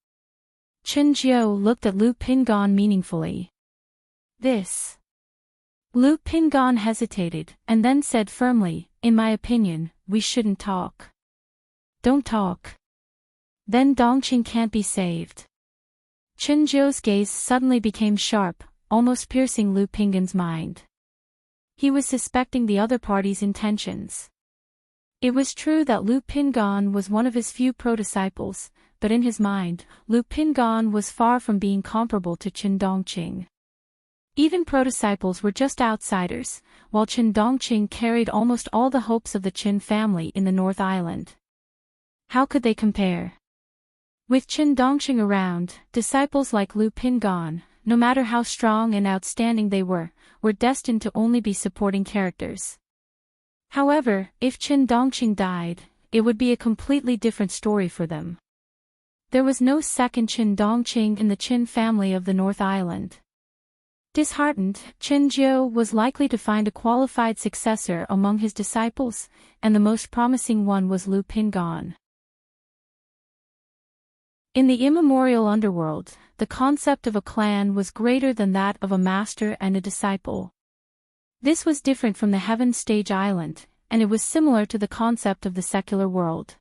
Chen Zhou looked at Lu Pingon meaningfully. This. Lu Pingon hesitated, and then said firmly, in my opinion, we shouldn't talk. Don't talk. Then Dongqing can't be saved. Chen Zhou's gaze suddenly became sharp, almost piercing Lu Pingon's mind. He was suspecting the other party's intentions. It was true that Lu Pingon was one of his few pro-disciples, but in his mind, Lu Pingon was far from being comparable to Chen Dongqing. Even pro-disciples were just outsiders, while Chen Dongqing carried almost all the hopes of the Qin family in the North Island. How could they compare? With Chen Dongqing around, disciples like Lu Pingon, no matter how strong and outstanding they were destined to only be supporting characters. However, if Chen Dongqing died, it would be a completely different story for them. There was no second Chen Dongqing in the Qin family of the North Island. Disheartened, Chen Zhou was likely to find a qualified successor among his disciples, and the most promising one was Lu Pingon. In the immemorial underworld, the concept of a clan was greater than that of a master and a disciple. This was different from the Heaven Stage Island, and it was similar to the concept of the secular world.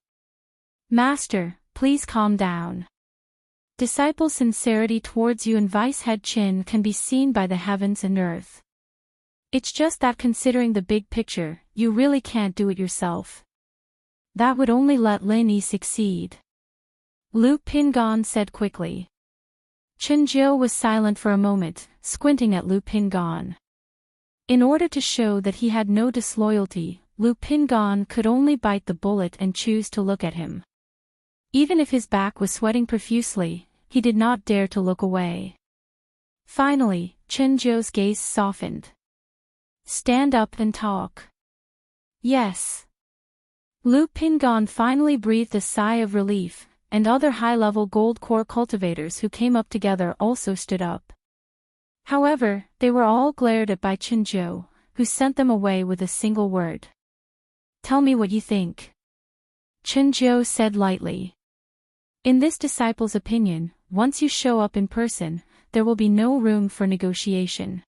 Master, please calm down. Disciple sincerity towards you and Vice Head Qin can be seen by the heavens and earth. It's just that considering the big picture, you really can't do it yourself. That would only let Lin Yi succeed. Lu Pingon said quickly. Chen Zhou was silent for a moment, squinting at Lu Pingon. In order to show that he had no disloyalty, Lu Pingon could only bite the bullet and choose to look at him. Even if his back was sweating profusely, he did not dare to look away. Finally, Chen Zhou's gaze softened. Stand up and talk. Yes. Lu Pingon finally breathed a sigh of relief, and other high-level gold core cultivators who came up together also stood up. However, they were all glared at by Chen Zhou, who sent them away with a single word. Tell me what you think. Chen Zhou said lightly. In this disciple's opinion, once you show up in person, there will be no room for negotiation.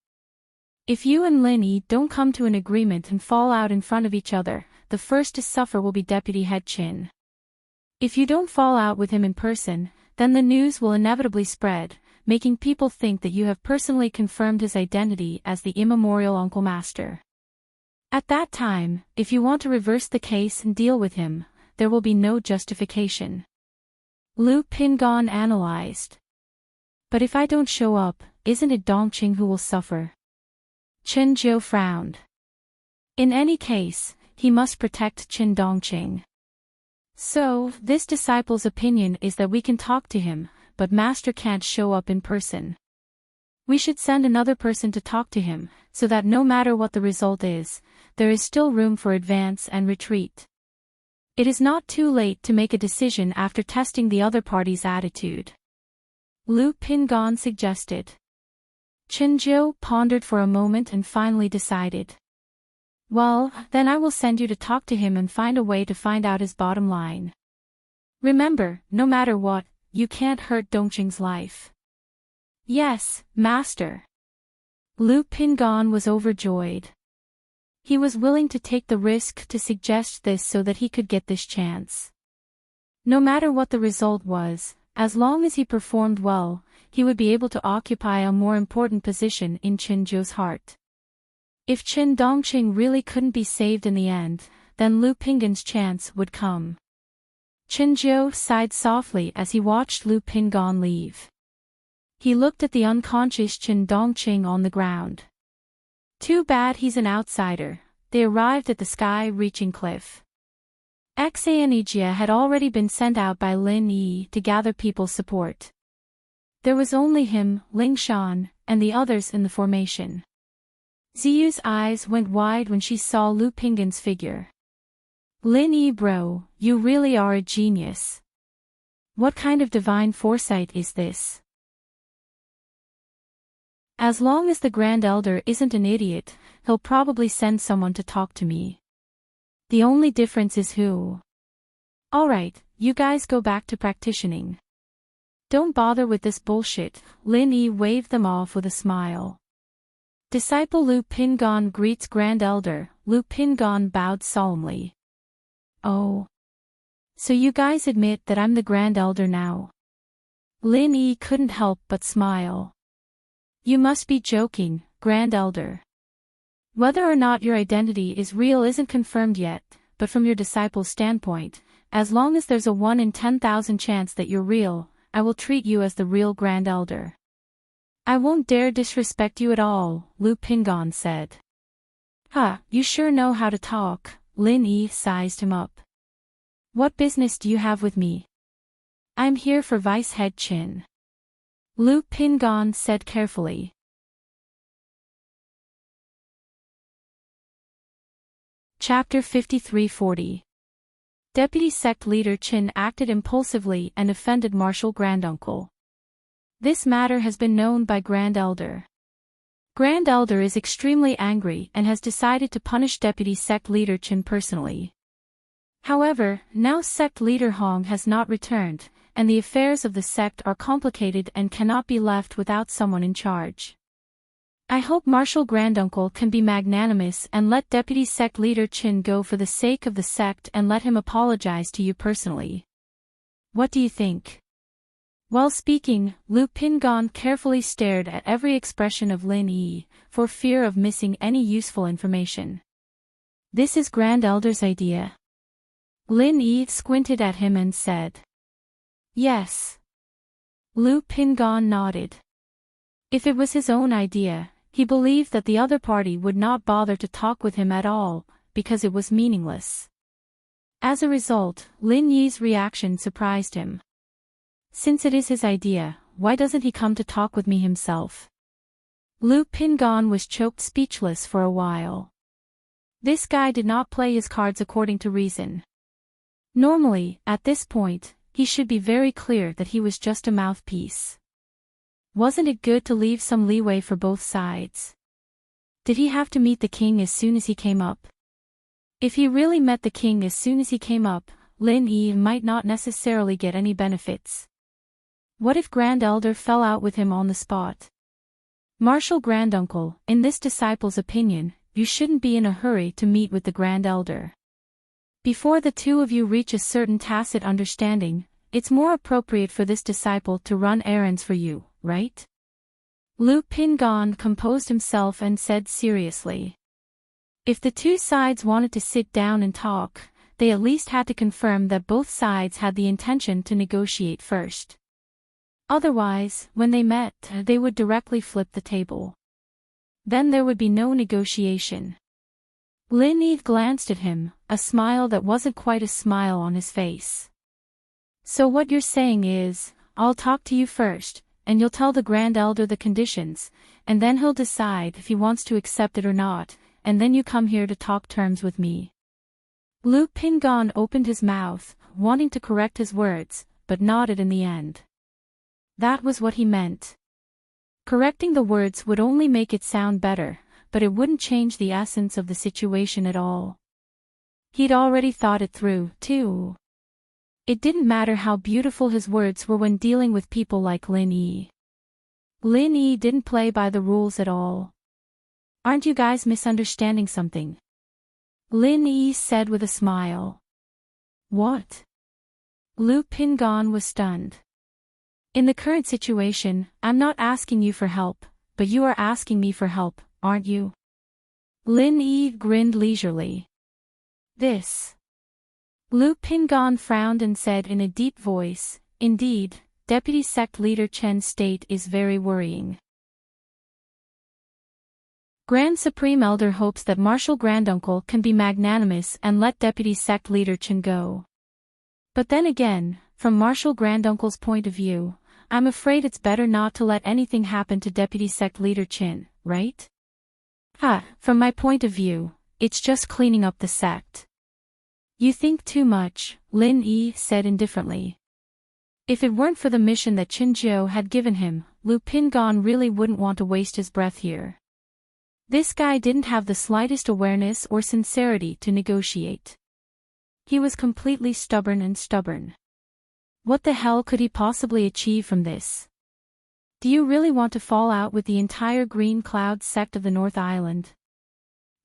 If you and Lin Yi don't come to an agreement and fall out in front of each other, the first to suffer will be Deputy Head Qin. If you don't fall out with him in person, then the news will inevitably spread, making people think that you have personally confirmed his identity as the immemorial Uncle Master. At that time, if you want to reverse the case and deal with him, there will be no justification. Lu Pingon analyzed. But if I don't show up, isn't it Dongqing who will suffer? Chen Zhou frowned. In any case, he must protect Chen Dongqing. So, this disciple's opinion is that we can talk to him, but Master can't show up in person. We should send another person to talk to him, so that no matter what the result is, there is still room for advance and retreat. It is not too late to make a decision after testing the other party's attitude. Lu Pingon suggested. Chen Zhou pondered for a moment and finally decided. Well, then I will send you to talk to him and find a way to find out his bottom line. Remember, no matter what, you can't hurt Dongqing's life. Yes, Master. Lu Pingon was overjoyed. He was willing to take the risk to suggest this so that he could get this chance. No matter what the result was, as long as he performed well, he would be able to occupy a more important position in Chen Zhou's heart. If Chen Dongqing really couldn't be saved in the end, then Lu Pingon's chance would come. Chen Zhou sighed softly as he watched Lu Pingon leave. He looked at the unconscious Chen Dongqing on the ground. Too bad he's an outsider. They arrived at the sky-reaching cliff. Xanejia had already been sent out by Lin Yi to gather people's support. There was only him, Ling Shan, and the others in the formation. Ziyu's eyes went wide when she saw Lu Pingon's figure. Lin Yi bro, you really are a genius. What kind of divine foresight is this? As long as the Grand Elder isn't an idiot, he'll probably send someone to talk to me. The only difference is who. Alright, you guys go back to practicing. Don't bother with this bullshit. Lin Yi waved them off with a smile. Disciple Lu Pingon greets Grand Elder. Lu Pingon bowed solemnly. Oh. So you guys admit that I'm the Grand Elder now? Lin Yi couldn't help but smile. You must be joking, Grand Elder. Whether or not your identity is real isn't confirmed yet, but from your disciple's standpoint, as long as there's a 1 in 10,000 chance that you're real, I will treat you as the real Grand Elder. I won't dare disrespect you at all, Lu Pingon said. You sure know how to talk, Lin Yi sized him up. What business do you have with me? I'm here for Vice Head Chin. Lu Pingon said carefully. Chapter 5340. Deputy Sect Leader Chin acted impulsively and offended Martial Granduncle. This matter has been known by Grand Elder. Grand Elder is extremely angry and has decided to punish Deputy Sect Leader Chin personally. However, now Sect Leader Hong has not returned, and the affairs of the sect are complicated and cannot be left without someone in charge. I hope Martial Granduncle can be magnanimous and let Deputy Sect Leader Chin go for the sake of the sect and let him apologize to you personally. What do you think? While speaking, Lu Pingon carefully stared at every expression of Lin Yi, for fear of missing any useful information. This is Grand Elder's idea. Lin Yi squinted at him and said. Yes. Lu Pingon nodded. If it was his own idea, he believed that the other party would not bother to talk with him at all, because it was meaningless. As a result, Lin Yi's reaction surprised him. Since it is his idea, why doesn't he come to talk with me himself? Lu Pingon was choked speechless for a while. This guy did not play his cards according to reason. Normally, at this point, he should be very clear that he was just a mouthpiece. Wasn't it good to leave some leeway for both sides? Did he have to meet the king as soon as he came up? If he really met the king as soon as he came up, Lin Yi might not necessarily get any benefits. What if Grand Elder fell out with him on the spot? Martial Granduncle, in this disciple's opinion, you shouldn't be in a hurry to meet with the Grand Elder. Before the two of you reach a certain tacit understanding, it's more appropriate for this disciple to run errands for you, right? Lu Pingon composed himself and said seriously. If the two sides wanted to sit down and talk, they at least had to confirm that both sides had the intention to negotiate first. Otherwise, when they met, they would directly flip the table. Then there would be no negotiation. Lin Yi glanced at him, a smile that wasn't quite a smile on his face. So what you're saying is, I'll talk to you first, and you'll tell the Grand Elder the conditions, and then he'll decide if he wants to accept it or not, and then you come here to talk terms with me. Lu Pingon opened his mouth, wanting to correct his words, but nodded in the end. That was what he meant. Correcting the words would only make it sound better, but it wouldn't change the essence of the situation at all. He'd already thought it through, too. It didn't matter how beautiful his words were when dealing with people like Lin Yi. Lin Yi didn't play by the rules at all. Aren't you guys misunderstanding something? Lin Yi said with a smile. What? Lu Pingon was stunned. In the current situation, I'm not asking you for help, but you are asking me for help, aren't you? Lin Yi grinned leisurely. This. Lu Pingon frowned and said in a deep voice, indeed, Deputy Sect Leader Chen's state is very worrying. Grand Supreme Elder hopes that Martial Granduncle can be magnanimous and let Deputy Sect Leader Chen go. But then again, from Martial Granduncle's point of view, I'm afraid it's better not to let anything happen to Deputy Sect Leader Chin, right? From my point of view, it's just cleaning up the sect. You think too much, Lin Yi said indifferently. If it weren't for the mission that Qinzhou had given him, Lu Pingan really wouldn't want to waste his breath here. This guy didn't have the slightest awareness or sincerity to negotiate. He was completely stubborn. What the hell could he possibly achieve from this? Do you really want to fall out with the entire Green Cloud sect of the North Island?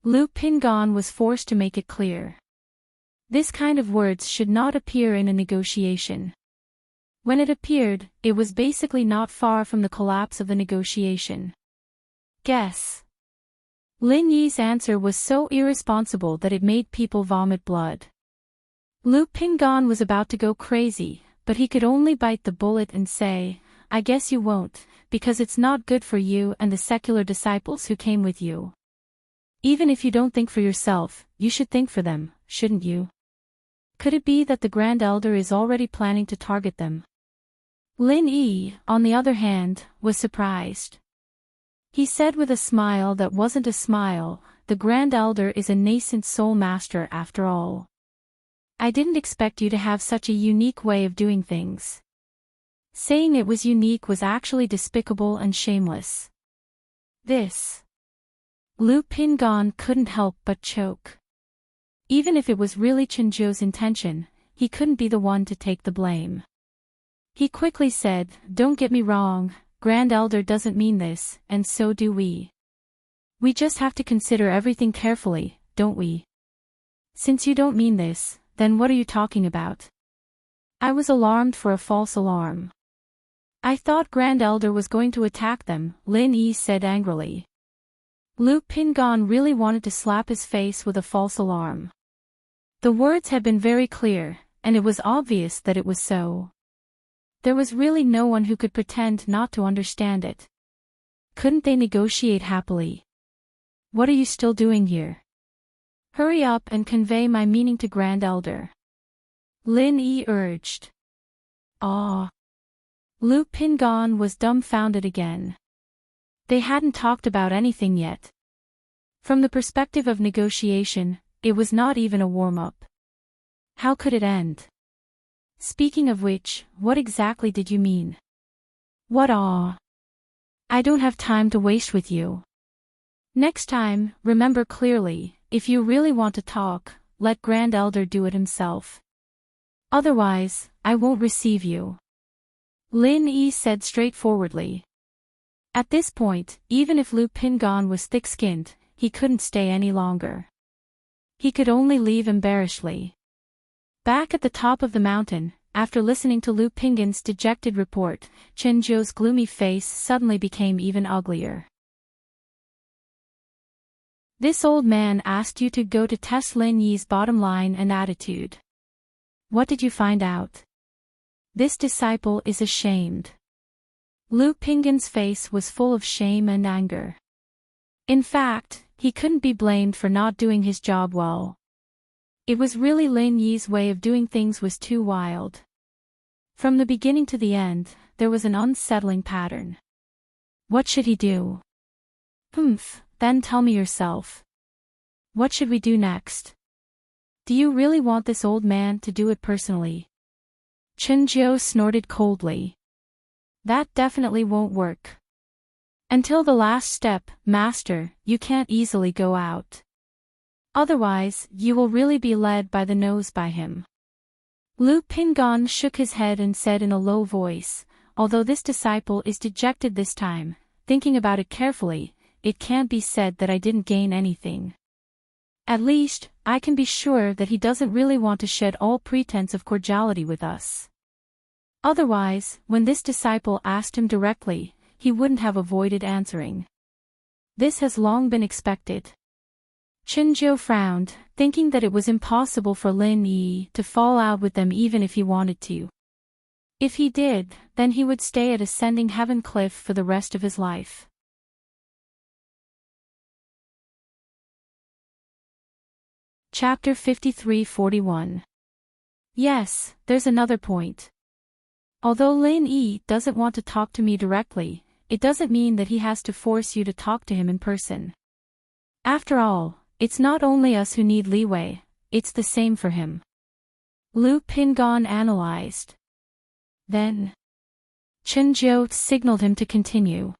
Lu Pingan was forced to make it clear. This kind of words should not appear in a negotiation. When it appeared, it was basically not far from the collapse of the negotiation. Guess. Lin Yi's answer was so irresponsible that it made people vomit blood. Lu Pingan was about to go crazy, but he could only bite the bullet and say, I guess you won't, because it's not good for you and the secular disciples who came with you. Even if you don't think for yourself, you should think for them, shouldn't you? Could it be that the Grand Elder is already planning to target them? Lin Yi, on the other hand, was surprised. He said with a smile that wasn't a smile, the Grand Elder is a nascent soul master after all. I didn't expect you to have such a unique way of doing things. Saying it was unique was actually despicable and shameless. This. Lu Pingan couldn't help but choke. Even if it was really Qinzhou's intention, he couldn't be the one to take the blame. He quickly said, Don't get me wrong, Grand Elder doesn't mean this, and so do we. We just have to consider everything carefully, don't we? Since you don't mean this, then what are you talking about? I was alarmed for a false alarm. I thought Grand Elder was going to attack them, Lin Yi said angrily. Lu Pingan really wanted to slap his face with a false alarm. The words had been very clear, and it was obvious that it was so. There was really no one who could pretend not to understand it. Couldn't they negotiate happily? What are you still doing here? Hurry up and convey my meaning to Grand Elder. Lin Yi urged. Ah. Lu Pingan was dumbfounded again. They hadn't talked about anything yet. From the perspective of negotiation, it was not even a warm-up. How could it end? Speaking of which, what exactly did you mean? What I don't have time to waste with you. Next time, remember clearly, if you really want to talk, let Grand Elder do it himself. Otherwise, I won't receive you. Lin Yi said straightforwardly. At this point, even if Lu Pingan was thick-skinned, he couldn't stay any longer. He could only leave embarrassedly. Back at the top of the mountain, after listening to Lu Pingan's dejected report, Qinzhou's gloomy face suddenly became even uglier. This old man asked you to go to test Lin Yi's bottom line and attitude. What did you find out? This disciple is ashamed. Lu Pingan's face was full of shame and anger. In fact, he couldn't be blamed for not doing his job well. It was really Lin Yi's way of doing things was too wild. From the beginning to the end, there was an unsettling pattern. What should he do? Then tell me yourself. What should we do next? Do you really want this old man to do it personally? Qinzhou snorted coldly. That definitely won't work. Until the last step, Master, you can't easily go out. Otherwise, you will really be led by the nose by him. Lu Pingan shook his head and said in a low voice, although this disciple is dejected this time, thinking about it carefully, it can't be said that I didn't gain anything. At least, I can be sure that he doesn't really want to shed all pretense of cordiality with us. Otherwise, when this disciple asked him directly, he wouldn't have avoided answering. This has long been expected. Qinzhou frowned, thinking that it was impossible for Lin Yi to fall out with them even if he wanted to. If he did, then he would stay at Ascending Heaven Cliff for the rest of his life. Chapter 53-41. Yes, there's another point. Although Lin Yi doesn't want to talk to me directly, it doesn't mean that he has to force you to talk to him in person. After all, it's not only us who need leeway, it's the same for him. Lu Pingon analyzed. Then Chen Jiu signaled him to continue.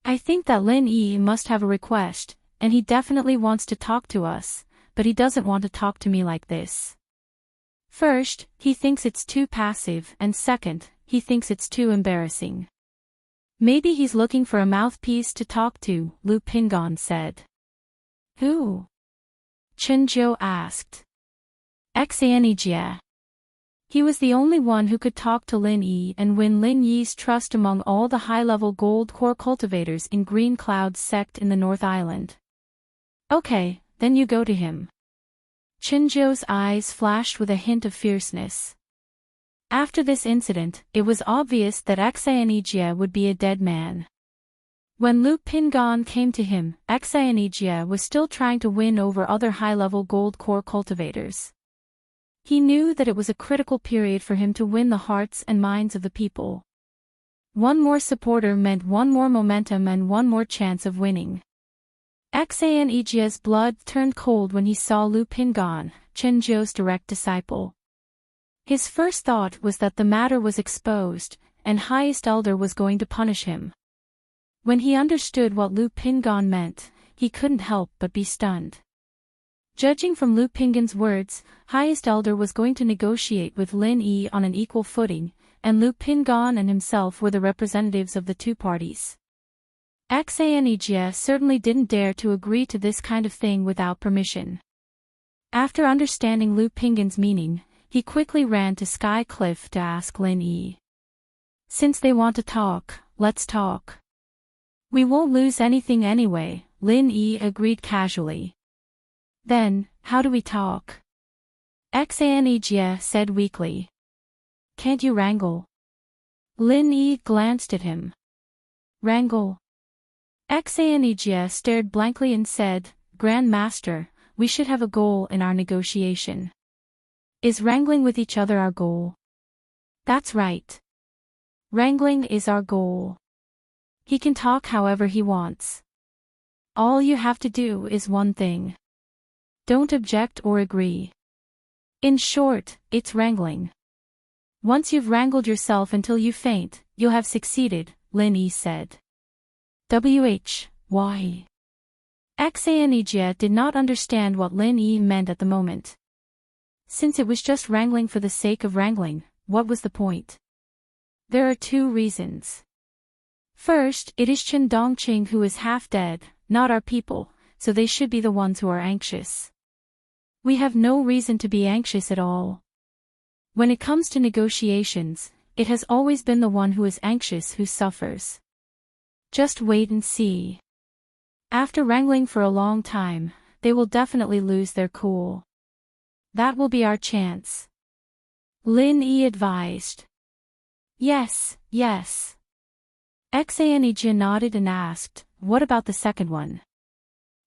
I think that Lin Yi must have a request, and he definitely wants to talk to us, but he doesn't want to talk to me like this. First, he thinks it's too passive, and second, he thinks it's too embarrassing. Maybe he's looking for a mouthpiece to talk to, Lu Pingon said. Who? Chen Jiu asked. Xanijie. He was the only one who could talk to Lin Yi and win Lin Yi's trust among all the high-level gold core cultivators in Green Cloud sect in the North Island. Okay, then you go to him. Chen Jiu's eyes flashed with a hint of fierceness. After this incident, it was obvious that Xanijie would be a dead man. When Lu Pingon came to him, Xanijie was still trying to win over other high-level gold core cultivators. He knew that it was a critical period for him to win the hearts and minds of the people. One more supporter meant one more momentum and one more chance of winning. Xanijie's blood turned cold when he saw Lu Pingon, Chen Jiu's direct disciple. His first thought was that the matter was exposed, and Highest Elder was going to punish him. When he understood what Lu Pingon meant, he couldn't help but be stunned. Judging from Lu Pingon's words, Highest Elder was going to negotiate with Lin Yi on an equal footing, and Lu Pingon and himself were the representatives of the two parties. Xanijie certainly didn't dare to agree to this kind of thing without permission. After understanding Lu Pingon's meaning, he quickly ran to Sky Cliff to ask Lin Yi. Since they want to talk, let's talk. We won't lose anything anyway, Lin Yi agreed casually. Then, how do we talk? Xanijie said weakly. Can't you wrangle? Lin Yi glanced at him. Wrangle? Xanijie stared blankly and said, Grand Master, we should have a goal in our negotiation. Is wrangling with each other our goal? That's right. Wrangling is our goal. He can talk however he wants. All you have to do is one thing. Don't object or agree. In short, it's wrangling. Once you've wrangled yourself until you faint, you'll have succeeded, Lin Yi said. Why? Xanijie did not understand what Lin Yi meant at the moment. Since it was just wrangling for the sake of wrangling, what was the point? There are two reasons. First, it is Chen Dongqing who is half dead, not our people, so they should be the ones who are anxious. We have no reason to be anxious at all. When it comes to negotiations, it has always been the one who is anxious who suffers. Just wait and see. After wrangling for a long time, they will definitely lose their cool. That will be our chance. Lin Yi advised. Yes. Xanijie nodded and asked, what about the second one?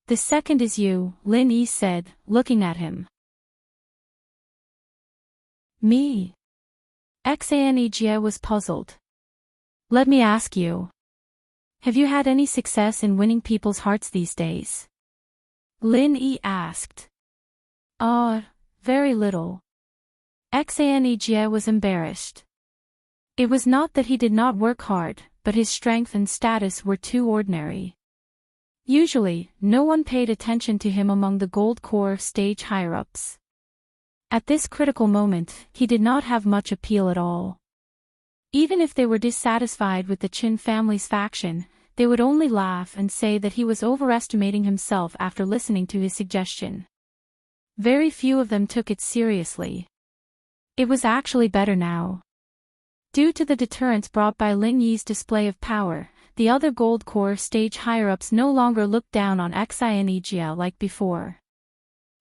The second is you, Lin Yi said, looking at him. Me? Xanijie was puzzled. Let me ask you. Have you had any success in winning people's hearts these days? Lin Yi asked. Very little. Xanijie was embarrassed. It was not that he did not work hard, but his strength and status were too ordinary. Usually, no one paid attention to him among the gold core stage higher-ups. At this critical moment, he did not have much appeal at all. Even if they were dissatisfied with the Qin family's faction, they would only laugh and say that he was overestimating himself after listening to his suggestion. Very few of them took it seriously. It was actually better now. Due to the deterrence brought by Lin Yi's display of power, the other gold core stage higher-ups no longer looked down on Xanijie like before.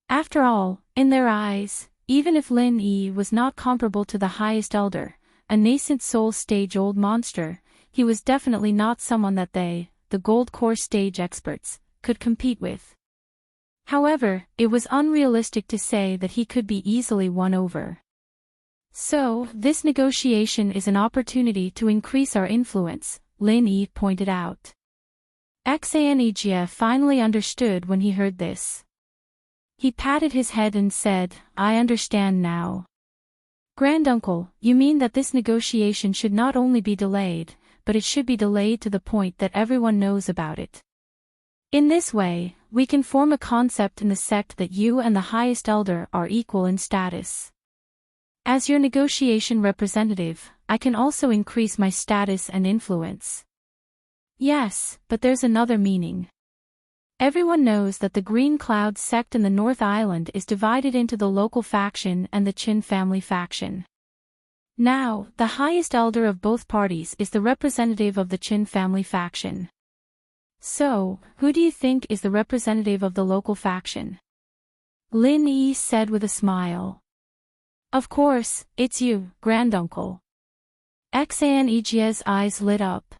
After all, in their eyes, even if Lin Yi was not comparable to the Highest Elder, a nascent soul stage-old monster, he was definitely not someone that they, the gold core stage experts, could compete with. However, it was unrealistic to say that he could be easily won over. So, this negotiation is an opportunity to increase our influence, Lin Yi pointed out. Xanijie finally understood when he heard this. He patted his head and said, "I understand now. Granduncle, you mean that this negotiation should not only be delayed, but it should be delayed to the point that everyone knows about it. In this way, we can form a concept in the sect that you and the highest elder are equal in status. As your negotiation representative, I can also increase my status and influence." "Yes, but there's another meaning. Everyone knows that the Green Cloud sect in the North Island is divided into the local faction and the Chin family faction. Now, the highest elder of both parties is the representative of the Chin family faction. So, who do you think is the representative of the local faction?" Lin Yi said with a smile. "Of course, it's you, Granduncle." Xanejie's eyes lit up.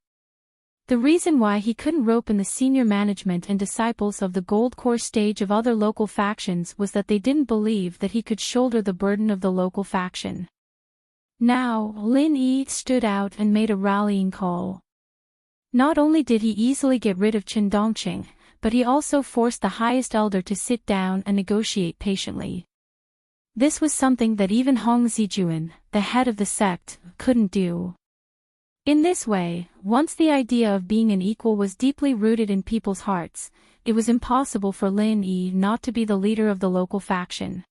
The reason why he couldn't rope in the senior management and disciples of the Gold Core stage of other local factions was that they didn't believe that he could shoulder the burden of the local faction. Now, Lin Yi stood out and made a rallying call. Not only did he easily get rid of Chen Dongqing, but he also forced the highest elder to sit down and negotiate patiently. This was something that even Hong Zijuan, the head of the sect, couldn't do. In this way, once the idea of being an equal was deeply rooted in people's hearts, it was impossible for Lin Yi not to be the leader of the local faction.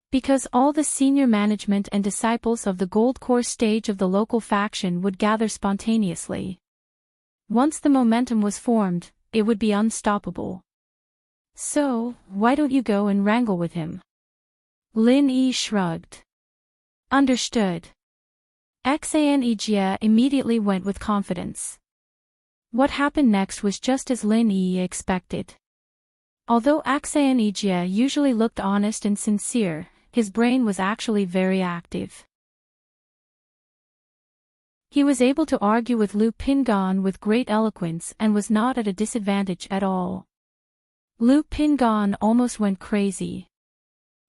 Because all the senior management and disciples of the Gold Core stage of the local faction would gather spontaneously. Once the momentum was formed, it would be unstoppable. "So, why don't you go and wrangle with him?" Lin Yi shrugged. "Understood." Xanejia immediately went with confidence. What happened next was just as Lin Yi expected. Although Xanejia usually looked honest and sincere, his brain was actually very active. He was able to argue with Lu Pingan with great eloquence and was not at a disadvantage at all. Lu Pingan almost went crazy.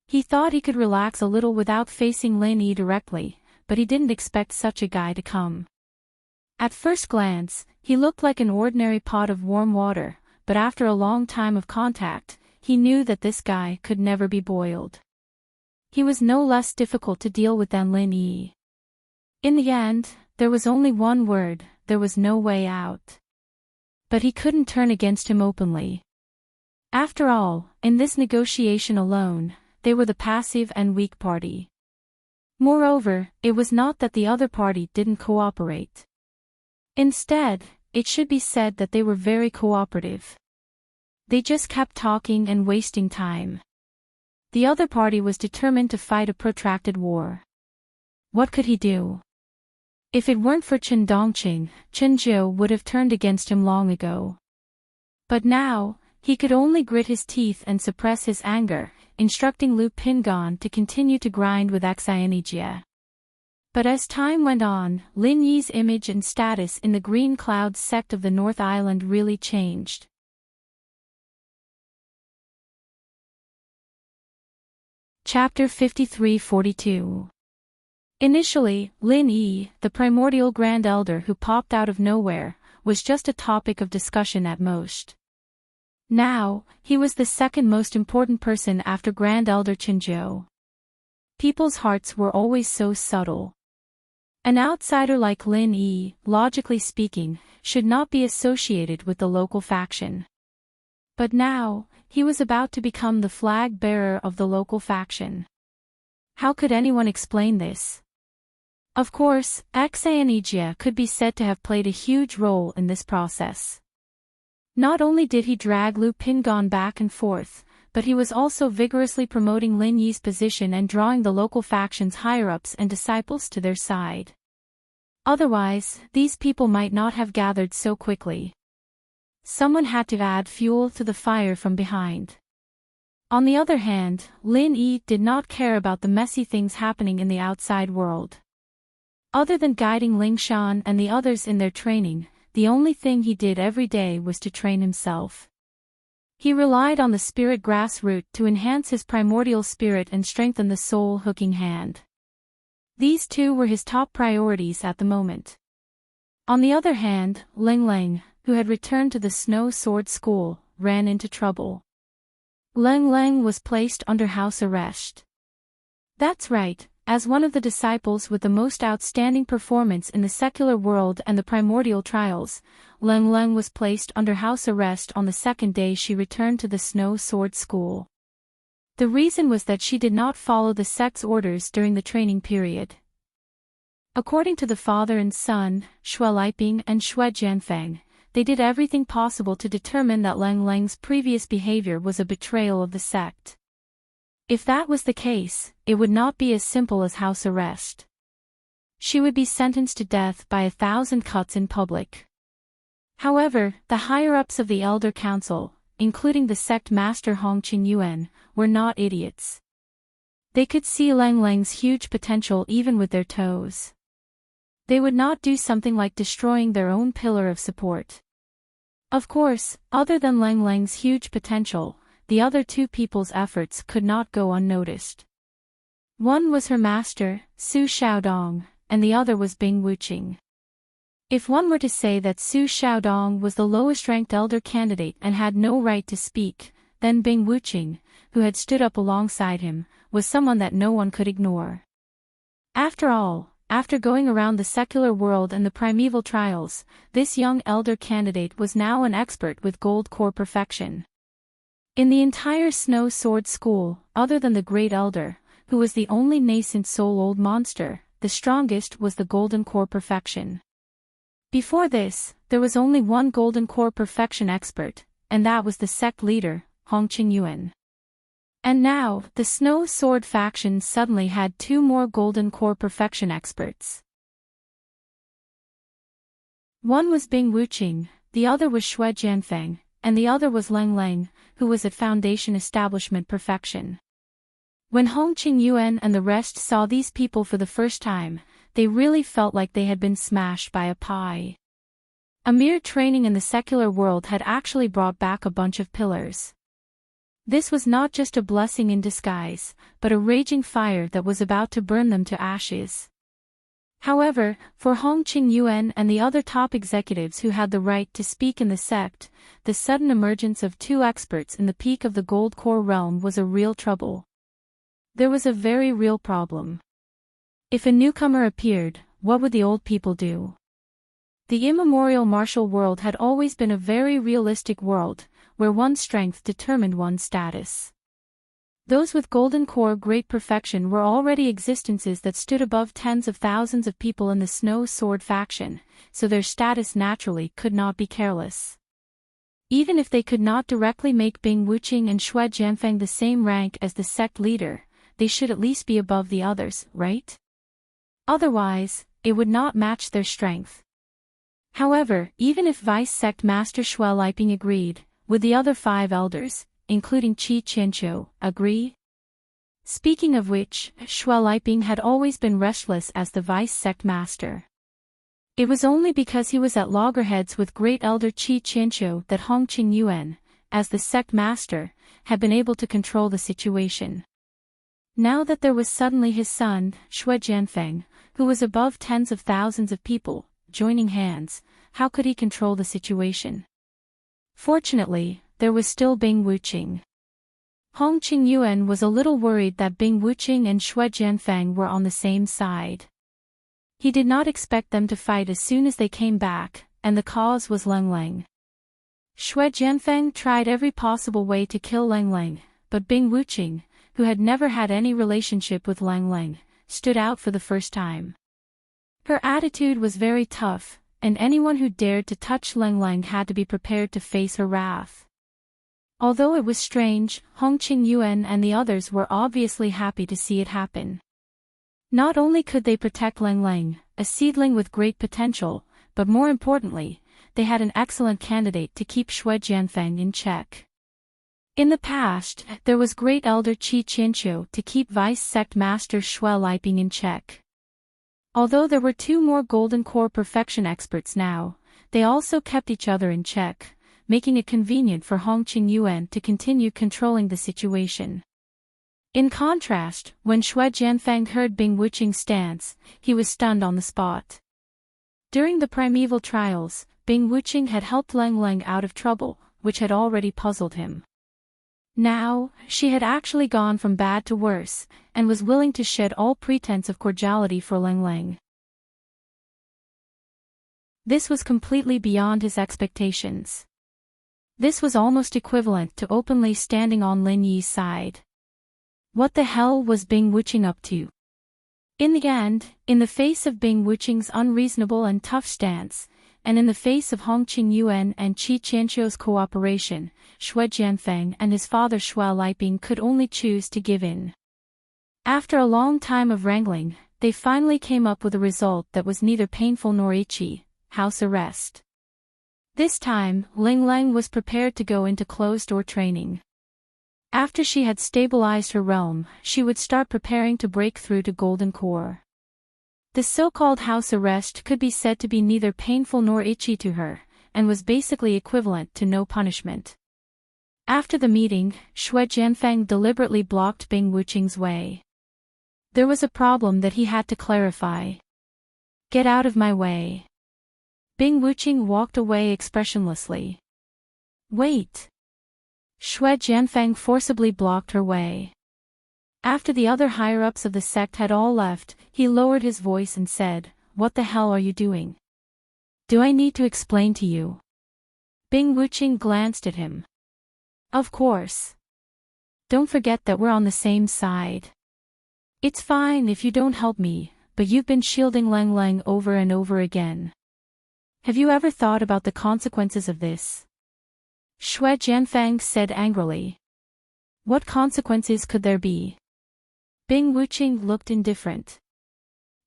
He thought he could relax a little without facing Lin Yi directly, but he didn't expect such a guy to come. At first glance, he looked like an ordinary pot of warm water, but after a long time of contact, he knew that this guy could never be boiled. He was no less difficult to deal with than Lin Yi. In the end, there was only one word: there was no way out. But he couldn't turn against him openly. After all, in this negotiation alone, they were the passive and weak party. Moreover, it was not that the other party didn't cooperate. Instead, it should be said that they were very cooperative. They just kept talking and wasting time. The other party was determined to fight a protracted war. What could he do? If it weren't for Chen Dongqing, Chen Zhou would have turned against him long ago. But now, he could only grit his teeth and suppress his anger, instructing Lu Pingan to continue to grind with Xanejia. But as time went on, Lin Yi's image and status in the Green Cloud sect of the North Island really changed. Chapter 53-42. Initially, Lin Yi, the primordial Grand Elder who popped out of nowhere, was just a topic of discussion at most. Now, he was the second most important person after Grand Elder Qinzhou. People's hearts were always so subtle. An outsider like Lin Yi, logically speaking, should not be associated with the local faction. But now, he was about to become the flag bearer of the local faction. How could anyone explain this? Of course, Xanejia could be said to have played a huge role in this process. Not only did he drag Lu Pingan back and forth, but he was also vigorously promoting Lin Yi's position and drawing the local faction's higher-ups and disciples to their side. Otherwise, these people might not have gathered so quickly. Someone had to add fuel to the fire from behind. On the other hand, Lin Yi did not care about the messy things happening in the outside world. Other than guiding Lingshan and the others in their training, the only thing he did every day was to train himself. He relied on the spirit grass root to enhance his primordial spirit and strengthen the soul hooking hand. These two were his top priorities at the moment. On the other hand, Ling Ling, who had returned to the Snow Sword School, ran into trouble. Lang Lang was placed under house arrest. That's right, as one of the disciples with the most outstanding performance in the secular world and the primordial trials, Lang Lang was placed under house arrest on the second day she returned to the Snow Sword School. The reason was that she did not follow the sect's orders during the training period. According to the father and son, Shui Liping and Shui Jianfeng, they did everything possible to determine that Lang Lang's previous behavior was a betrayal of the sect. If that was the case, it would not be as simple as house arrest. She would be sentenced to death by 1,000 cuts in public. However, the higher-ups of the Elder Council, including the sect master Hong Qingyuan, were not idiots. They could see Lang Lang's huge potential even with their toes. They would not do something like destroying their own pillar of support. Of course, other than Lang Lang's huge potential, the other two people's efforts could not go unnoticed. One was her master, Su Xiaodong, and the other was Bing Wuqing. If one were to say that Su Xiaodong was the lowest-ranked elder candidate and had no right to speak, then Bing Wuqing, who had stood up alongside him, was someone that no one could ignore. After all, after going around the secular world and the primeval trials, this young elder candidate was now an expert with gold core perfection. In the entire Snow Sword School, other than the Great Elder, who was the only nascent soul-old monster, the strongest was the Golden Core Perfection. Before this, there was only one Golden Core Perfection expert, and that was the sect leader, Hong Qingyuan. And now, the Snow Sword faction suddenly had two more Golden Core Perfection experts. One was Bing Wuqing, the other was Shui Jianfeng, and the other was Lang Lang, who was at Foundation Establishment Perfection. When Hong Qingyuan and the rest saw these people for the first time, they really felt like they had been smashed by a pie. A mere training in the secular world had actually brought back a bunch of pillars. This was not just a blessing in disguise, but a raging fire that was about to burn them to ashes. However, for Hong Qingyuan and the other top executives who had the right to speak in the sect, the sudden emergence of two experts in the peak of the Gold Core realm was a real trouble. There was a very real problem. If a newcomer appeared, what would the old people do? The immemorial martial world had always been a very realistic world, where one's strength determined one's status. Those with Golden Core great perfection were already existences that stood above tens of thousands of people in the Snow Sword faction, so their status naturally could not be careless. Even if they could not directly make Bing Wuqing and Shui Jianfeng the same rank as the sect leader, they should at least be above the others, right? Otherwise, it would not match their strength. However, even if Vice Sect Master Shui Liping agreed, would the other 5 elders, including Qi Qianqiu, agree? Speaking of which, Shui Liping had always been restless as the Vice Sect Master. It was only because he was at loggerheads with Great Elder Qi Qianqiu that Hong Qingyuan, as the Sect Master, had been able to control the situation. Now that there was suddenly his son, Shui Jianfeng, who was above tens of thousands of people, joining hands, how could he control the situation? Fortunately, there was still Bing Wuqing. Hong Qingyuan was a little worried that Bing Wuqing and Shui Jianfeng were on the same side. He did not expect them to fight as soon as they came back, and the cause was Lang Lang. Shui Jianfeng tried every possible way to kill Lang Lang, but Bing Wuqing, who had never had any relationship with Lang Lang, stood out for the first time. Her attitude was very tough, and anyone who dared to touch Lang Lang had to be prepared to face her wrath. Although it was strange, Hong Qingyuan and the others were obviously happy to see it happen. Not only could they protect Lang Lang, a seedling with great potential, but more importantly, they had an excellent candidate to keep Shui Jianfeng in check. In the past, there was Great Elder Qi Qianqiu to keep Vice Sect Master Shui Liping in check. Although there were 2 more Golden Core Perfection experts now, they also kept each other in check, making it convenient for Hong Qingyuan to continue controlling the situation. In contrast, when Shui Jianfeng heard Bing Wuqing's stance, he was stunned on the spot. During the primeval trials, Bing Wuqing had helped Lang Lang out of trouble, which had already puzzled him. Now, she had actually gone from bad to worse, and was willing to shed all pretense of cordiality for Lang Lang. This was completely beyond his expectations. This was almost equivalent to openly standing on Lin Yi's side. What the hell was Bing Wuqing up to? In the end, in the face of Bing Wuqing's unreasonable and tough stance, and in the face of Hong Qingyuan and Qi Qianqiu's cooperation, Xue Jianfeng and his father Xue Liping could only choose to give in. After a long time of wrangling, they finally came up with a result that was neither painful nor itchy: house arrest. This time, Ling Lang was prepared to go into closed-door training. After she had stabilized her realm, she would start preparing to break through to Golden Core. The so-called house arrest could be said to be neither painful nor itchy to her, and was basically equivalent to no punishment. After the meeting, Xue Jianfeng deliberately blocked Bing Wuqing's way. There was a problem that he had to clarify. "Get out of my way." Bing Wuqing walked away expressionlessly. "Wait." Xue Jianfeng forcibly blocked her way. After the other higher-ups of the sect had all left, he lowered his voice and said, "What the hell are you doing? Do I need to explain to you?" Bing Wuqing glanced at him. "Of course. Don't forget that we're on the same side. It's fine if you don't help me, but you've been shielding Lang Lang over and over again. Have you ever thought about the consequences of this?" Xue Jianfeng said angrily. "What consequences could there be?" Bing Wuqing looked indifferent.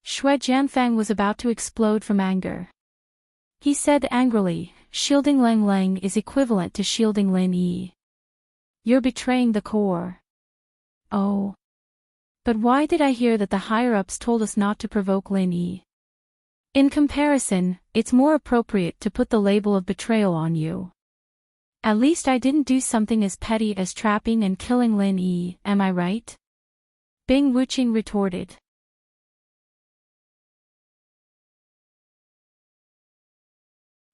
Xue Jianfeng was about to explode from anger. He said angrily, "Shielding Lang Lang is equivalent to shielding Lin Yi. You're betraying the core." "Oh. But why did I hear that the higher-ups told us not to provoke Lin Yi? In comparison, it's more appropriate to put the label of betrayal on you. At least I didn't do something as petty as trapping and killing Lin Yi, am I right?" Bing Wuqing retorted.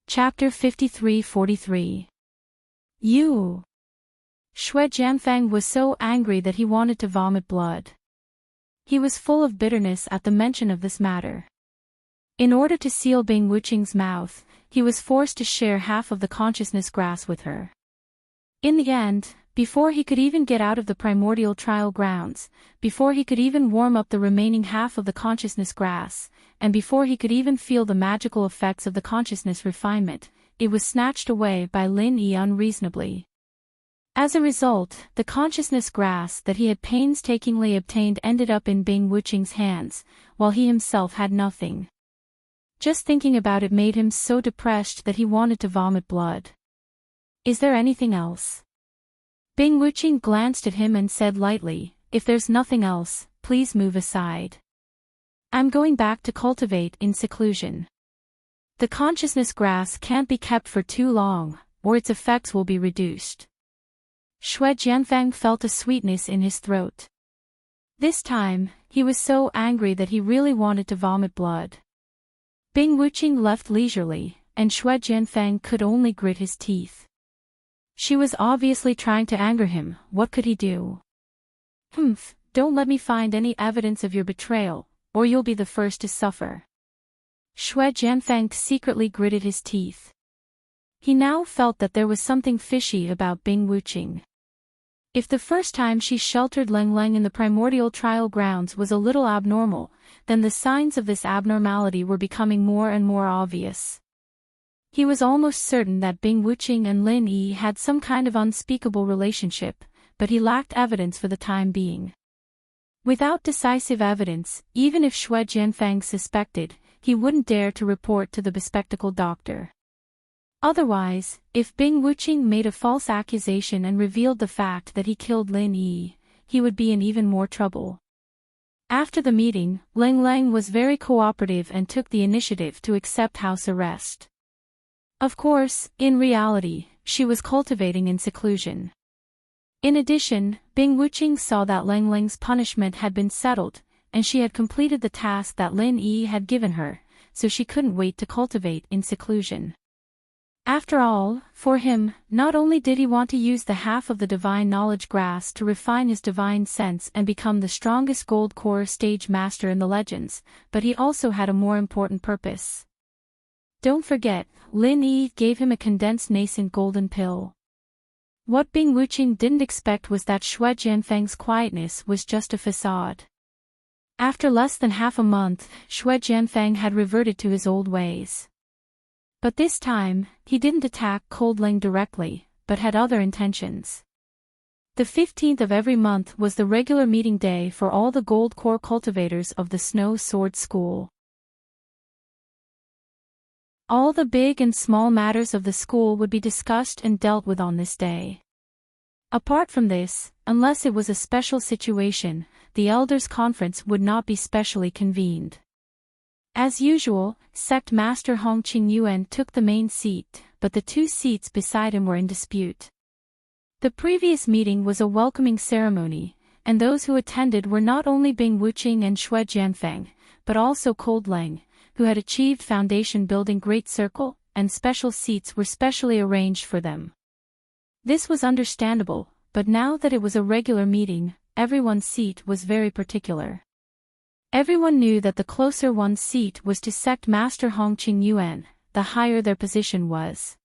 Chapter 53-43. You. Xue Jianfeng was so angry that he wanted to vomit blood. He was full of bitterness at the mention of this matter. In order to seal Bing Wuqing's mouth, he was forced to share half of the consciousness grass with her. In the end, before he could even get out of the primordial trial grounds, before he could even warm up the remaining half of the consciousness grass, and before he could even feel the magical effects of the consciousness refinement, it was snatched away by Lin Yi unreasonably. As a result, the consciousness grass that he had painstakingly obtained ended up in Bing Wuqing's hands, while he himself had nothing. Just thinking about it made him so depressed that he wanted to vomit blood. "Is there anything else?" Bing Wuqing glanced at him and said lightly, "If there's nothing else, please move aside. I'm going back to cultivate in seclusion. The consciousness grass can't be kept for too long, or its effects will be reduced." Xue Jianfeng felt a sweetness in his throat. This time, he was so angry that he really wanted to vomit blood. Bing Wuqing left leisurely, and Xue Jianfeng could only grit his teeth. She was obviously trying to anger him. What could he do? "Humph, don't let me find any evidence of your betrayal, or you'll be the first to suffer." Xue Jianfeng secretly gritted his teeth. He now felt that there was something fishy about Bing Wuqing. If the first time she sheltered Lang Lang in the primordial trial grounds was a little abnormal, then the signs of this abnormality were becoming more and more obvious. He was almost certain that Bing Wuqing and Lin Yi had some kind of unspeakable relationship, but he lacked evidence for the time being. Without decisive evidence, even if Xue Jianfeng suspected, he wouldn't dare to report to the bespectacled doctor. Otherwise, if Bing Wuqing made a false accusation and revealed the fact that he killed Lin Yi, he would be in even more trouble. After the meeting, Lang Lang was very cooperative and took the initiative to accept house arrest. Of course, in reality, she was cultivating in seclusion. In addition, Bing Wuqing saw that Lang Lang's punishment had been settled, and she had completed the task that Lin Yi had given her, so she couldn't wait to cultivate in seclusion. After all, for him, not only did he want to use the half of the divine knowledge grass to refine his divine sense and become the strongest gold core stage master in the legends, but he also had a more important purpose. Don't forget, Lin Yi gave him a condensed nascent golden pill. What Bing Wuqing didn't expect was that Xue Jianfeng's quietness was just a facade. After less than half a month, Xue Jianfeng had reverted to his old ways. But this time, he didn't attack Coldling directly, but had other intentions. The 15th of every month was the regular meeting day for all the gold core cultivators of the Snow Sword School. All the big and small matters of the school would be discussed and dealt with on this day. Apart from this, unless it was a special situation, the Elders' Conference would not be specially convened. As usual, Sect Master Hong Qingyuan took the main seat, but the two seats beside him were in dispute. The previous meeting was a welcoming ceremony, and those who attended were not only Bing Wuqing and Xue Jianfeng, but also Cold Leng, who had achieved foundation building Great Circle, and special seats were specially arranged for them. This was understandable, but now that it was a regular meeting, everyone's seat was very particular. Everyone knew that the closer one's seat was to Sect Master Hong Qingyuan, the higher their position was.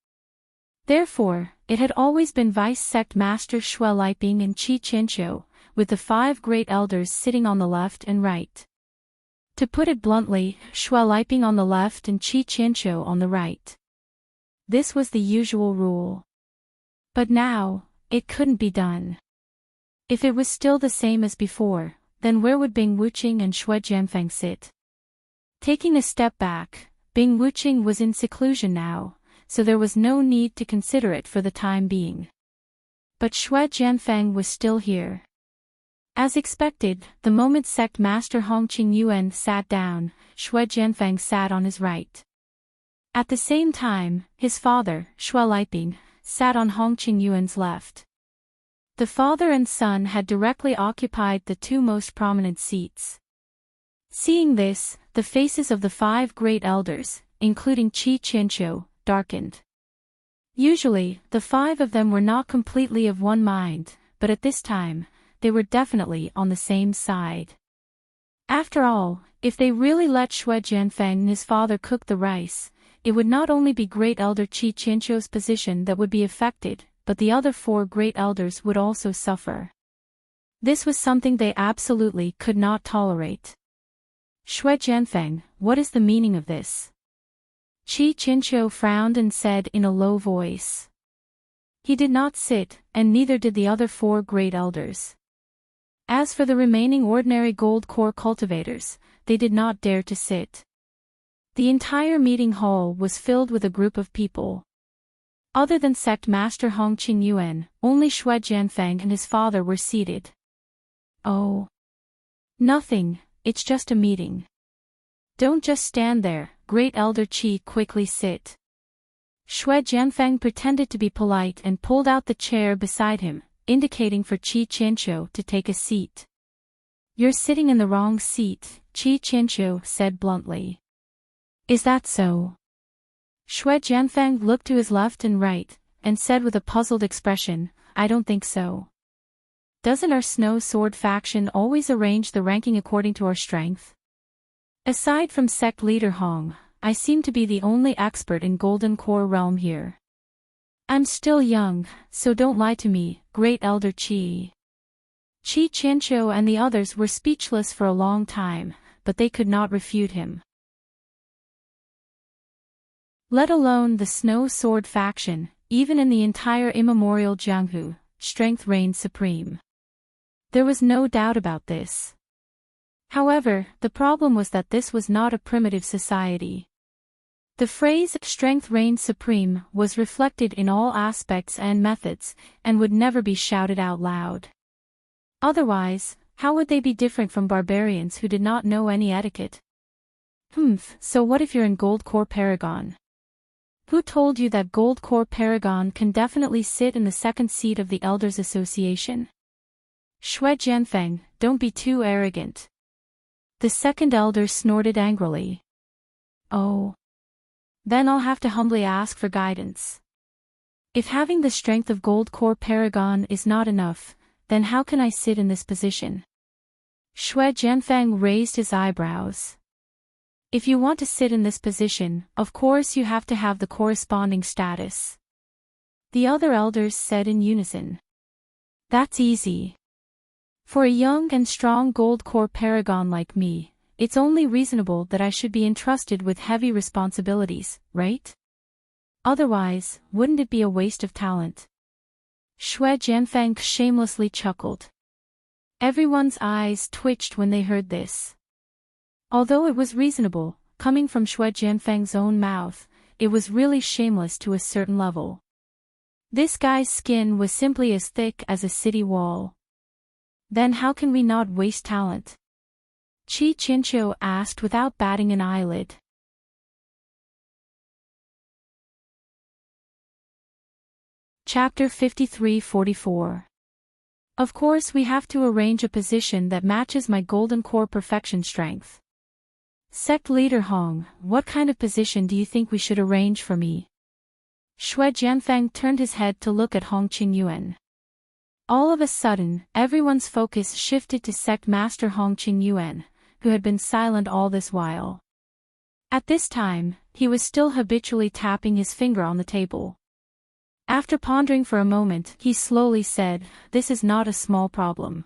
Therefore, it had always been Vice Sect Master Xue Liping and Qi Qianqiu, with the 5 great elders sitting on the left and right. To put it bluntly, Xue Liping on the left and Qi Qianqiu on the right. This was the usual rule. But now, it couldn't be done. If it was still the same as before, then where would Bing Wuqing and Xue Jianfeng sit? Taking a step back, Bing Wuqing was in seclusion now, so there was no need to consider it for the time being. But Xue Jianfeng was still here. As expected, the moment Sect Master Hong Qingyuan sat down, Xue Jianfeng sat on his right. At the same time, his father, Xue Liping, sat on Hong Qingyuan's left. The father and son had directly occupied the 2 most prominent seats. Seeing this, the faces of the 5 great elders, including Qi Qianqiu, darkened. Usually, the 5 of them were not completely of one mind, but at this time, they were definitely on the same side. After all, if they really let Xue Jianfeng and his father cook the rice, it would not only be Great Elder Qi Qianqiu's position that would be affected, but the other 4 great elders would also suffer. This was something they absolutely could not tolerate. Xue Jianfeng, what is the meaning of this? Qi Qianqiu frowned and said in a low voice. He did not sit, and neither did the other 4 great elders. As for the remaining ordinary gold core cultivators, they did not dare to sit. The entire meeting hall was filled with a group of people. Other than Sect Master Hong Qingyuan, only Xue Jianfeng and his father were seated. Oh. Nothing, it's just a meeting. Don't just stand there, Great Elder Qi, quickly sit. Xue Jianfeng pretended to be polite and pulled out the chair beside him, indicating for Qi Qianqiu to take a seat. You're sitting in the wrong seat, Qi Qianqiu said bluntly. Is that so? Xue Jianfeng looked to his left and right, and said with a puzzled expression, I don't think so. Doesn't our Snow Sword faction always arrange the ranking according to our strength? Aside from sect leader Hong, I seem to be the only expert in Golden Core realm here. I'm still young, so don't lie to me, Great Elder Qi. Qi Qianqiu and the others were speechless for a long time, but they could not refute him. Let alone the Snow Sword faction, even in the entire immemorial Jianghu, strength reigned supreme. There was no doubt about this. However, the problem was that this was not a primitive society. The phrase strength reigned supreme was reflected in all aspects and methods, and would never be shouted out loud. Otherwise, how would they be different from barbarians who did not know any etiquette? So what if you're in Gold Core Paragon? Who told you that Gold Core Paragon can definitely sit in the 2nd seat of the Elders Association? Xue Jianfeng, don't be too arrogant. The 2nd elder snorted angrily. Oh. Then I'll have to humbly ask for guidance. If having the strength of Gold Core Paragon is not enough, then how can I sit in this position? Shui Jianfeng raised his eyebrows. If you want to sit in this position, of course you have to have the corresponding status. The other elders said in unison. That's easy. For a young and strong Gold Core Paragon like me, it's only reasonable that I should be entrusted with heavy responsibilities, right? Otherwise, wouldn't it be a waste of talent? Shui Jianfeng shamelessly chuckled. Everyone's eyes twitched when they heard this. Although it was reasonable, coming from Shui Jianfeng's own mouth, it was really shameless to a certain level. This guy's skin was simply as thick as a city wall. Then how can we not waste talent? Qi Qinqiu asked without batting an eyelid. Chapter 53-44. Of course we have to arrange a position that matches my golden core perfection strength. Sect Leader Hong, what kind of position do you think we should arrange for me? Shui Jianfeng turned his head to look at Hong Qingyuan. All of a sudden, everyone's focus shifted to Sect Master Hong Qingyuan, who had been silent all this while. At this time, he was still habitually tapping his finger on the table. After pondering for a moment, he slowly said, "This is not a small problem.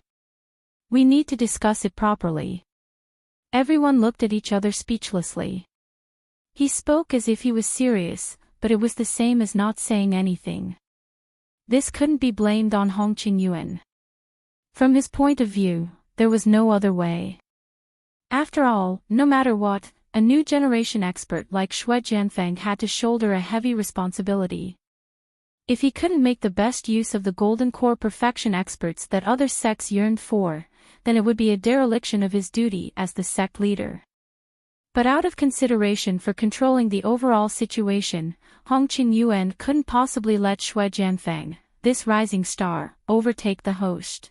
We need to discuss it properly." Everyone looked at each other speechlessly. He spoke as if he was serious, but it was the same as not saying anything. This couldn't be blamed on Hong Qingyuan. From his point of view, there was no other way. After all, no matter what, a new generation expert like Shui Jianfeng had to shoulder a heavy responsibility. If he couldn't make the best use of the golden core perfection experts that other sects yearned for, then it would be a dereliction of his duty as the sect leader. But out of consideration for controlling the overall situation, Hong Qingyuan couldn't possibly let Shui Jianfeng, this rising star, overtake the host.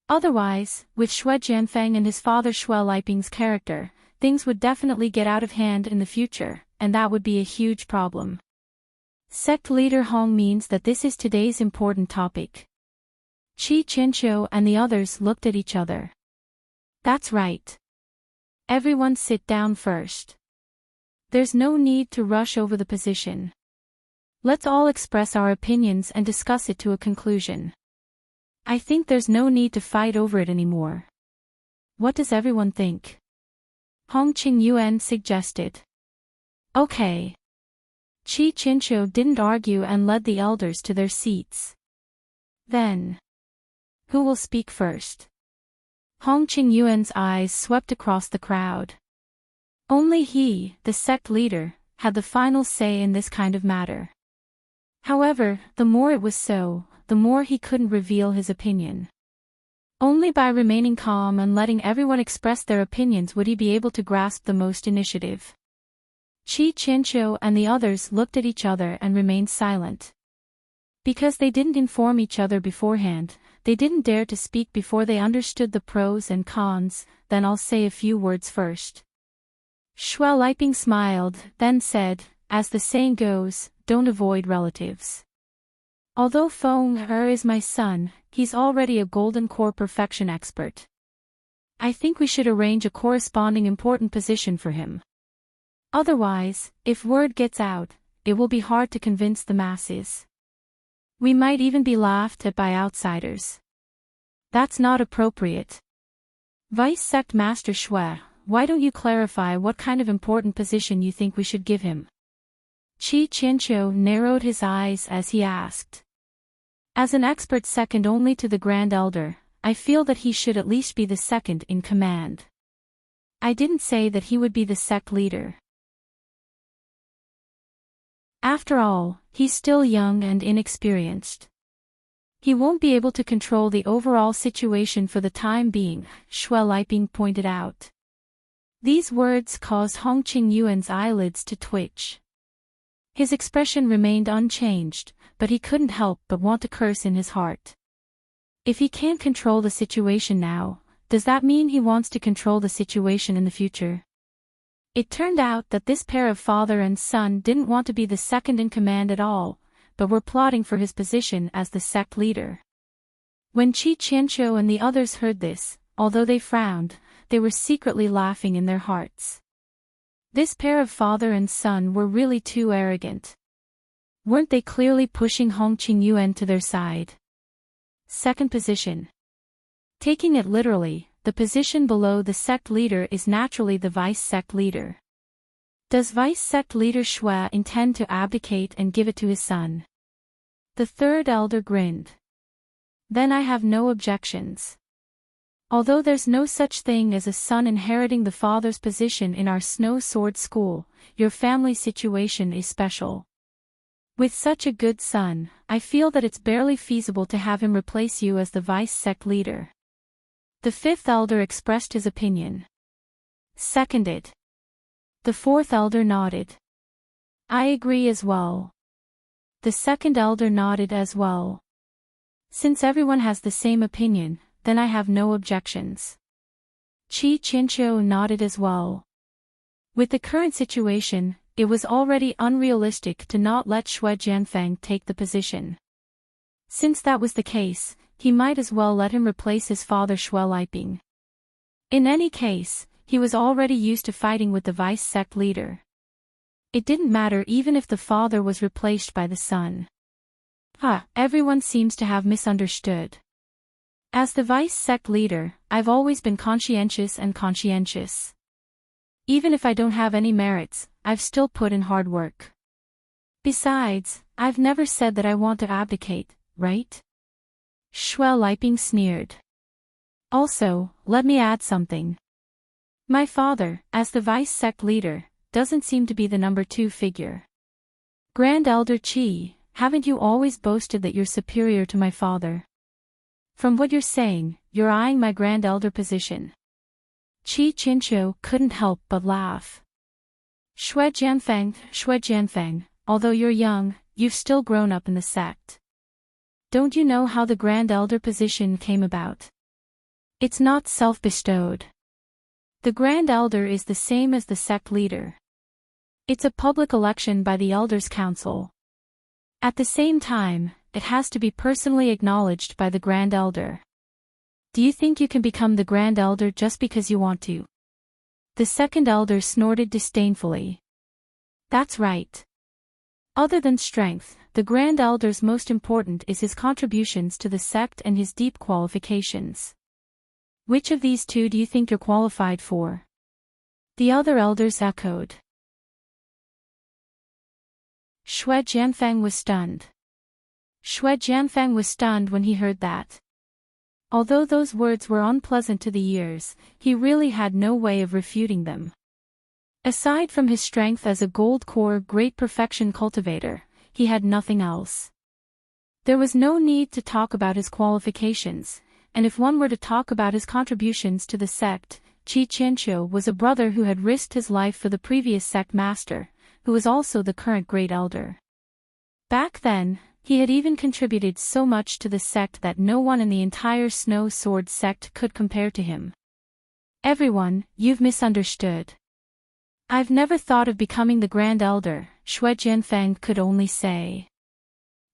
Otherwise, with Shui Jianfeng and his father Shui Liping's character, things would definitely get out of hand in the future, and that would be a huge problem. Sect Leader Hong means that this is today's important topic. Qi Qinqiu and the others looked at each other. That's right. Everyone sit down first. There's no need to rush over the position. Let's all express our opinions and discuss it to a conclusion. I think there's no need to fight over it anymore. What does everyone think? Hong Qingyuan suggested. Okay. Qi Qinqiu didn't argue and led the elders to their seats. Then, who will speak first? Hong Qingyuan's eyes swept across the crowd. Only he, the sect leader, had the final say in this kind of matter. However, the more it was so, the more he couldn't reveal his opinion. Only by remaining calm and letting everyone express their opinions would he be able to grasp the most initiative. Qi Qinqiu and the others looked at each other and remained silent. Because they didn't inform each other beforehand, they didn't dare to speak before they understood the pros and cons. Then I'll say a few words first. Shui Liping smiled, then said, as the saying goes, don't avoid relatives. Although Feng Er is my son, he's already a golden core perfection expert. I think we should arrange a corresponding important position for him. Otherwise, if word gets out, it will be hard to convince the masses. We might even be laughed at by outsiders. That's not appropriate. Vice Sect Master Shui, why don't you clarify what kind of important position you think we should give him? Qi Qinqiu narrowed his eyes as he asked. As an expert second only to the Grand Elder, I feel that he should at least be the second in command. I didn't say that he would be the sect leader. After all, he's still young and inexperienced. He won't be able to control the overall situation for the time being, Shui Liping pointed out. These words caused Hong Qingyuan's eyelids to twitch. His expression remained unchanged, but he couldn't help but want to curse in his heart. If he can't control the situation now, does that mean he wants to control the situation in the future? It turned out that this pair of father and son didn't want to be the second in command at all, but were plotting for his position as the sect leader. When Chi Qianqiu and the others heard this, although they frowned, they were secretly laughing in their hearts. This pair of father and son were really too arrogant. Weren't they clearly pushing Hong Qingyuan to their side? Second position. Taking it literally, the position below the sect leader is naturally the vice sect leader. Does vice sect leader Shui intend to abdicate and give it to his son? The third elder grinned. Then I have no objections. Although there's no such thing as a son inheriting the father's position in our Snow Sword School, your family situation is special. With such a good son, I feel that it's barely feasible to have him replace you as the vice sect leader. The fifth elder expressed his opinion. Seconded. The fourth elder nodded. I agree as well. The second elder nodded as well. Since everyone has the same opinion, then I have no objections. Chi Qianqiu nodded as well. With the current situation, it was already unrealistic to not let Shui Jianfeng take the position. Since that was the case, he might as well let him replace his father Shui Liping. In any case, he was already used to fighting with the vice sect leader. It didn't matter even if the father was replaced by the son. Everyone seems to have misunderstood. As the vice sect leader, I've always been conscientious and conscientious. Even if I don't have any merits, I've still put in hard work. Besides, I've never said that I want to abdicate, right? Shui Liping sneered. Also, let me add something. My father, as the vice sect leader, doesn't seem to be the number 2 figure. Grand Elder Qi, haven't you always boasted that you're superior to my father? From what you're saying, you're eyeing my Grand Elder position. Chi Qianqiu couldn't help but laugh. Shui Jianfeng, although you're young, you've still grown up in the sect. Don't you know how the Grand Elder position came about? It's not self-bestowed. The Grand Elder is the same as the sect leader. It's a public election by the Elders' Council. At the same time, it has to be personally acknowledged by the Grand Elder. Do you think you can become the Grand Elder just because you want to? The second elder snorted disdainfully. That's right. Other than strength, the Grand Elder's most important is his contributions to the sect and his deep qualifications. Which of these two do you think you're qualified for? The other elders echoed. Shui Jianfeng was stunned. Shui Jianfeng was stunned when he heard that. Although those words were unpleasant to the ears, he really had no way of refuting them. Aside from his strength as a gold core great perfection cultivator, he had nothing else. There was no need to talk about his qualifications, and if one were to talk about his contributions to the sect, Chi Qianqiu was a brother who had risked his life for the previous sect master, who was also the current great elder. Back then, he had even contributed so much to the sect that no one in the entire Snow Sword sect could compare to him. Everyone, you've misunderstood. I've never thought of becoming the Grand Elder, Shui Jianfeng could only say.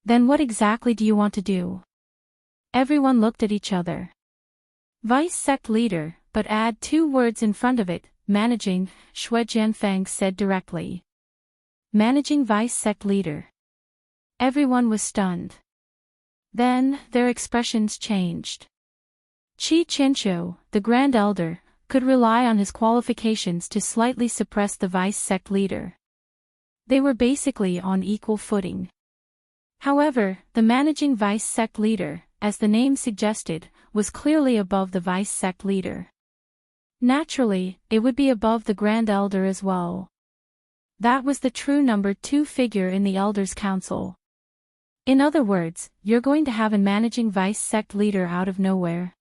Then what exactly do you want to do? Everyone looked at each other. Vice sect leader, but add 2 words in front of it, managing, Shui Jianfeng said directly. Managing vice sect leader. Everyone was stunned. Then, their expressions changed. Chi Qianqiu, the Grand Elder, could rely on his qualifications to slightly suppress the vice sect leader. They were basically on equal footing. However, the managing vice sect leader, as the name suggested, was clearly above the vice sect leader. Naturally, it would be above the Grand Elder as well. That was the true number 2 figure in the Elders' Council. In other words, you're going to have a managing vice sect leader out of nowhere.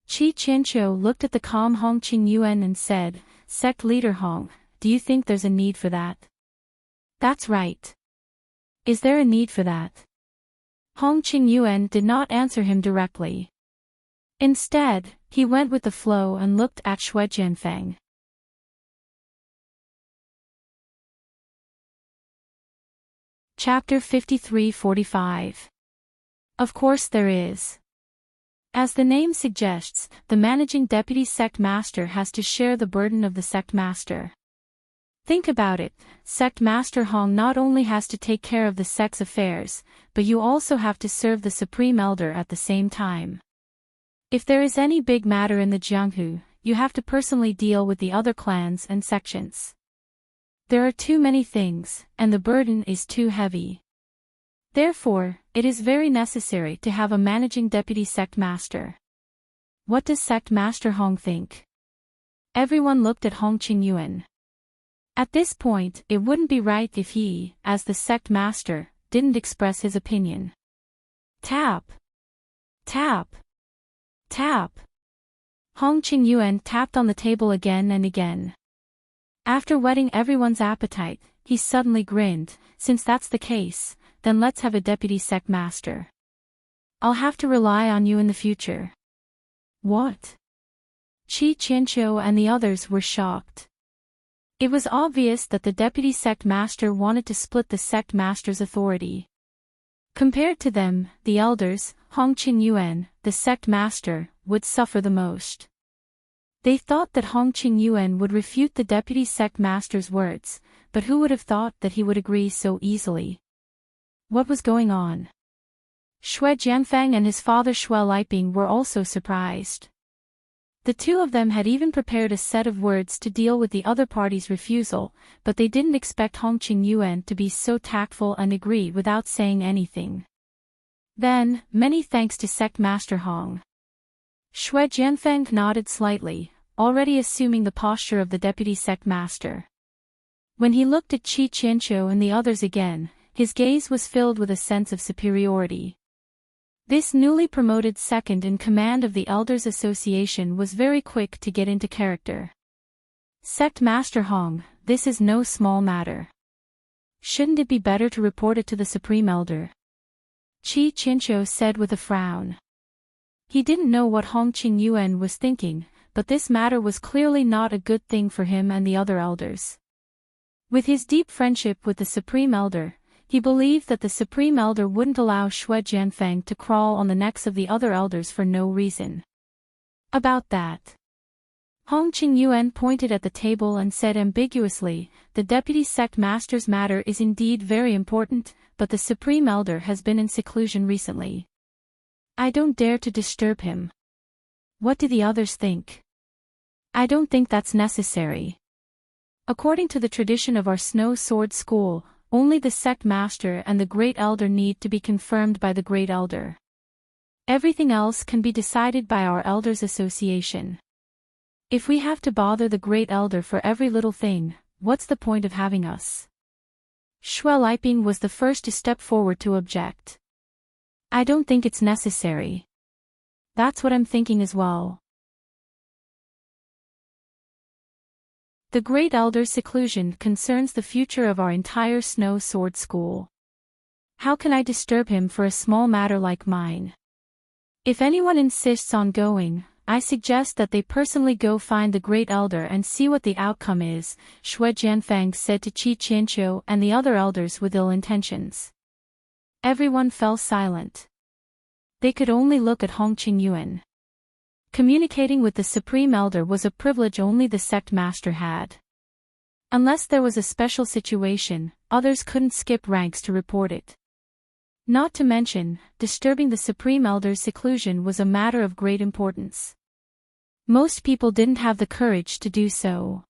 Chi Qianqiu looked at the calm Hong Qingyuan and said, Sect leader Hong, do you think there's a need for that? That's right. Is there a need for that? Hong Qingyuan did not answer him directly. Instead, he went with the flow and looked at Shui Jianfeng. Chapter 53-45. Of course there is. As the name suggests, the managing deputy sect master has to share the burden of the sect master. Think about it, sect master Hong not only has to take care of the sect's affairs, but you also have to serve the supreme elder at the same time. If there is any big matter in the Jianghu, you have to personally deal with the other clans and sections. There are too many things, and the burden is too heavy. Therefore, it is very necessary to have a managing deputy sect master. What does sect master Hong think? Everyone looked at Hong Qingyuan. At this point, it wouldn't be right if he, as the sect master, didn't express his opinion. Tap. Tap. Tap. Hong Qingyuan tapped on the table again and again. After whetting everyone's appetite, he suddenly grinned. Since that's the case, then let's have a deputy sect master. I'll have to rely on you in the future. What? Qi Qianqiu and the others were shocked. It was obvious that the deputy sect master wanted to split the sect master's authority. Compared to them, the elders, Hong Qingyuan, the sect master, would suffer the most. They thought that Hong Qingyuan would refute the deputy sect master's words, but who would have thought that he would agree so easily? What was going on? Xue Jianfeng and his father Xue Liping were also surprised. The two of them had even prepared a set of words to deal with the other party's refusal, but they didn't expect Hong Qingyuan to be so tactful and agree without saying anything. Then, many thanks to Sect Master Hong. Xue Jianfeng nodded slightly, already assuming the posture of the deputy sect master. When he looked at Qi Qianqiu and the others again, his gaze was filled with a sense of superiority. This newly promoted second in command of the Elders Association was very quick to get into character. Sect Master Hong, this is no small matter. Shouldn't it be better to report it to the Supreme Elder? Qi Qianqiu said with a frown. He didn't know what Hong Qingyuan was thinking, but this matter was clearly not a good thing for him and the other elders. With his deep friendship with the Supreme Elder, he believed that the Supreme Elder wouldn't allow Xue Jianfeng to crawl on the necks of the other elders for no reason. About that. Hong Qingyuan pointed at the table and said ambiguously, the deputy sect master's matter is indeed very important, but the Supreme Elder has been in seclusion recently. I don't dare to disturb him. What do the others think? I don't think that's necessary. According to the tradition of our Snow Sword School, only the sect master and the Great Elder need to be confirmed by the Great Elder. Everything else can be decided by our Elders Association. If we have to bother the Great Elder for every little thing, what's the point of having us? Xue Liping was the first to step forward to object. I don't think it's necessary. That's what I'm thinking as well. The Great Elder's seclusion concerns the future of our entire Snow Sword School. How can I disturb him for a small matter like mine? If anyone insists on going, I suggest that they personally go find the Great Elder and see what the outcome is, Xue Jianfeng said to Qi Qianqiu and the other elders with ill intentions. Everyone fell silent. They could only look at Hong Qingyuan. Communicating with the Supreme Elder was a privilege only the sect master had. Unless there was a special situation, others couldn't skip ranks to report it. Not to mention, disturbing the Supreme Elder's seclusion was a matter of great importance. Most people didn't have the courage to do so.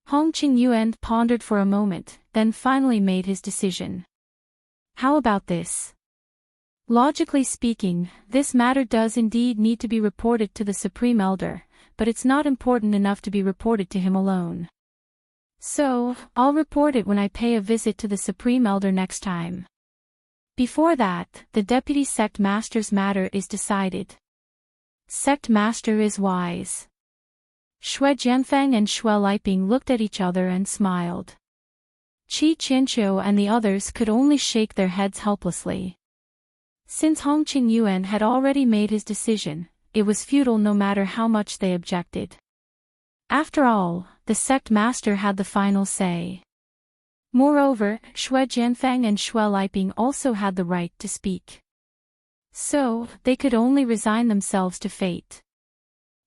Hong Qingyuan pondered for a moment, then finally made his decision. How about this? Logically speaking, this matter does indeed need to be reported to the Supreme Elder, but it's not important enough to be reported to him alone. So, I'll report it when I pay a visit to the Supreme Elder next time. Before that, the Deputy Sect Master's matter is decided. Sect Master is wise. Xue Jianfeng and Xue Liping looked at each other and smiled. Qi Qianqiu and the others could only shake their heads helplessly. Since Hong Qingyuan had already made his decision, it was futile no matter how much they objected. After all, the sect master had the final say. Moreover, Xue Jianfang and Xue Liping also had the right to speak. So, they could only resign themselves to fate.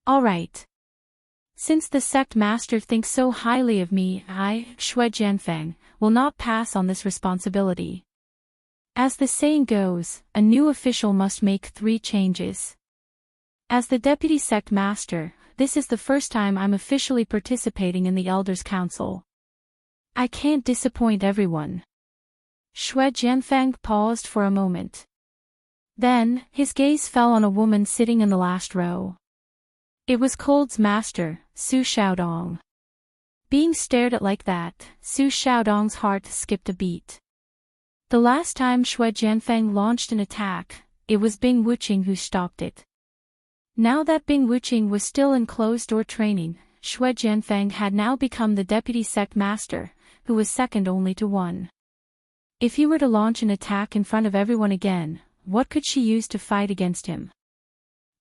All right. Since the sect master thinks so highly of me, I, Xue Jianfang, will not pass on this responsibility. As the saying goes, a new official must make 3 changes. As the deputy sect master, this is the first time I'm officially participating in the Elders' Council. I can't disappoint everyone. Xue Jianfang paused for a moment. Then, his gaze fell on a woman sitting in the last row. It was Cold's master, Su Xiaodong. Being stared at like that, Su Xiaodong's heart skipped a beat. The last time Xue Jianfang launched an attack, it was Bing Wuqing who stopped it. Now that Bing Wuqing was still in closed-door training, Xue Jianfang had now become the deputy sect master, who was second only to one. If he were to launch an attack in front of everyone again, what could she use to fight against him?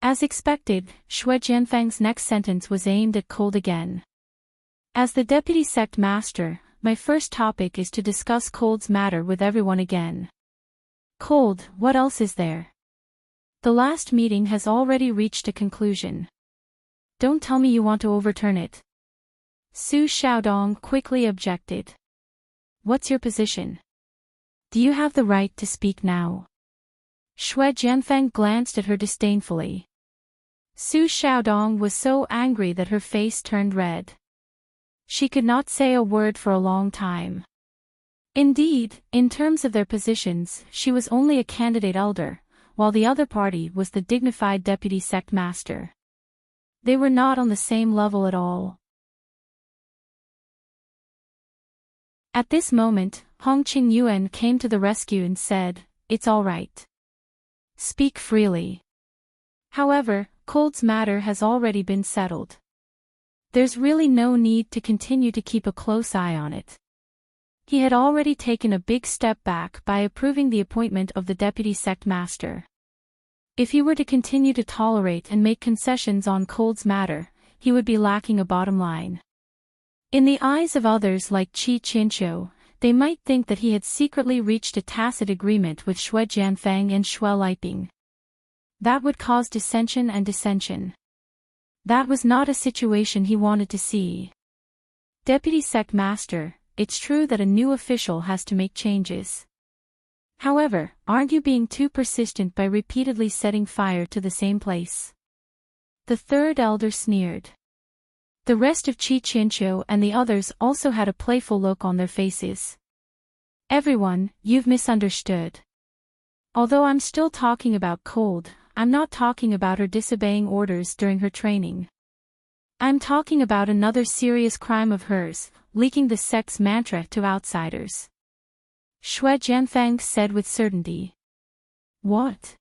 As expected, Xue Jianfang's next sentence was aimed at Cold again. As the deputy sect master, my first topic is to discuss Cold's matter with everyone again. Cold, what else is there? The last meeting has already reached a conclusion. Don't tell me you want to overturn it. Su Xiaodong quickly objected. What's your position? Do you have the right to speak now? Xue Jianfang glanced at her disdainfully. Su Xiaodong was so angry that her face turned red. She could not say a word for a long time. Indeed, in terms of their positions, she was only a candidate elder, while the other party was the dignified deputy sect master. They were not on the same level at all. At this moment, Hong Qingyuan came to the rescue and said, "It's all right. Speak freely." However, Cold's matter has already been settled. There's really no need to continue to keep a close eye on it. He had already taken a big step back by approving the appointment of the deputy sect master. If he were to continue to tolerate and make concessions on Cold's matter, he would be lacking a bottom line. In the eyes of others like Qi Qinqiu, they might think that he had secretly reached a tacit agreement with Xue Jianfang and Xue Liping. That would cause dissension and dissension. That was not a situation he wanted to see. Deputy sect master, it's true that a new official has to make changes. However, aren't you being too persistent by repeatedly setting fire to the same place? The third elder sneered. The rest of Qi Qinqiu and the others also had a playful look on their faces. Everyone, you've misunderstood. Although I'm still talking about Cold, I'm not talking about her disobeying orders during her training. I'm talking about another serious crime of hers, leaking the sect's mantra to outsiders. Xue Jianfang said with certainty. What?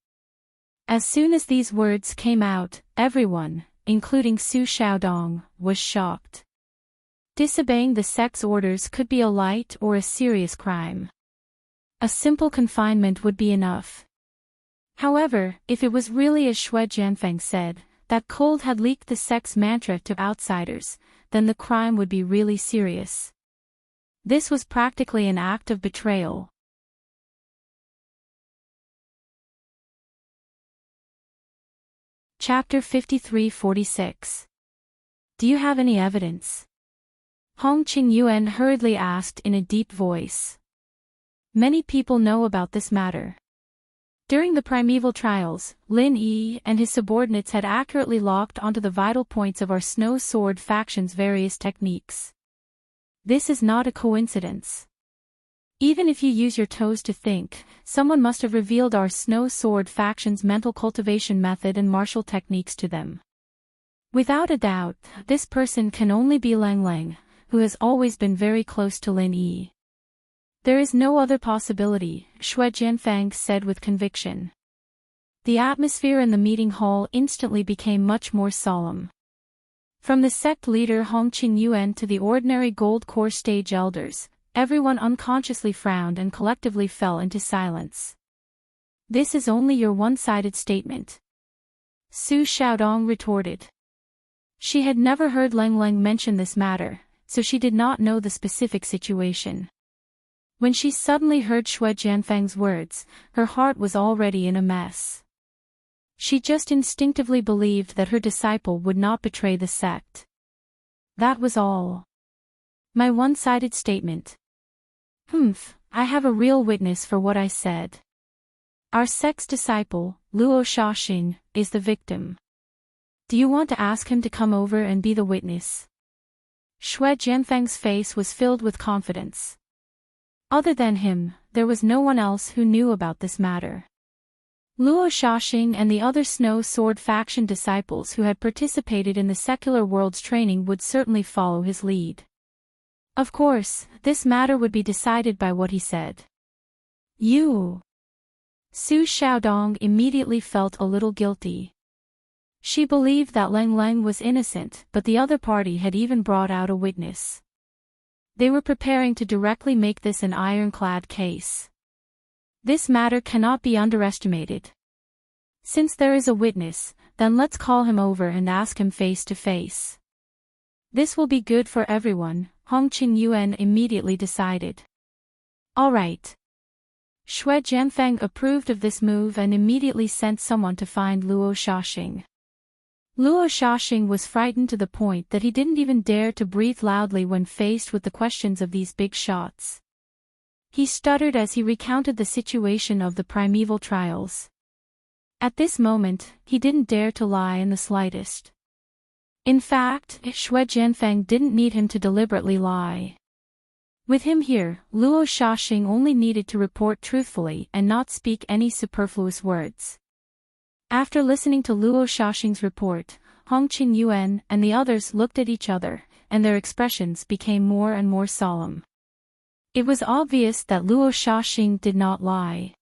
As soon as these words came out, everyone, including Su Xiaodong, was shocked. Disobeying the sect's orders could be a light or a serious crime. A simple confinement would be enough. However, if it was really as Xue Jianfang said, that Cold had leaked the sect's mantra to outsiders, then the crime would be really serious. This was practically an act of betrayal. Chapter 53-46. Do you have any evidence? Hong Qingyuan hurriedly asked in a deep voice. Many people know about this matter. During the primeval trials, Lin Yi and his subordinates had accurately locked onto the vital points of our Snow Sword faction's various techniques. This is not a coincidence. Even if you use your toes to think, someone must have revealed our Snow Sword faction's mental cultivation method and martial techniques to them. Without a doubt, this person can only be Lang Lang, who has always been very close to Lin Yi. There is no other possibility, Xue Jianfang said with conviction. The atmosphere in the meeting hall instantly became much more solemn. From the sect leader Hong Qingyuan to the ordinary gold core stage elders, everyone unconsciously frowned and collectively fell into silence. This is only your one-sided statement. Su Xiaodong retorted. She had never heard Lang Lang mention this matter, so she did not know the specific situation. When she suddenly heard Shui Jianfang's words, her heart was already in a mess. She just instinctively believed that her disciple would not betray the sect. That was all. My one-sided statement. I have a real witness for what I said. Our sect's disciple, Luo Shaoxing, is the victim. Do you want to ask him to come over and be the witness? Shui Jianfang's face was filled with confidence. Other than him, there was no one else who knew about this matter. Luo Shaoxing and the other Snow Sword faction disciples who had participated in the secular world's training would certainly follow his lead. Of course, this matter would be decided by what he said. You. Su Xiaodong immediately felt a little guilty. She believed that Lang Lang was innocent, but the other party had even brought out a witness. They were preparing to directly make this an ironclad case. This matter cannot be underestimated. Since there is a witness, then let's call him over and ask him face to face. This will be good for everyone, Hong Qingyuan immediately decided. All right. Shui Jianfang approved of this move and immediately sent someone to find Luo Shaoxing. Luo Shaoxing was frightened to the point that he didn't even dare to breathe loudly when faced with the questions of these big shots. He stuttered as he recounted the situation of the primeval trials. At this moment, he didn't dare to lie in the slightest. In fact, Shui Jianfang didn't need him to deliberately lie. With him here, Luo Shaoxing only needed to report truthfully and not speak any superfluous words. After listening to Luo Shaoxing's report, Hong Qingyuan and the others looked at each other, and their expressions became more and more solemn. It was obvious that Luo Shaoxing did not lie.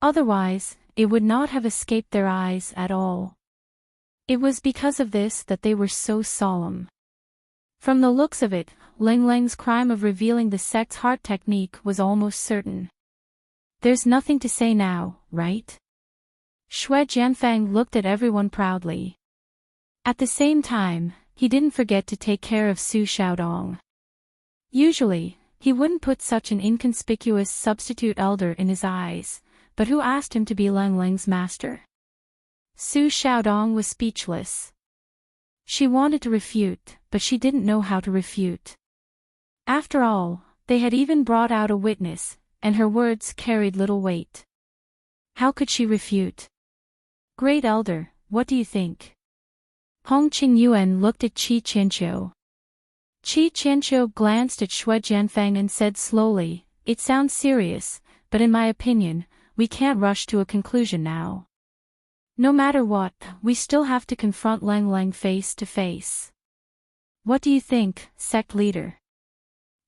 Otherwise, it would not have escaped their eyes at all. It was because of this that they were so solemn. From the looks of it, Lang Lang's crime of revealing the sect's heart technique was almost certain. There's nothing to say now, right? Shui Jianfang looked at everyone proudly. At the same time, he didn't forget to take care of Su Xiaodong. Usually, he wouldn't put such an inconspicuous substitute elder in his eyes, but who asked him to be Lang Lang's master? Su Xiaodong was speechless. She wanted to refute, but she didn't know how to refute. After all, they had even brought out a witness, and her words carried little weight. How could she refute? Great Elder, what do you think? Hong Qingyuan looked at Qi Qianqiu. Qi Qianqiu glanced at Shui Jianfang and said slowly, "It sounds serious, but in my opinion, we can't rush to a conclusion now. No matter what, we still have to confront Lang Lang face to face. What do you think, sect leader?"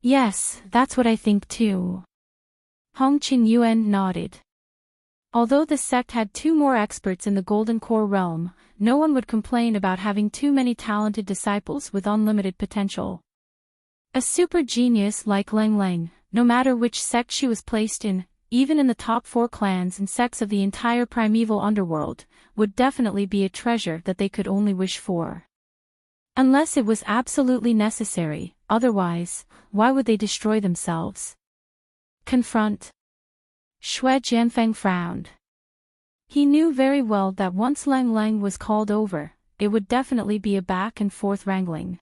"Yes, that's what I think too." Hong Qingyuan nodded. Although the sect had 2 more experts in the Golden Core realm, no one would complain about having too many talented disciples with unlimited potential. A super genius like Lang Lang, no matter which sect she was placed in, even in the top 4 clans and sects of the entire primeval underworld, would definitely be a treasure that they could only wish for. Unless it was absolutely necessary, otherwise, why would they destroy themselves? Confront. Shui Jianfang frowned. He knew very well that once Lang Lang was called over, it would definitely be a back and forth wrangling.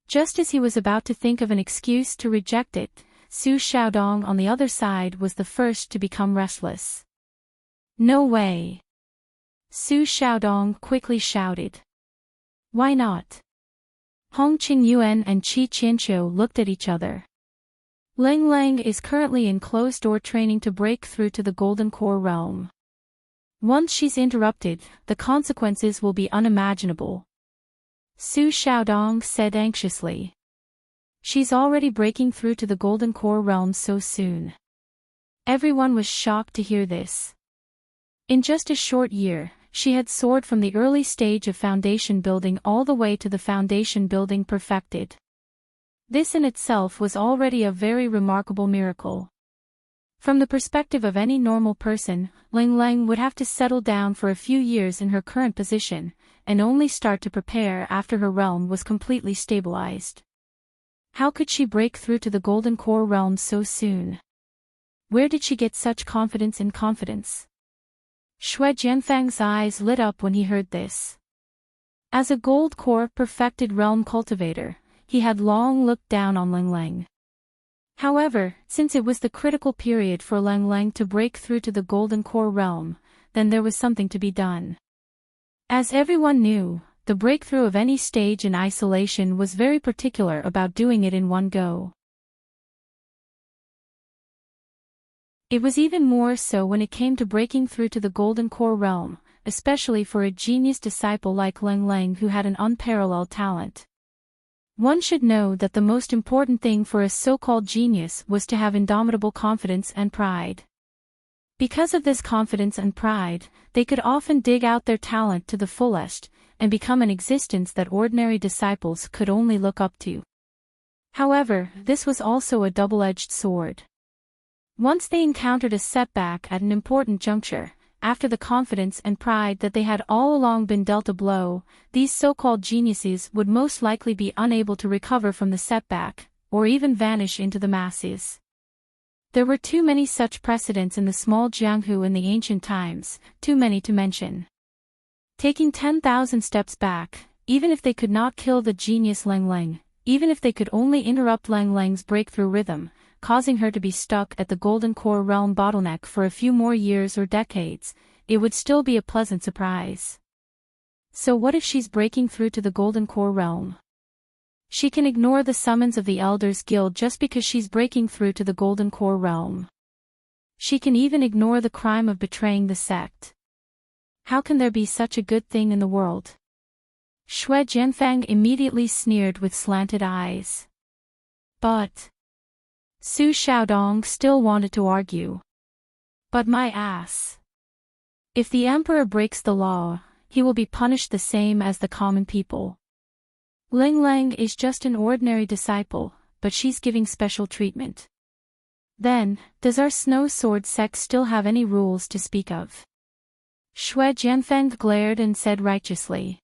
Just as he was about to think of an excuse to reject it, Su Xiaodong on the other side was the first to become restless. "No way!" Su Xiaodong quickly shouted. "Why not?" Hong Qingyuan and Qi Qianqiu looked at each other. Lang Lang is currently in closed-door training to break through to the Golden Core realm. Once she's interrupted, the consequences will be unimaginable. Su Xiaodong said anxiously. She's already breaking through to the Golden Core realm so soon. Everyone was shocked to hear this. In just a short year, she had soared from the early stage of foundation building all the way to the foundation building perfected. This in itself was already a very remarkable miracle. From the perspective of any normal person, Lang Lang would have to settle down for a few years in her current position, and only start to prepare after her realm was completely stabilized. How could she break through to the Golden Core realm so soon? Where did she get such confidence in confidence? Shui Jianfang's eyes lit up when he heard this. As a Gold Core perfected realm cultivator, he had long looked down on Lang Lang. However, since it was the critical period for Lang Lang to break through to the Golden Core realm, then there was something to be done. As everyone knew, the breakthrough of any stage in isolation was very particular about doing it in one go. It was even more so when it came to breaking through to the Golden Core realm, especially for a genius disciple like Lang Lang who had an unparalleled talent. One should know that the most important thing for a so-called genius was to have indomitable confidence and pride. Because of this confidence and pride, they could often dig out their talent to the fullest, and become an existence that ordinary disciples could only look up to. However, this was also a double-edged sword. Once they encountered a setback at an important juncture, after the confidence and pride that they had all along been dealt a blow, these so-called geniuses would most likely be unable to recover from the setback, or even vanish into the masses. There were too many such precedents in the small Jianghu in the ancient times, too many to mention. Taking 10,000 steps back, even if they could not kill the genius Lang Lang, even if they could only interrupt Lang Lang's breakthrough rhythm, causing her to be stuck at the Golden Core realm bottleneck for a few more years or decades, it would still be a pleasant surprise. So what if she's breaking through to the Golden Core realm? She can ignore the summons of the Elders Guild just because she's breaking through to the Golden Core realm. She can even ignore the crime of betraying the sect. How can there be such a good thing in the world? Shui Jianfang immediately sneered with slanted eyes. But Su Xiaodong still wanted to argue. But my ass. If the emperor breaks the law, he will be punished the same as the common people. Lang Lang is just an ordinary disciple, but she's giving special treatment. Then, does our Snow Sword sect still have any rules to speak of? Shui Jianfang glared and said righteously.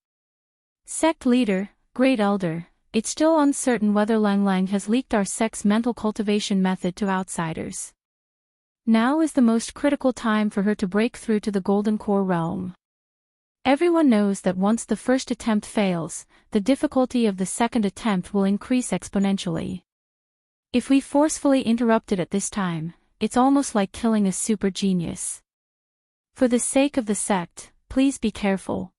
Sect leader, great elder, it's still uncertain whether Lang Lang has leaked our sect's mental cultivation method to outsiders. Now is the most critical time for her to break through to the Golden Core realm. Everyone knows that once the first attempt fails, the difficulty of the second attempt will increase exponentially. If we forcefully interrupt it at this time, it's almost like killing a super genius. For the sake of the sect, please be careful.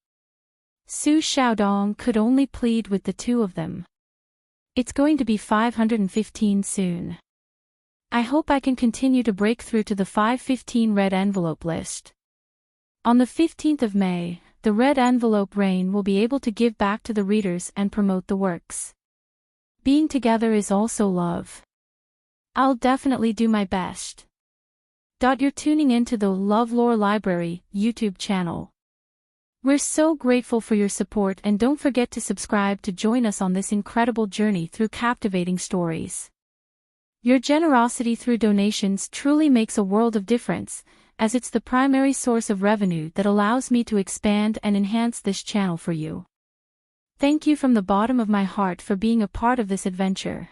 Su Xiaodong could only plead with the two of them. It's going to be 515 soon. I hope I can continue to break through to the 515 red envelope list. On the 15th of May, the red envelope reign will be able to give back to the readers and promote the works. Being together is also love. I'll definitely do my best. You're tuning into the LoveLore Library YouTube channel. We're so grateful for your support, and don't forget to subscribe to join us on this incredible journey through captivating stories. Your generosity through donations truly makes a world of difference, as it's the primary source of revenue that allows me to expand and enhance this channel for you. Thank you from the bottom of my heart for being a part of this adventure.